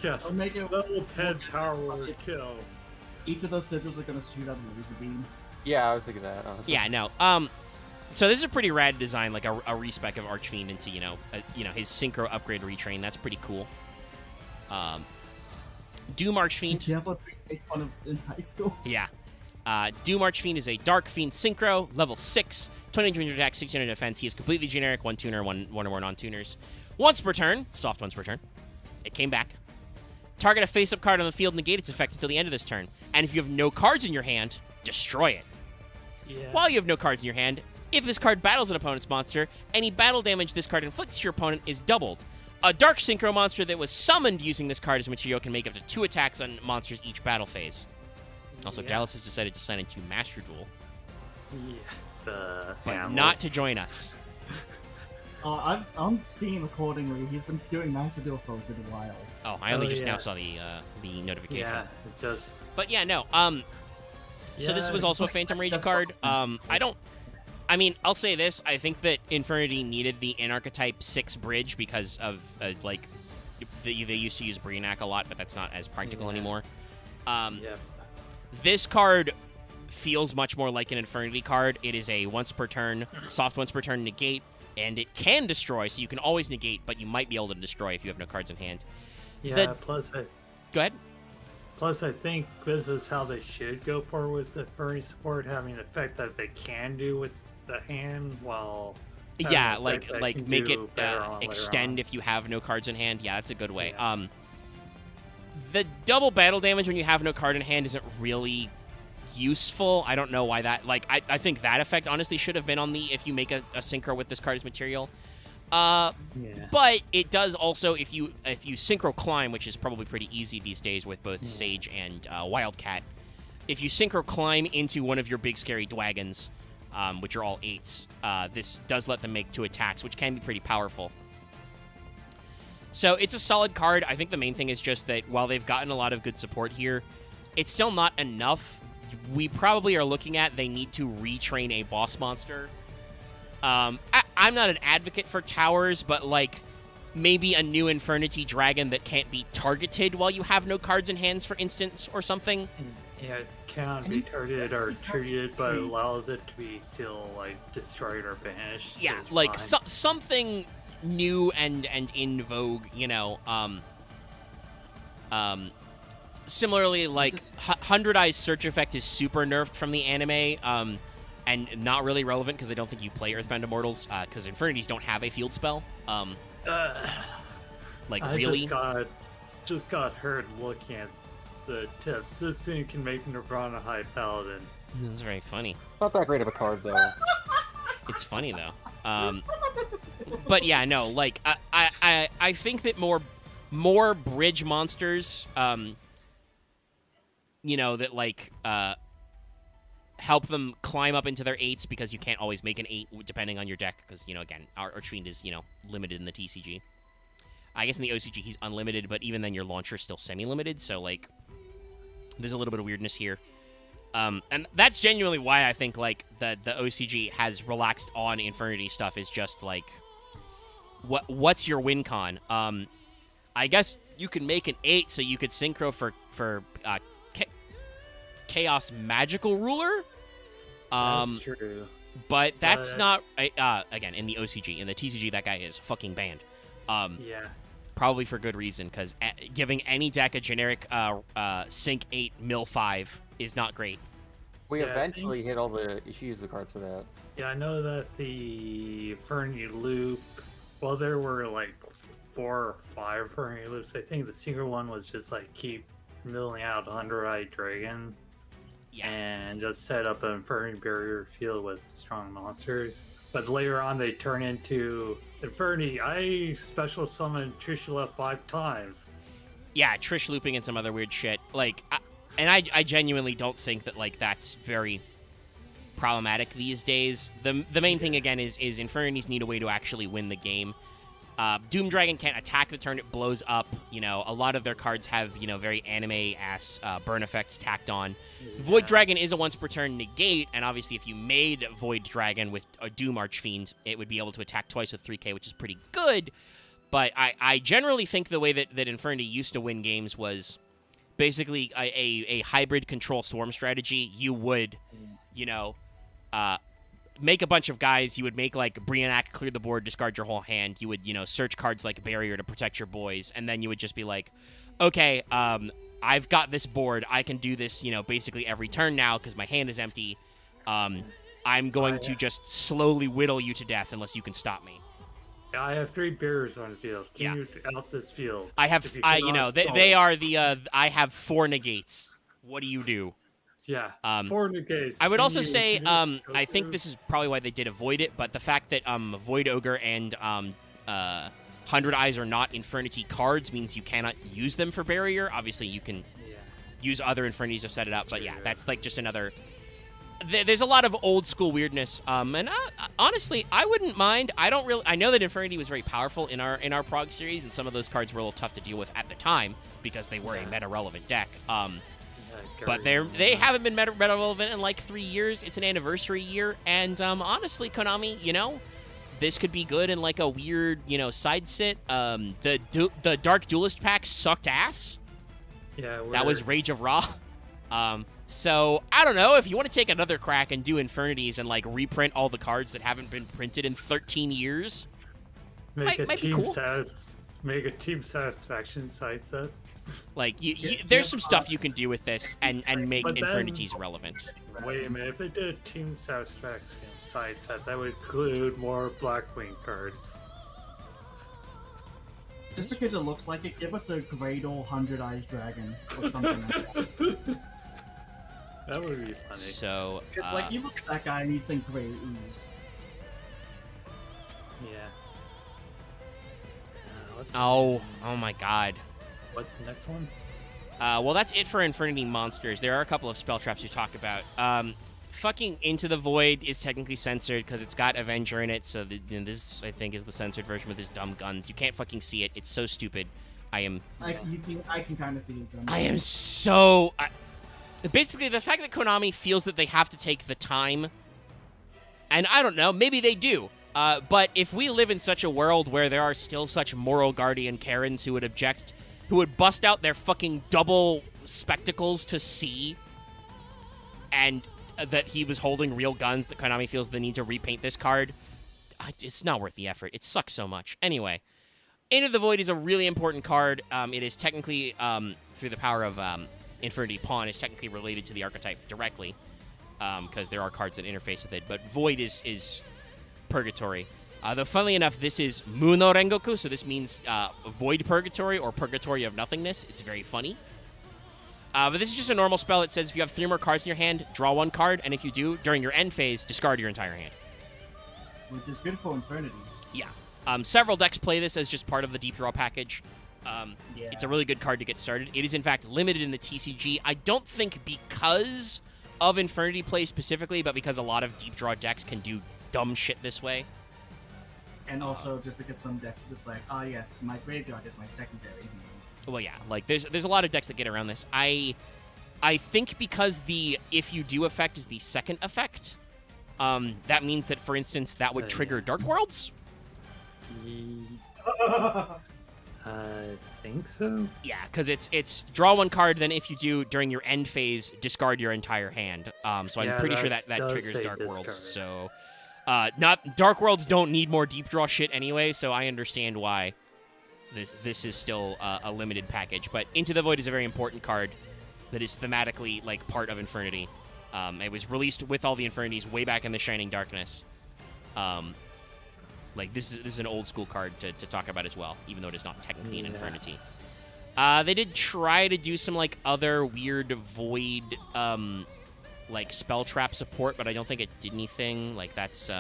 Yes, Omega level 10 will get power this. word kill. Each of those sigils are gonna shoot out a laser beam. Yeah, I was thinking that. Honestly. Yeah, no. So this is a pretty rad design, like a respec of Archfiend into, his synchro upgrade retrain. That's pretty cool. Doom Archfiend. You have to make fun of in high school. Yeah. Doom Archfiend is a Dark Fiend synchro, level 6, 2200 attack, 600 defense. He is completely generic, 1 tuner, one or more non-tuners. Once per turn, soft once per turn. It came back. Target a face-up card on the field, negate its effects until the end of this turn. And if you have no cards in your hand, destroy it. Yeah. While you have no cards in your hand, if this card battles an opponent's monster, any battle damage this card inflicts to your opponent is doubled. A Dark Synchro monster that was summoned using this card as material can make up to 2 attacks on monsters each battle phase. Also, Dallas has decided to sign into Master Duel, but not to join us. I'm on Steam accordingly. He's been doing Master Duel for a good while. Oh, I only just now saw the notification. Yeah, it's just. But yeah, no. So this was also a Phantom Rage card. I'll say this. I think that Infernity needed the in-archetype 6 bridge because of, they used to use Brionac a lot, but that's not as practical anymore. This card feels much more like an Infernity card. It is a once per turn, soft once per turn negate, and it can destroy, so you can always negate, but you might be able to destroy if you have no cards in hand. Yeah, Go ahead. Plus, I think this is how they should go forward with the Infernity support, having an effect that they can do with the hand while... Yeah, like make it extend if you have no cards in hand. Yeah, that's a good way. Yeah. The double battle damage when you have no card in hand isn't really useful. I don't know why that... I think that effect honestly should have been on the if you make a synchro with this card as material. Yeah. But it does also, if you synchro climb, which is probably pretty easy these days with both Sage and Wildcat, if you synchro climb into one of your big scary dwagons, which are all 8s, this does let them make 2 attacks, which can be pretty powerful. So it's a solid card. I think the main thing is just that while they've gotten a lot of good support here, it's still not enough. We probably are looking at they need to retrain a boss monster. I'm not an advocate for towers, but like maybe a new Infernity Dragon that can't be targeted while you have no cards in hands, for instance, or something. Yeah, it cannot be targeted or treated, but allows it to be still like destroyed or banished. Yeah, so like fine. something new and in vogue, you know. Similarly, like Hundred Eyes Search Effect is super nerfed from the anime, and not really relevant because I don't think you play Earthbound Immortals, because Infernities don't have a field spell. Like I really? just got hurt looking at the tips. This thing can make Nirvana High Paladin. That's very funny. Not that great of a card though. It's funny though. But yeah, no, like I think that more bridge monsters, you know, that like help them climb up into their 8s, because you can't always make an 8 depending on your deck, because, you know, again, Archfiend is, you know, limited in the TCG. I guess in the OCG he's unlimited, but even then your launcher's still semi-limited, so like there's a little bit of weirdness here. And that's genuinely why I think like the OCG has relaxed on Infernity stuff, is just like what's your win con? I guess you can make an 8 so you could synchro for Chaos Magical Ruler. That's true. But that's not again in the OCG. In the TCG that guy is fucking banned. Yeah. Probably for good reason, because giving any deck a generic Sync 8 Mill 5 is not great. We Yeah, eventually hit all the Ishizu cards for that. Yeah, I know that the Inferni Loop, well, there were like 4 or 5 Inferni Loops. I think the single one was just like keep milling out 100-Eyed Dragon and just set up an Inferni Barrier field with strong monsters. But later on, they turn into Inferni. I special summoned Trishula 5 times. Yeah, Trish looping and some other weird shit. Like, I genuinely don't think that like that's very problematic these days. The main thing again is Infernities need a way to actually win the game. Doom Dragon can't attack the turn it blows up. You know, a lot of their cards have, you know, very anime-ass burn effects tacked on. Yeah. Void Dragon is a once per turn negate, and obviously if you made Void Dragon with a Doom Archfiend, it would be able to attack twice with 3k, which is pretty good. But I generally think the way that Infernity used to win games was basically a hybrid control swarm strategy. You would, you know, make a bunch of guys. You would make, like, Brionac clear the board, discard your whole hand. You would, you know, search cards like Barrier to protect your boys. And then you would just be like, okay, I've got this board. I can do this, you know, basically every turn now because my hand is empty. I'm going to just slowly whittle you to death unless you can stop me. Yeah, I have 3 barriers on the field. Can you out this field? I have, you know, they are the, I have 4 negates. What do you do? Yeah, 4 negates. I would also say, I think this is probably why they did avoid it, but the fact that Void Ogre and 100 Eyes are not Infernity cards means you cannot use them for Barrier. Obviously, you can use other Infernities to set it up, but yeah, that's like just another... There's a lot of old school weirdness, and honestly, I wouldn't mind. I know that Infernity was very powerful in our Prog series, and some of those cards were a little tough to deal with at the time because they were a meta-relevant deck. But they haven't been meta-relevant in like 3 years. It's an anniversary year, and honestly, Konami, you know, this could be good in like a weird, you know, side sit. The Dark Duelist pack sucked ass. Yeah, that was Rage of Ra. So I don't know if you want to take another crack and do Infernities and like reprint all the cards that haven't been printed in 13 years. Might be cool. Make a team satisfaction side set. Like there's some stuff you can do with this and make Infernities relevant. Wait a minute, if they did a team satisfaction side set, that would include more Blackwing cards. Just because it looks like it, give us a great old 100 Eyes Dragon or something like that. That would be funny. So, like, you look at that guy and you think Grey Ooze. Yeah. Oh my god. What's the next one? Well, that's it for Infernity monsters. There are a couple of spell traps you talk about. Fucking Into the Void is technically censored because it's got Avenger in it, so this, I think, is the censored version with his dumb guns. You can't fucking see it. It's so stupid. I can kind of see it. I am so... basically, the fact that Konami feels that they have to take the time, and I don't know, maybe they do, but if we live in such a world where there are still such moral guardian Karens who would object, who would bust out their fucking double spectacles to see, and that he was holding real guns, that Konami feels the need to repaint this card, it's not worth the effort. It sucks so much. Anyway, Into the Void is a really important card. It is technically, through the power of Infernity Pawn, is technically related to the archetype directly, because there are cards that interface with it, but Void is Purgatory. Though, funnily enough, this is Muno Rengoku, so this means Void Purgatory or Purgatory of Nothingness. It's very funny. But this is just a normal spell. It says if you have 3 more cards in your hand, draw 1 card, and if you do, during your end phase, discard your entire hand. Which is good for Infernities. Yeah. Several decks play this as just part of the deep draw package. It's a really good card to get started. It is, in fact, limited in the TCG. I don't think because of Infernity play specifically, but because a lot of deep draw decks can do dumb shit this way. And also just because some decks are just like, yes, my graveyard is my secondary. Well, yeah, like there's a lot of decks that get around this. I think because the if you do effect is the second effect, that means that, for instance, that would trigger Dark Worlds. I think so. Yeah, because it's draw 1 card, then if you do during your end phase, discard your entire hand. So I'm pretty sure that triggers Dark Worlds. So, Dark Worlds don't need more deep draw shit anyway. So I understand why this is still a limited package. But Into the Void is a very important card that is thematically like part of Infernity. It was released with all the Infernities way back in the Shining Darkness. Like this is an old school card to talk about as well, even though it is not technically an Infernity. They did try to do some like other weird Void like spell trap support, but I don't think it did anything. Like that's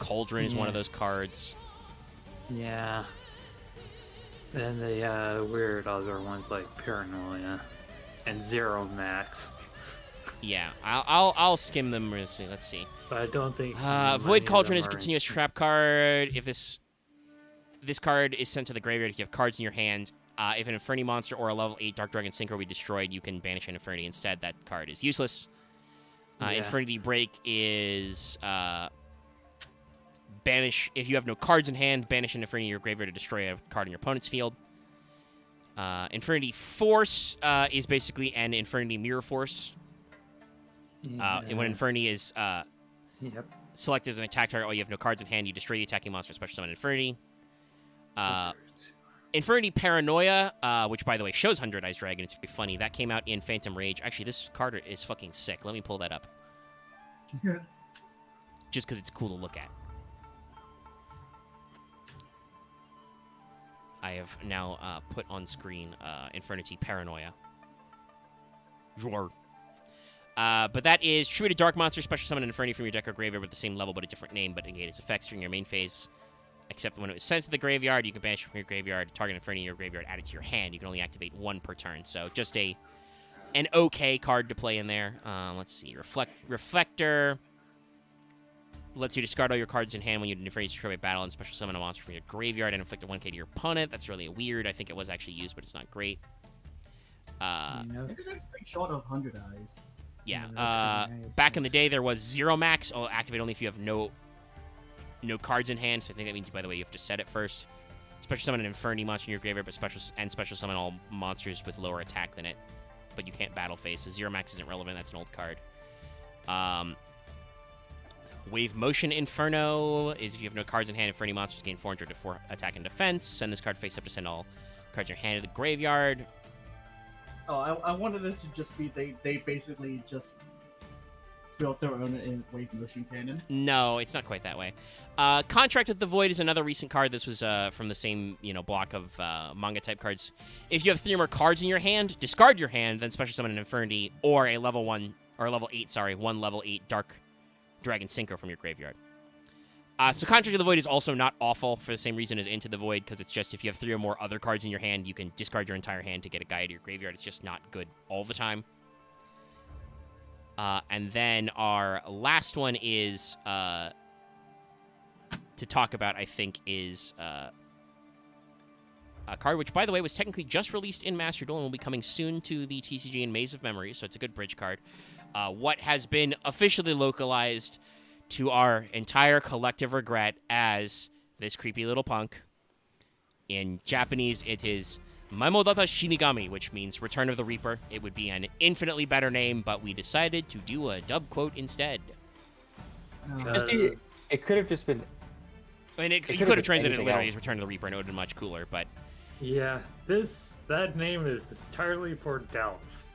Cauldron is one of those cards. Yeah. Then the weird other ones like Paranoia and Zero Max. Yeah, I'll skim them. Let's see. But I don't think Void Cauldron is a continuous trap card. If this card is sent to the graveyard, if you have cards in your hand, if an Inferni monster or a level 8 Dark Dragon Synchro be destroyed, you can banish an Inferni instead. That card is useless. Infernity Break is banish if you have no cards in hand. Banish an Inferni to your graveyard to destroy a card in your opponent's field. Infernity Force is basically an Infernity Mirror Force. When Inferni is selected as an attack target while you have no cards in hand, you destroy the attacking monster, special summon Infernity. Infernity Paranoia, which, by the way, shows 100 Eyes Dragon. It's pretty funny. That came out in Phantom Rage. Actually, this card is fucking sick. Let me pull that up. Just because it's cool to look at. I have now put on screen Infernity Paranoia. Roar. But that is tribute to Dark Monster, special summon an Inferni from your deck or graveyard with the same level but a different name, but negate its effects during your main phase. Except when it was sent to the graveyard, you can banish from your graveyard, target Inferni in your graveyard, add it to your hand. You can only activate 1 per turn. So just an okay card to play in there. Let's see. Reflector lets you discard all your cards in hand when you Inferni destroy a battle and special summon a monster from your graveyard and inflict a 1k to your opponent. That's really weird. I think it was actually used, but it's not great. It's just like short of 100 Eyes. Yeah. Back in the day, there was Zero Max. I'll activate only if you have no cards in hand. So I think that means, by the way, you have to set it first. Special summon an Inferni monster in your graveyard, but special summon all monsters with lower attack than it. But you can't battle phase. So Zero Max isn't relevant. That's an old card. Wave Motion Inferno is if you have no cards in hand, Inferni monsters gain 400 to 4 attack and defense. Send this card face up to send all cards in your hand to the graveyard. Oh, I wanted it to just be they basically just built their own Wave Motion cannon. No, it's not quite that way. Contract with the Void is another recent card. This was from the same block of manga type cards. If you have 3 more cards in your hand, discard your hand, then special summon an Inferni or a level 1 or level 8, sorry, 1 level 8 Dark Dragon Synchro from your graveyard. So Contract of the Void is also not awful for the same reason as Into the Void, because it's just if you have 3 or more other cards in your hand, you can discard your entire hand to get a guy out of your graveyard. It's just not good all the time. And then our last one is to talk about, I think, is a card which, by the way, was technically just released in Master Duel and will be coming soon to the TCG in Maze of Memories, so it's a good bridge card. What has been officially localized to our entire collective regret as this creepy little punk. In Japanese, it is Maimodata Shinigami, which means Return of the Reaper. It would be an infinitely better name, but we decided to do a dub quote instead. It could have just been... I mean, you could have translated it literally as Return of the Reaper, and it would have been much cooler, but... Yeah, that name is entirely for Dallas.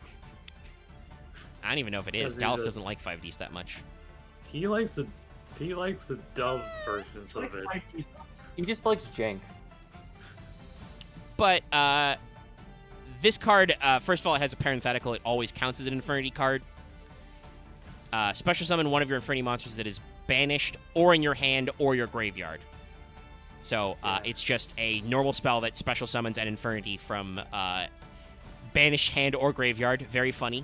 I don't even know if it is. Dallas doesn't like 5Ds that much. He likes the dub versions of it. He just likes jank. But this card, first of all, it has a parenthetical. It always counts as an Infernity card. Special summon one of your Infernity monsters that is banished or in your hand or your graveyard. So it's just a normal spell that special summons an Infernity from banished hand or graveyard. Very funny.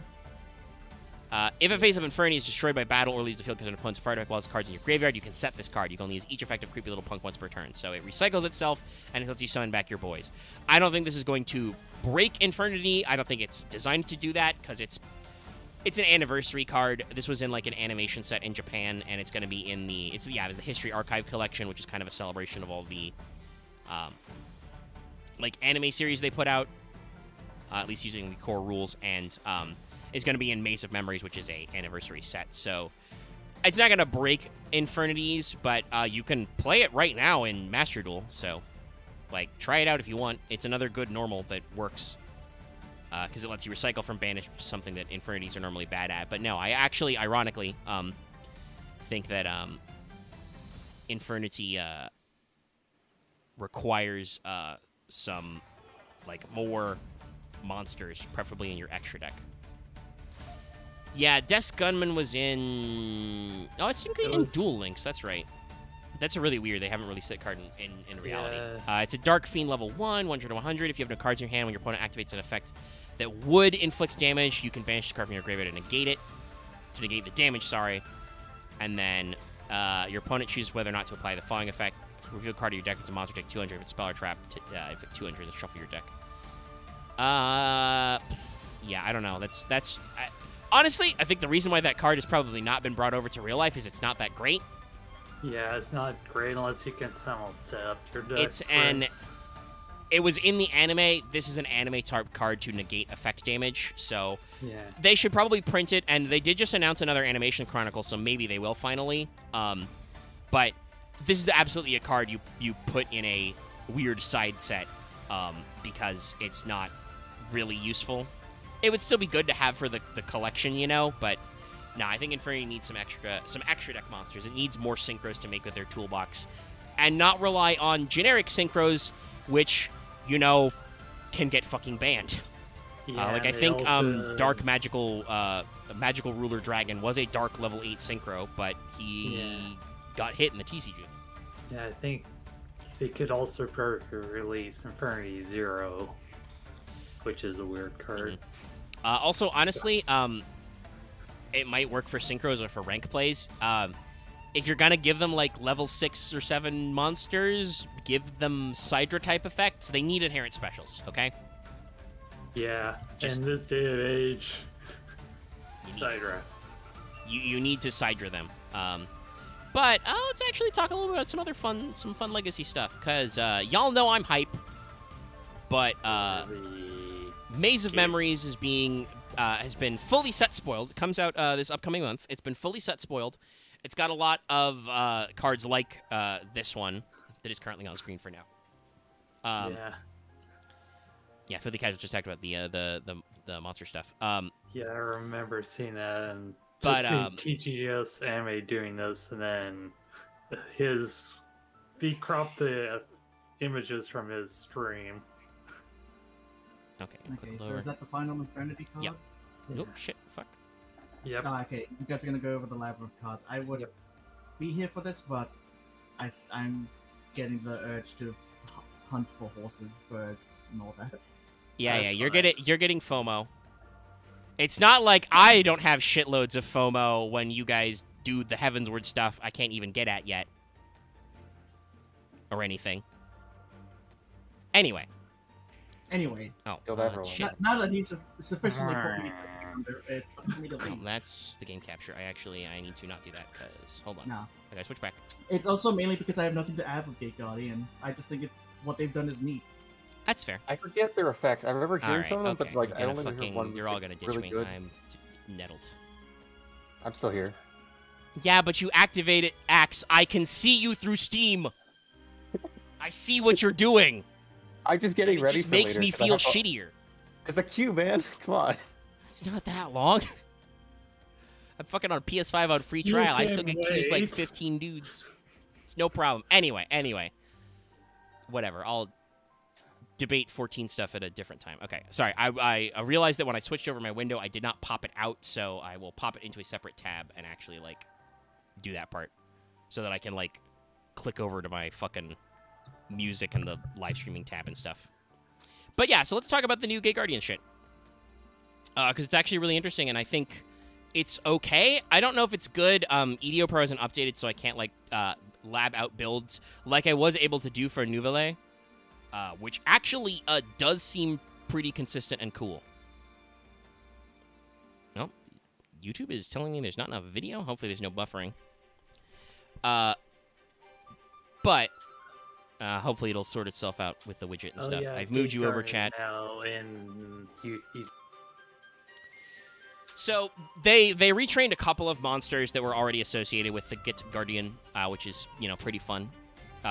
If a face of Infernity is destroyed by battle or leaves the field because an opponent's fire deck while its cards in your graveyard, you can set this card. You can only use each effective creepy little punk once per turn. So it recycles itself, and it lets you summon back your boys. I don't think this is going to break Infernity. I don't think it's designed to do that, because it's an anniversary card. This was in like an animation set in Japan, and it's going to be in it was the History Archive collection, which is kind of a celebration of all the like anime series they put out, at least using the core rules, and is going to be in Maze of Memories, which is a anniversary set. So it's not going to break Infernities, but you can play it right now in Master Duel. So like try it out if you want. It's another good normal that works. Because it lets you recycle from banish, which is something that Infernities are normally bad at. But no, I actually, ironically, think that Infernity requires some, like, more monsters, preferably in your extra deck. Yeah, Desk Gunman was in... Oh, it's in Duel Links, that's right. That's really weird. They haven't released that card in reality. Yeah. It's a Dark Fiend level 1, 100 to 100. If you have no cards in your hand when your opponent activates an effect that would inflict damage, you can banish the card from your graveyard to negate it. To negate the damage, sorry. And then your opponent chooses whether or not to apply the following effect. Reveal a card of your deck. It's a monster deck 200 if it's spell or trap. If it's 200, then shuffle your deck. Yeah, I don't know. Honestly, I think the reason why that card has probably not been brought over to real life is it's not that great. Yeah, it's not great unless you can somehow set up your deck. It was in the anime. This is an anime type card to negate effect damage, so yeah. They should probably print it, and they did just announce another Animation Chronicle, so maybe they will finally. But this is absolutely a card you put in a weird side set because it's not really useful. It would still be good to have for the collection, you know, but no, I think Infernity needs some extra deck monsters. It needs more synchros to make with their toolbox, and not rely on generic synchros, which, you know, can get fucking banned. Yeah, I think Dark Magical Ruler Dragon was a Dark level 8 synchro, but he got hit in the TCG. Yeah, I think they could also release Infernity 0, which is a weird card. Also, honestly, it might work for synchros or for rank plays. If you're gonna give them like level 6 or 7 monsters, give them Sidra type effects. They need inherent specials, okay? Yeah, in this day and age, Sidra. You need to Sidra them. But let's actually talk a little bit about some fun legacy stuff, because y'all know I'm hype. But Maze of Memories has been fully set spoiled. It comes out this upcoming month. It's been fully set spoiled. It's got a lot of cards like this one that is currently on screen for now. Yeah, Philly Casual just talked about the monster stuff. Yeah, I remember seeing that and seeing TGS anime doing this, and then he cropped the images from his stream. Okay, so is that the final Infernity card? Yep. Yeah. Oh, shit, fuck. Yep. Okay, you guys are gonna go over the labyrinth cards. I would be here for this, but I'm getting the urge to hunt for horses, birds, and all that. Yeah, That's you're fine. getting FOMO. It's not like I don't have shitloads of FOMO when you guys do the Heavensward stuff I can't even get at yet. Or anything. Anyway. Oh, Kill that for shit. Now that he's sufficiently cohesive, it's time for me to Oh, leave. that's the game capture. I need to not do that, because... Hold on. No. I gotta switch back. It's also mainly because I have nothing to add with Gate Guardian. I just think it's what they've done is neat. That's fair. I forget their effects. I remember hearing Alright, some of them, okay. but like You're I gonna only heard one. You're all gonna ditch really me. good. I'm nettled. I'm still here. Yeah, but you activated Axe. I can see you through Steam. I see what you're doing. I'm just getting It ready just for makes later, me 'cause I feel have to- shittier. It's a queue, man. Come on. It's not that long. I'm fucking on PS5 on free You trial. I can still get queues like wait. 15 dudes. It's no problem. Anyway. Whatever. I'll debate 14 stuff at a different time. Okay. Sorry. I realized that when I switched over my window, I did not pop it out, so I will pop it into a separate tab and actually, like, do that part. So that I can, like, click over to my fucking music and the live streaming tab and stuff. But yeah, so let's talk about the new Gate Guardian shit. Because it's actually really interesting, and I think it's okay. I don't know if it's good. EDO Pro hasn't updated, so I can't, like, lab out builds like I was able to do for Nouvelle, which actually does seem pretty consistent and cool. No, YouTube is telling me there's not enough video. Hopefully there's no buffering. But hopefully it'll sort itself out with the widget and stuff. Yeah, I've moved Gate you over, Guardian chat. Now in So they retrained a couple of monsters that were already associated with the Git Guardian, which is, you know, pretty fun.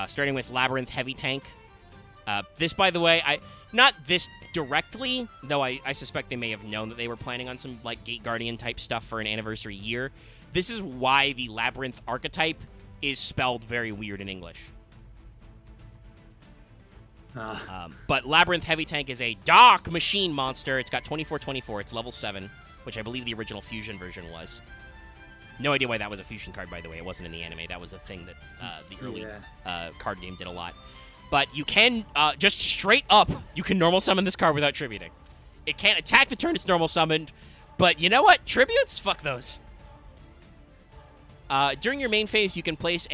Starting with Labyrinth Heavy Tank. This, by the way, not this directly, though I suspect they may have known that they were planning on some, like, Gate Guardian type stuff for an anniversary year. This is why the Labyrinth archetype is spelled very weird in English. But Labyrinth Heavy Tank is a dark machine monster. It's got 24/24. It's level 7, which I believe the original Fusion version was. No idea why that was a Fusion card, by the way. It wasn't in the anime. That was a thing that the early card game did a lot. But you can, just straight up, you can normal summon this card without tributing. It can't attack the turn it's normal summoned, but you know what? Tributes? Fuck those. During your main phase, you can place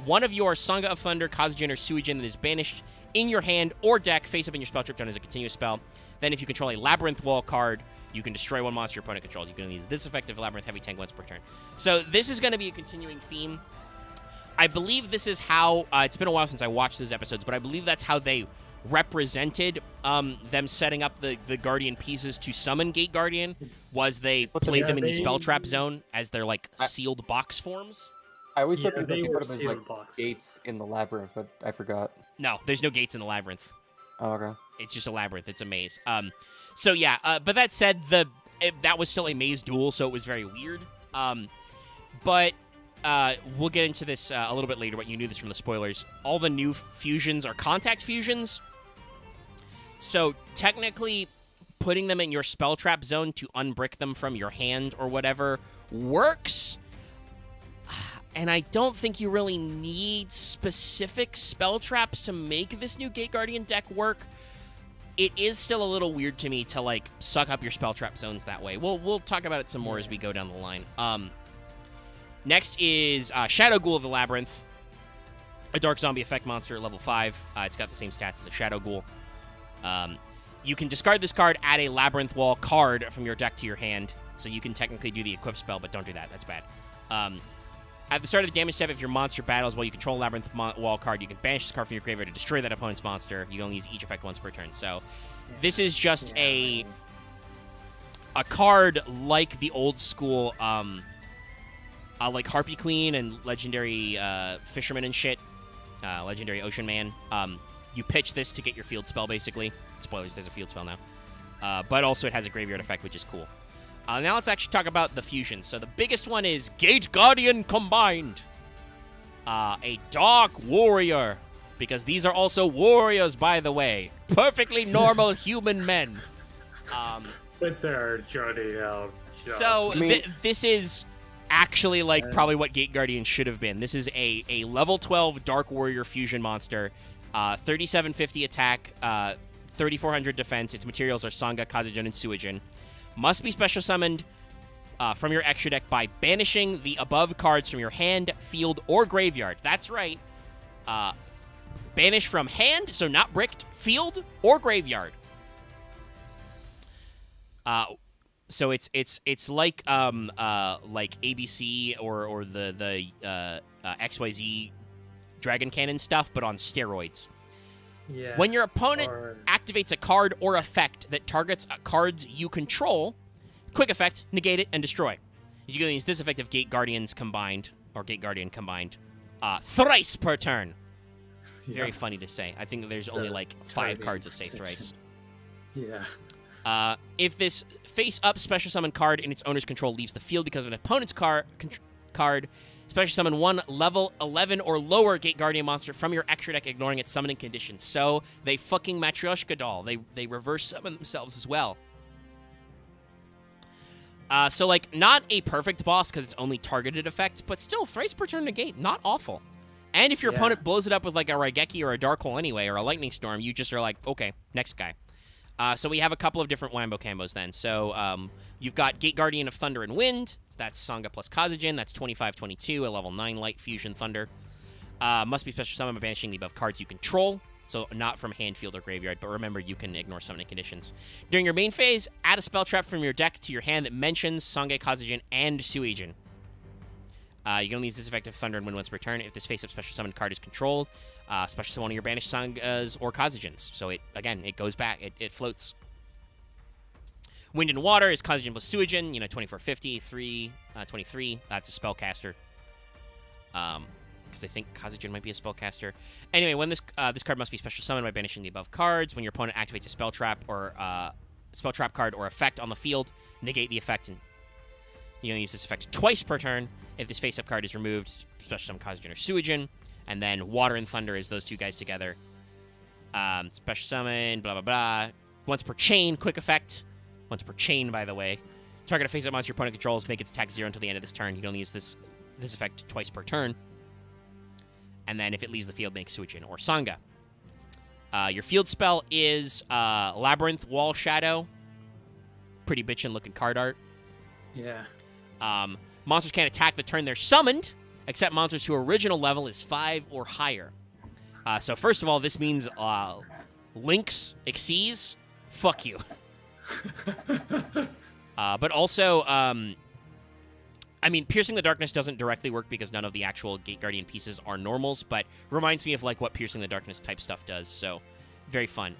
one of your Sangha of Thunder, Kazugen, or Suijin that is banished in your hand or deck face up in your spell trip zone as a continuous spell. Then if you control a Labyrinth Wall card, you can destroy one monster your opponent controls. You can use this effective Labyrinth Heavy Tank once per turn. So this is going to be a continuing theme. I believe this is how, it's been a while since I watched those episodes, but I believe that's how they represented them setting up the Guardian pieces to summon Gate Guardian, was they played them in the spell trap zone as their, like, sealed box forms. I always thought Yeah, they they put were them as sealed like boxes. gates in the labyrinth, but I forgot. No, there's no gates in the labyrinth. Oh, okay. It's just a labyrinth. It's a maze. So yeah, but that said, that was still a maze duel, so it was very weird. But we'll get into this a little bit later, but you knew this from the spoilers. All the new fusions are contact fusions. So technically, putting them in your spell trap zone to unbrick them from your hand or whatever works. And I don't think you really need specific spell traps to make this new Gate Guardian deck work. It is still a little weird to me to, like, suck up your spell trap zones that way. We'll talk about it some more as we go down the line. Next is Shadow Ghoul of the Labyrinth, a dark zombie effect monster at level 5. It's got the same stats as a Shadow Ghoul. You can discard this card, add a Labyrinth Wall card from your deck to your hand, so you can technically do the equip spell, but don't do that. That's bad. At the start of the damage step, if your monster battles while you control a Labyrinth Wall card, you can banish this card from your graveyard to destroy that opponent's monster. You can only use each effect once per turn. So this is just a card like the old school, like Harpy Queen and Legendary Fisherman and shit, Legendary Ocean Man. You pitch this to get your field spell, basically. Spoilers, there's a field spell now. But also it has a graveyard effect, which is cool. Now let's actually talk about the fusion. So the biggest one is Gate Guardian Combined. A Dark Warrior. Because these are also warriors, by the way. Perfectly normal human men. With their journey out. So this is actually like probably what Gate Guardian should have been. This is a level 12 Dark Warrior fusion monster, 3750 attack, 3400 defense. Its materials are Sangha, Kazejin, and Suijin. Must be special summoned from your extra deck by banishing the above cards from your hand, field, or graveyard. That's right. Banish from hand, so not bricked, field, or graveyard. So it's like ABC or the XYZ Dragon Cannon stuff, but on steroids. Yeah. When your opponent activates a card or effect that targets cards you control, quick effect, negate it, and destroy. You can use this effect of Gate Guardians combined, or Gate Guardian combined, thrice per turn. Very funny to say. I think there's only like 5 cards that say thrice. Yeah. If this face-up special summon card in its owner's control leaves the field because of an opponent's card, special summon one level 11 or lower Gate Guardian monster from your extra deck, ignoring its summoning conditions. So they fucking Matryoshka doll. They reverse summon themselves as well. So like not a perfect boss because it's only targeted effects, but still thrice per turn negate, not awful. And if your opponent blows it up with like a Raigeki or a Dark Hole anyway, or a Lightning Storm, you just are like, okay, next guy. So we have a couple of different Wambo Cambos then. So you've got Gate Guardian of Thunder and Wind. That's Sangha plus Kazejin. That's 25-22, a level 9 Light Fusion Thunder. Must be special summoned by banishing the above cards you control. So not from hand, field, or graveyard. But remember, you can ignore summoning conditions. During your main phase, add a spell trap from your deck to your hand that mentions Sangha, Kazejin, and Suijin. You can only use this effect of Thunder and Wind once per turn. If this face-up special summon card is controlled, special summon one of your banished Sanghas or Kazejins. So it goes back. It floats. Wind and Water is Kazejin plus Suijin. 2450, 23. That's a spellcaster. Because I think Kazejin might be a spellcaster. Anyway, when this card must be special summoned by banishing the above cards. When your opponent activates a spell trap or spell trap card or effect on the field, negate the effect. And you can use this effect twice per turn. If this face-up card is removed, special summon Kazejin or Suijin. And then Water and Thunder is those two guys together. Special summon, blah, blah, blah. Once per chain, quick effect. Once per chain, by the way. Target a face-up monster your opponent controls, make its attack 0 until the end of this turn. You can only use this effect twice per turn. And then if it leaves the field, make Suijin or Sangha. Your field spell is Labyrinth Wall Shadow. Pretty bitchin' looking card art. Yeah. Monsters can't attack the turn they're summoned, except monsters whose original level is 5 or higher. So first of all, this means Lynx, Xyz, fuck you. But also, Piercing the Darkness doesn't directly work because none of the actual Gate Guardian pieces are normals, but reminds me of like what Piercing the Darkness type stuff does, so very fun.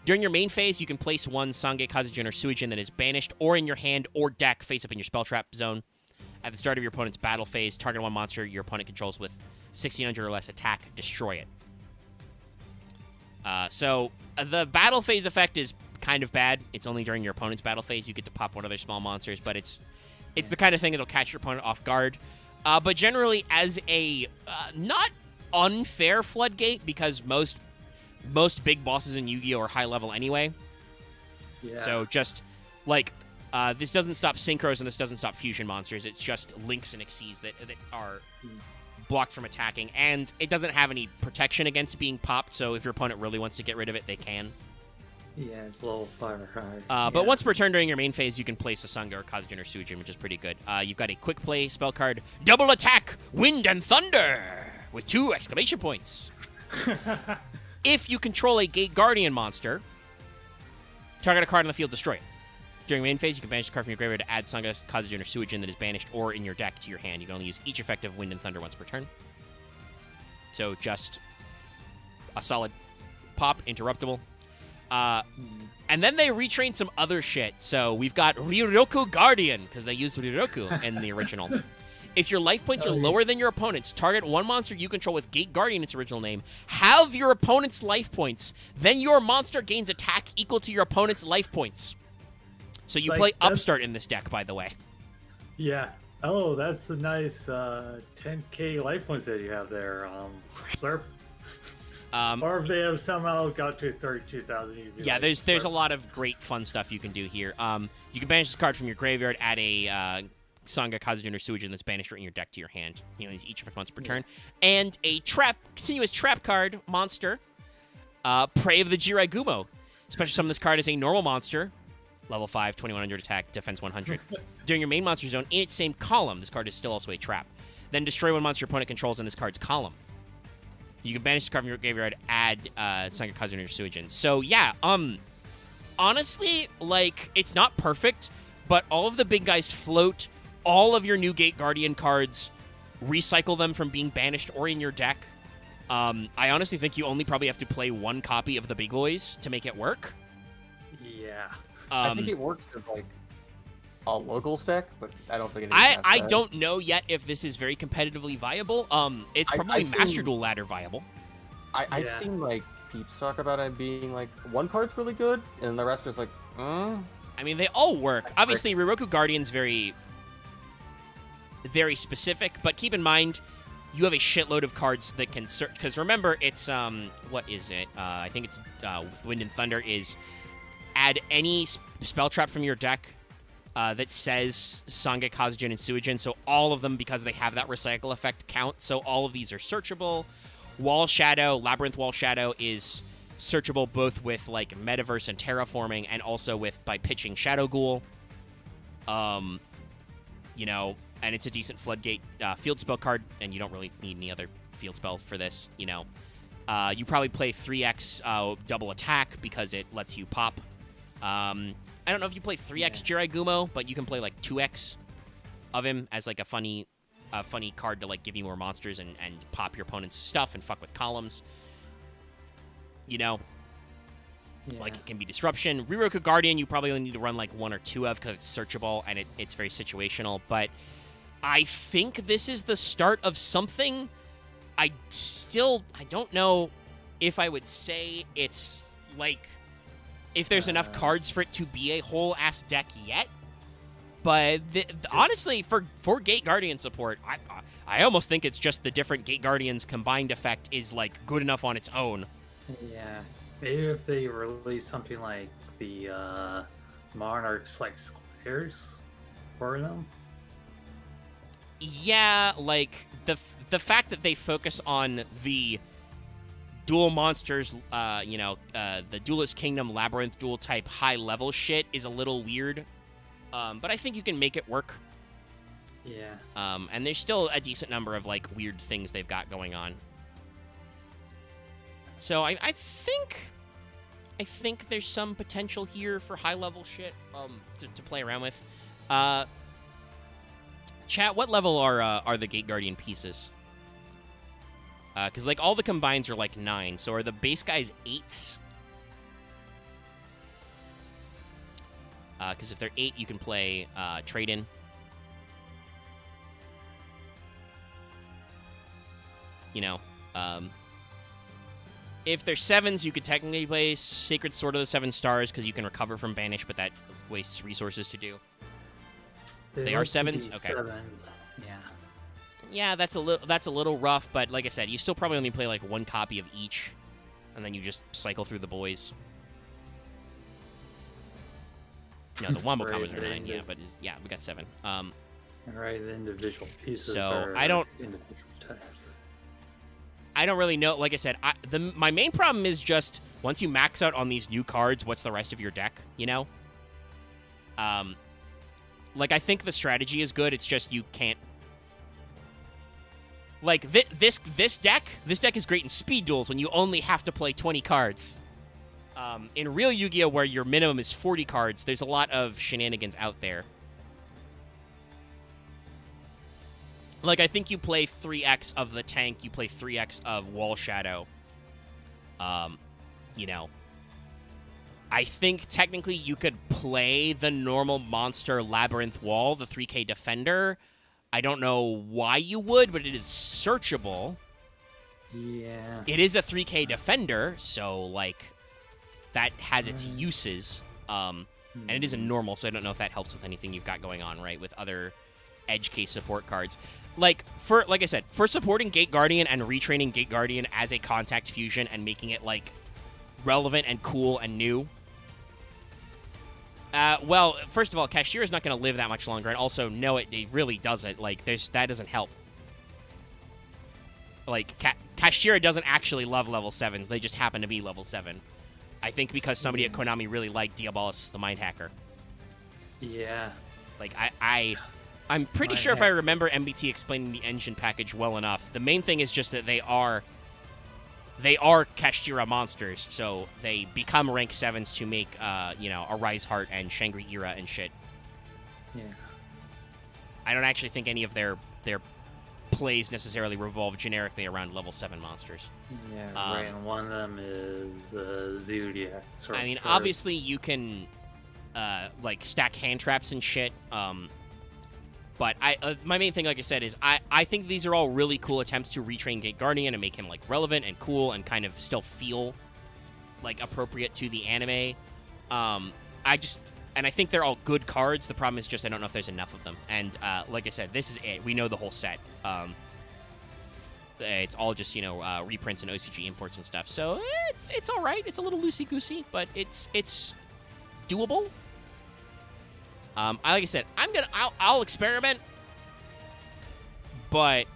During your main phase, you can place one Sangha, Kazejin, or Suijin that is banished or in your hand or deck face up in your spell trap zone. At the start of your opponent's battle phase, target one monster your opponent controls with 1600 or less attack, destroy it. So the battle phase effect is kind of bad. It's only during your opponent's battle phase you get to pop one of their small monsters, but it's the kind of thing that'll catch your opponent off guard. But generally, as a not unfair floodgate, because most big bosses in Yu-Gi-Oh! Are high level anyway. Yeah. So just like this doesn't stop synchros and this doesn't stop fusion monsters. It's just Lynx and Xyz that are blocked from attacking, and it doesn't have any protection against being popped. So if your opponent really wants to get rid of it, they can. Yeah, it's level 5 or higher. But once per turn during your main phase, you can place a Sangha or Kazejin or Suijin, which is pretty good. You've got a quick play spell card, Double Attack, Wind and Thunder, with 2 exclamation points. If you control a Gate Guardian monster, target a card on the field, destroy it. During main phase, you can banish a card from your graveyard to add Sangha, Kazejin, or Suijin that is banished or in your deck to your hand. You can only use each effect of Wind and Thunder once per turn. So just a solid pop, interruptible. And then they retrained some other shit. So we've got Ryuroku Guardian, because they used Ryuroku in the original. If your life points are lower than your opponent's, target one monster you control with Gate Guardian, its original name. Halve your opponent's life points. Then your monster gains attack equal to your opponent's life points. So you play Upstart in this deck, by the way. Yeah. Oh, that's a nice 10k life points that you have there. Slurp. Or if they have somehow got to 32,000. Yeah, there's a lot of great fun stuff you can do here. You can banish this card from your graveyard, add a Sangha, Kazujin, or Suijin that's banished right in your deck to your hand. These each effect once per turn. And a continuous trap card monster, Prey of the Jirai Gumo. Special summon this card as a normal monster, level 5, 2100 attack, defense 100. During your main monster zone, in its same column, this card is still also a trap. Then destroy one monster your opponent controls in this card's column. You can banish this card from your graveyard, add Sangha, Kazujin, or Suijin. So yeah, honestly, like, it's not perfect, but all of the big guys float all of your new Gate Guardian cards, recycle them from being banished or in your deck. I honestly think you only probably have to play one copy of the big boys to make it work. Yeah. I think it works as like a local deck, but I don't think it. I don't know yet if this is very competitively viable. It's probably Master Duel ladder viable. I've seen like peeps talk about it being like one card's really good, and the rest is like, I mean, they all work. Like Obviously, Riroku Guardian's very, very specific, but keep in mind, you have a shitload of cards that can search. Because remember, it's what is it? I think it's with Wind and Thunder is add any spell trap from your deck that says Sangha, Kazujin, and Suijin. So all of them, because they have that recycle effect, count. So all of these are searchable. Wall Shadow, Labyrinth Wall Shadow is searchable both with like Metaverse and Terraforming, and also with by pitching Shadow Ghoul. And it's a decent Floodgate field spell card, and you don't really need any other field spell for this. You probably play 3x double attack because it lets you pop. I don't know if you play 3x Jirai Gumo, but you can play like 2x of him as like a funny card to like give you more monsters and pop your opponent's stuff and fuck with columns. Like it can be Disruption. Riroku Guardian, you probably only need to run like 1 or 2 of because it's searchable and it's very situational. But I think this is the start of something. I don't know if I would say it's like if there's enough cards for it to be a whole ass deck yet. But honestly, for Gate Guardian support, I almost think it's just the different Gate Guardians combined effect is like good enough on its own. Yeah, maybe if they release something like the Monarchs like squares for them. Yeah, like the fact that they focus on the dual monsters, the Duelist Kingdom Labyrinth duel type high level shit is a little weird. But I think you can make it work. Yeah. And there's still a decent number of like weird things they've got going on. So I think there's some potential here for high level shit to play around with. Chat, what level are the Gate Guardian pieces? Because like all the combines are like 9, so are the base guys 8s? Because if they're 8, you can play Trade-In. If they're 7s, you could technically play Sacred Sword of the 7 Stars because you can recover from Banish, but that wastes resources to do. They are 7s? Okay. 7s. Yeah. Yeah, that's a little rough, but like I said, you still probably only play like 1 copy of each, and then you just cycle through the boys. No, the Wombo combos are 9, yeah, but we got 7. Right, the individual pieces so are individual types. I don't really know. Like I said, my main problem is just once you max out on these new cards, what's the rest of your deck? Like I think the strategy is good. It's just you can't. Like this deck is great in speed duels when you only have to play 20 cards. In real Yu-Gi-Oh, where your minimum is 40 cards, there's a lot of shenanigans out there. Like, I think you play 3x of the tank, you play 3x of Wall Shadow. I think technically you could play the normal monster Labyrinth Wall, the 3K Defender. I don't know why you would, but it is searchable. Yeah. It is a 3K Defender, so, like, that has its uses. And it is a normal, so I don't know if that helps with anything you've got going on, right, with other edge case support cards. Like I said, for supporting Gate Guardian and retraining Gate Guardian as a contact fusion and making it, like, relevant and cool and new, Well, first of all, Kashyyyra is not going to live that much longer, and also, no, it really doesn't. Like, that doesn't help. Like, Kashyyyra doesn't actually love level 7s. They just happen to be level 7. I think because somebody at Konami really liked Diabolus the Mind Hacker. Yeah. Like, I'm pretty sure if I remember MBT explaining the engine package well enough, the main thing is just that they are Kashyyyra monsters, so they become rank 7s to make, Arise Heart and Shangri-Ira and shit. Yeah. I don't actually think any of their plays necessarily revolve generically around level 7 monsters. Yeah, right, and one of them is Zodiac. I mean, obviously you can, stack hand traps and shit, but my main thing, like I said, is I think these are all really cool attempts to retrain Gate Guardian and make him, like, relevant and cool and kind of still feel, like, appropriate to the anime. And I think they're all good cards. The problem is just I don't know if there's enough of them. And, like I said, this is it. We know the whole set. It's all just, reprints and OCG imports and stuff. So it's all right. It's a little loosey-goosey, but it's doable. Like I said, I'll experiment, but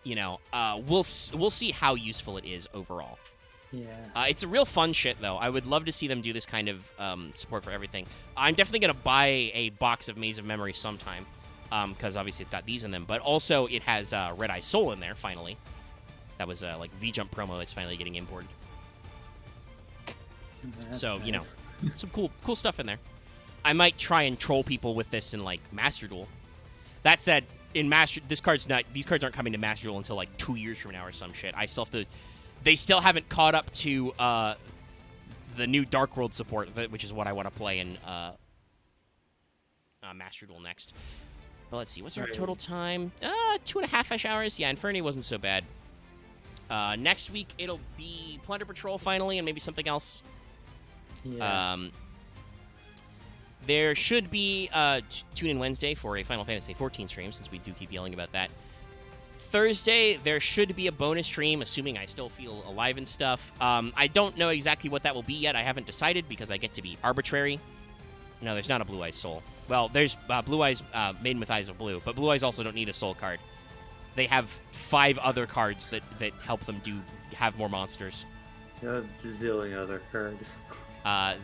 we'll see how useful it is overall. Yeah. It's a real fun shit, though. I would love to see them do this kind of support for everything. I'm definitely gonna buy a box of Maze of Memory sometime, because obviously it's got these in them. But also it has Red Eye Soul in there finally. That was V-Jump promo that's finally getting imported. So nice. Some cool stuff in there. I might try and troll people with this in, like, Master Duel. That said, these cards aren't coming to Master Duel until, like, 2 years from now or some shit. I still have to... They still haven't caught up to the new Dark World support, which is what I want to play in Master Duel next. But let's see, what's our total time? 2.5-ish hours. Yeah, Inferno wasn't so bad. Next week, it'll be Plunder Patrol finally, and maybe something else. Yeah. There should be Tune In Wednesday for a Final Fantasy XIV stream, since we do keep yelling about that. Thursday, there should be a bonus stream, assuming I still feel alive and stuff. I don't know exactly what that will be yet. I haven't decided because I get to be arbitrary. No, there's not a Blue Eyes Soul. Well, there's Blue Eyes Maiden with Eyes of Blue, but Blue Eyes also don't need a Soul card. They have 5 other cards that help them have more monsters. A bazillion other cards.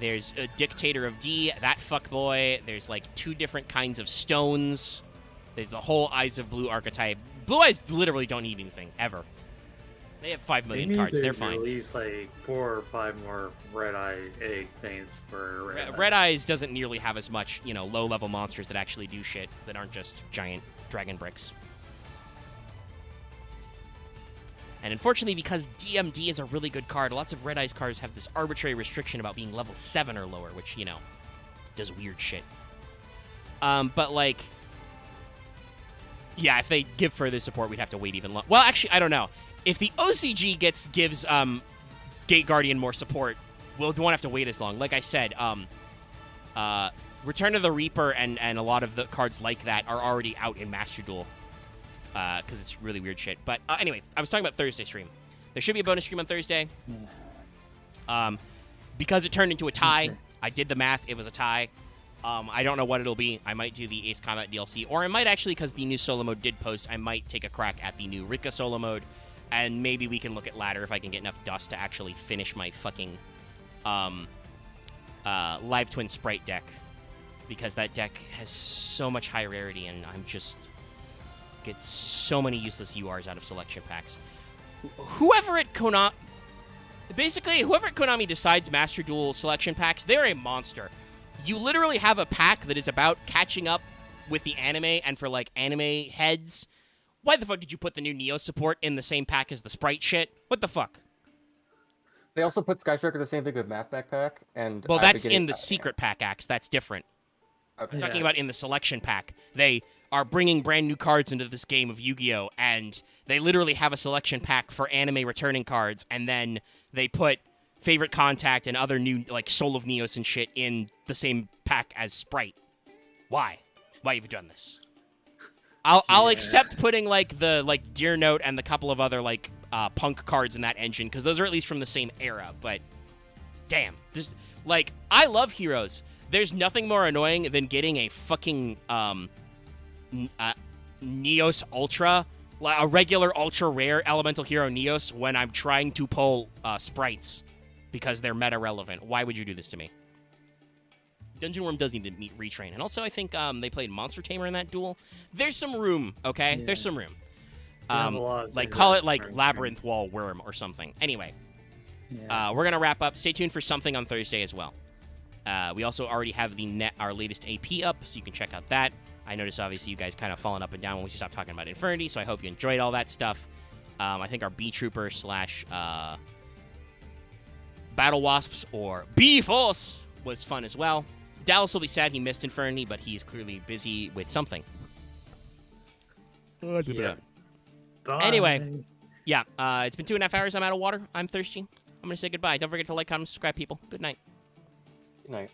There's a Dictator of D, that fuckboy. There's, like, 2 different kinds of stones. There's the whole Eyes of Blue archetype. Blue Eyes literally don't need anything, ever. They have 5 million cards. They're fine. At least, like, 4 or 5 more Red Eye egg things for Red Eyes doesn't nearly have as much, low-level monsters that actually do shit, that aren't just giant dragon bricks. And unfortunately, because DMD is a really good card, lots of Red Eyes cards have this arbitrary restriction about being level 7 or lower, which, does weird shit. But, like... Yeah, if they give further support, we'd have to wait even longer. Well, actually, I don't know. If the OCG gives Gate Guardian more support, we won't have to wait as long. Like I said, Return of the Reaper and a lot of the cards like that are already out in Master Duel. Because it's really weird shit. But anyway, I was talking about Thursday stream. There should be a bonus stream on Thursday. Because it turned into a tie, I did the math. It was a tie. I don't know what it'll be. I might do the Ace Combat DLC, or I might actually, because the new solo mode did post, I might take a crack at the new Rika solo mode, and maybe we can look at ladder if I can get enough dust to actually finish my fucking Live Twin Sprite deck, because that deck has so much high rarity, and I'm just get so many useless URs out of selection packs. Whoever at Konami decides Master Duel selection packs, they're a monster. You literally have a pack that is about catching up with the anime, and for, like, anime heads, why the fuck did you put the new Neo support in the same pack as the Sprite shit? What the fuck? They also put Sky Striker the same thing with Math Backpack, and... Well, that's in the secret pack acts. That's different. Okay. I'm talking about in the selection pack. They are bringing brand new cards into this game of Yu-Gi-Oh! And they literally have a selection pack for anime returning cards, and then they put Favorite Contact and other new, like, Soul of Neos and shit in the same pack as Sprite. Why? Why have you done this? I'll accept putting, like, the, like, Deer Note and the couple of other, like, punk cards in that engine, because those are at least from the same era, but damn. Like, I love Heroes. There's nothing more annoying than getting a fucking Neos Ultra, a regular ultra rare elemental hero Neos when I'm trying to pull sprites because they're meta relevant. Why would you do this to me? Dungeon Worm does need to retrain, and also I think they played Monster Tamer in that duel. There's some room, okay? Yeah. There's some room. Like Call it like Labyrinth Wall Worm or something. Anyway, Yeah. we're gonna wrap up. Stay tuned for something on Thursday as well. We also already have our latest AP up, so you can check out that. I noticed obviously you guys kind of fallen up and down when we stopped talking about Infernity, so I hope you enjoyed all that stuff. I think our B Trooper / Battle Wasps or B Force was fun as well. Dallas will be sad he missed Infernity, but he's clearly busy with something. Yeah. Bye. Anyway, yeah, it's been 2.5 hours. I'm out of water. I'm thirsty. I'm going to say goodbye. Don't forget to like, comment, subscribe, people. Good night. Good night.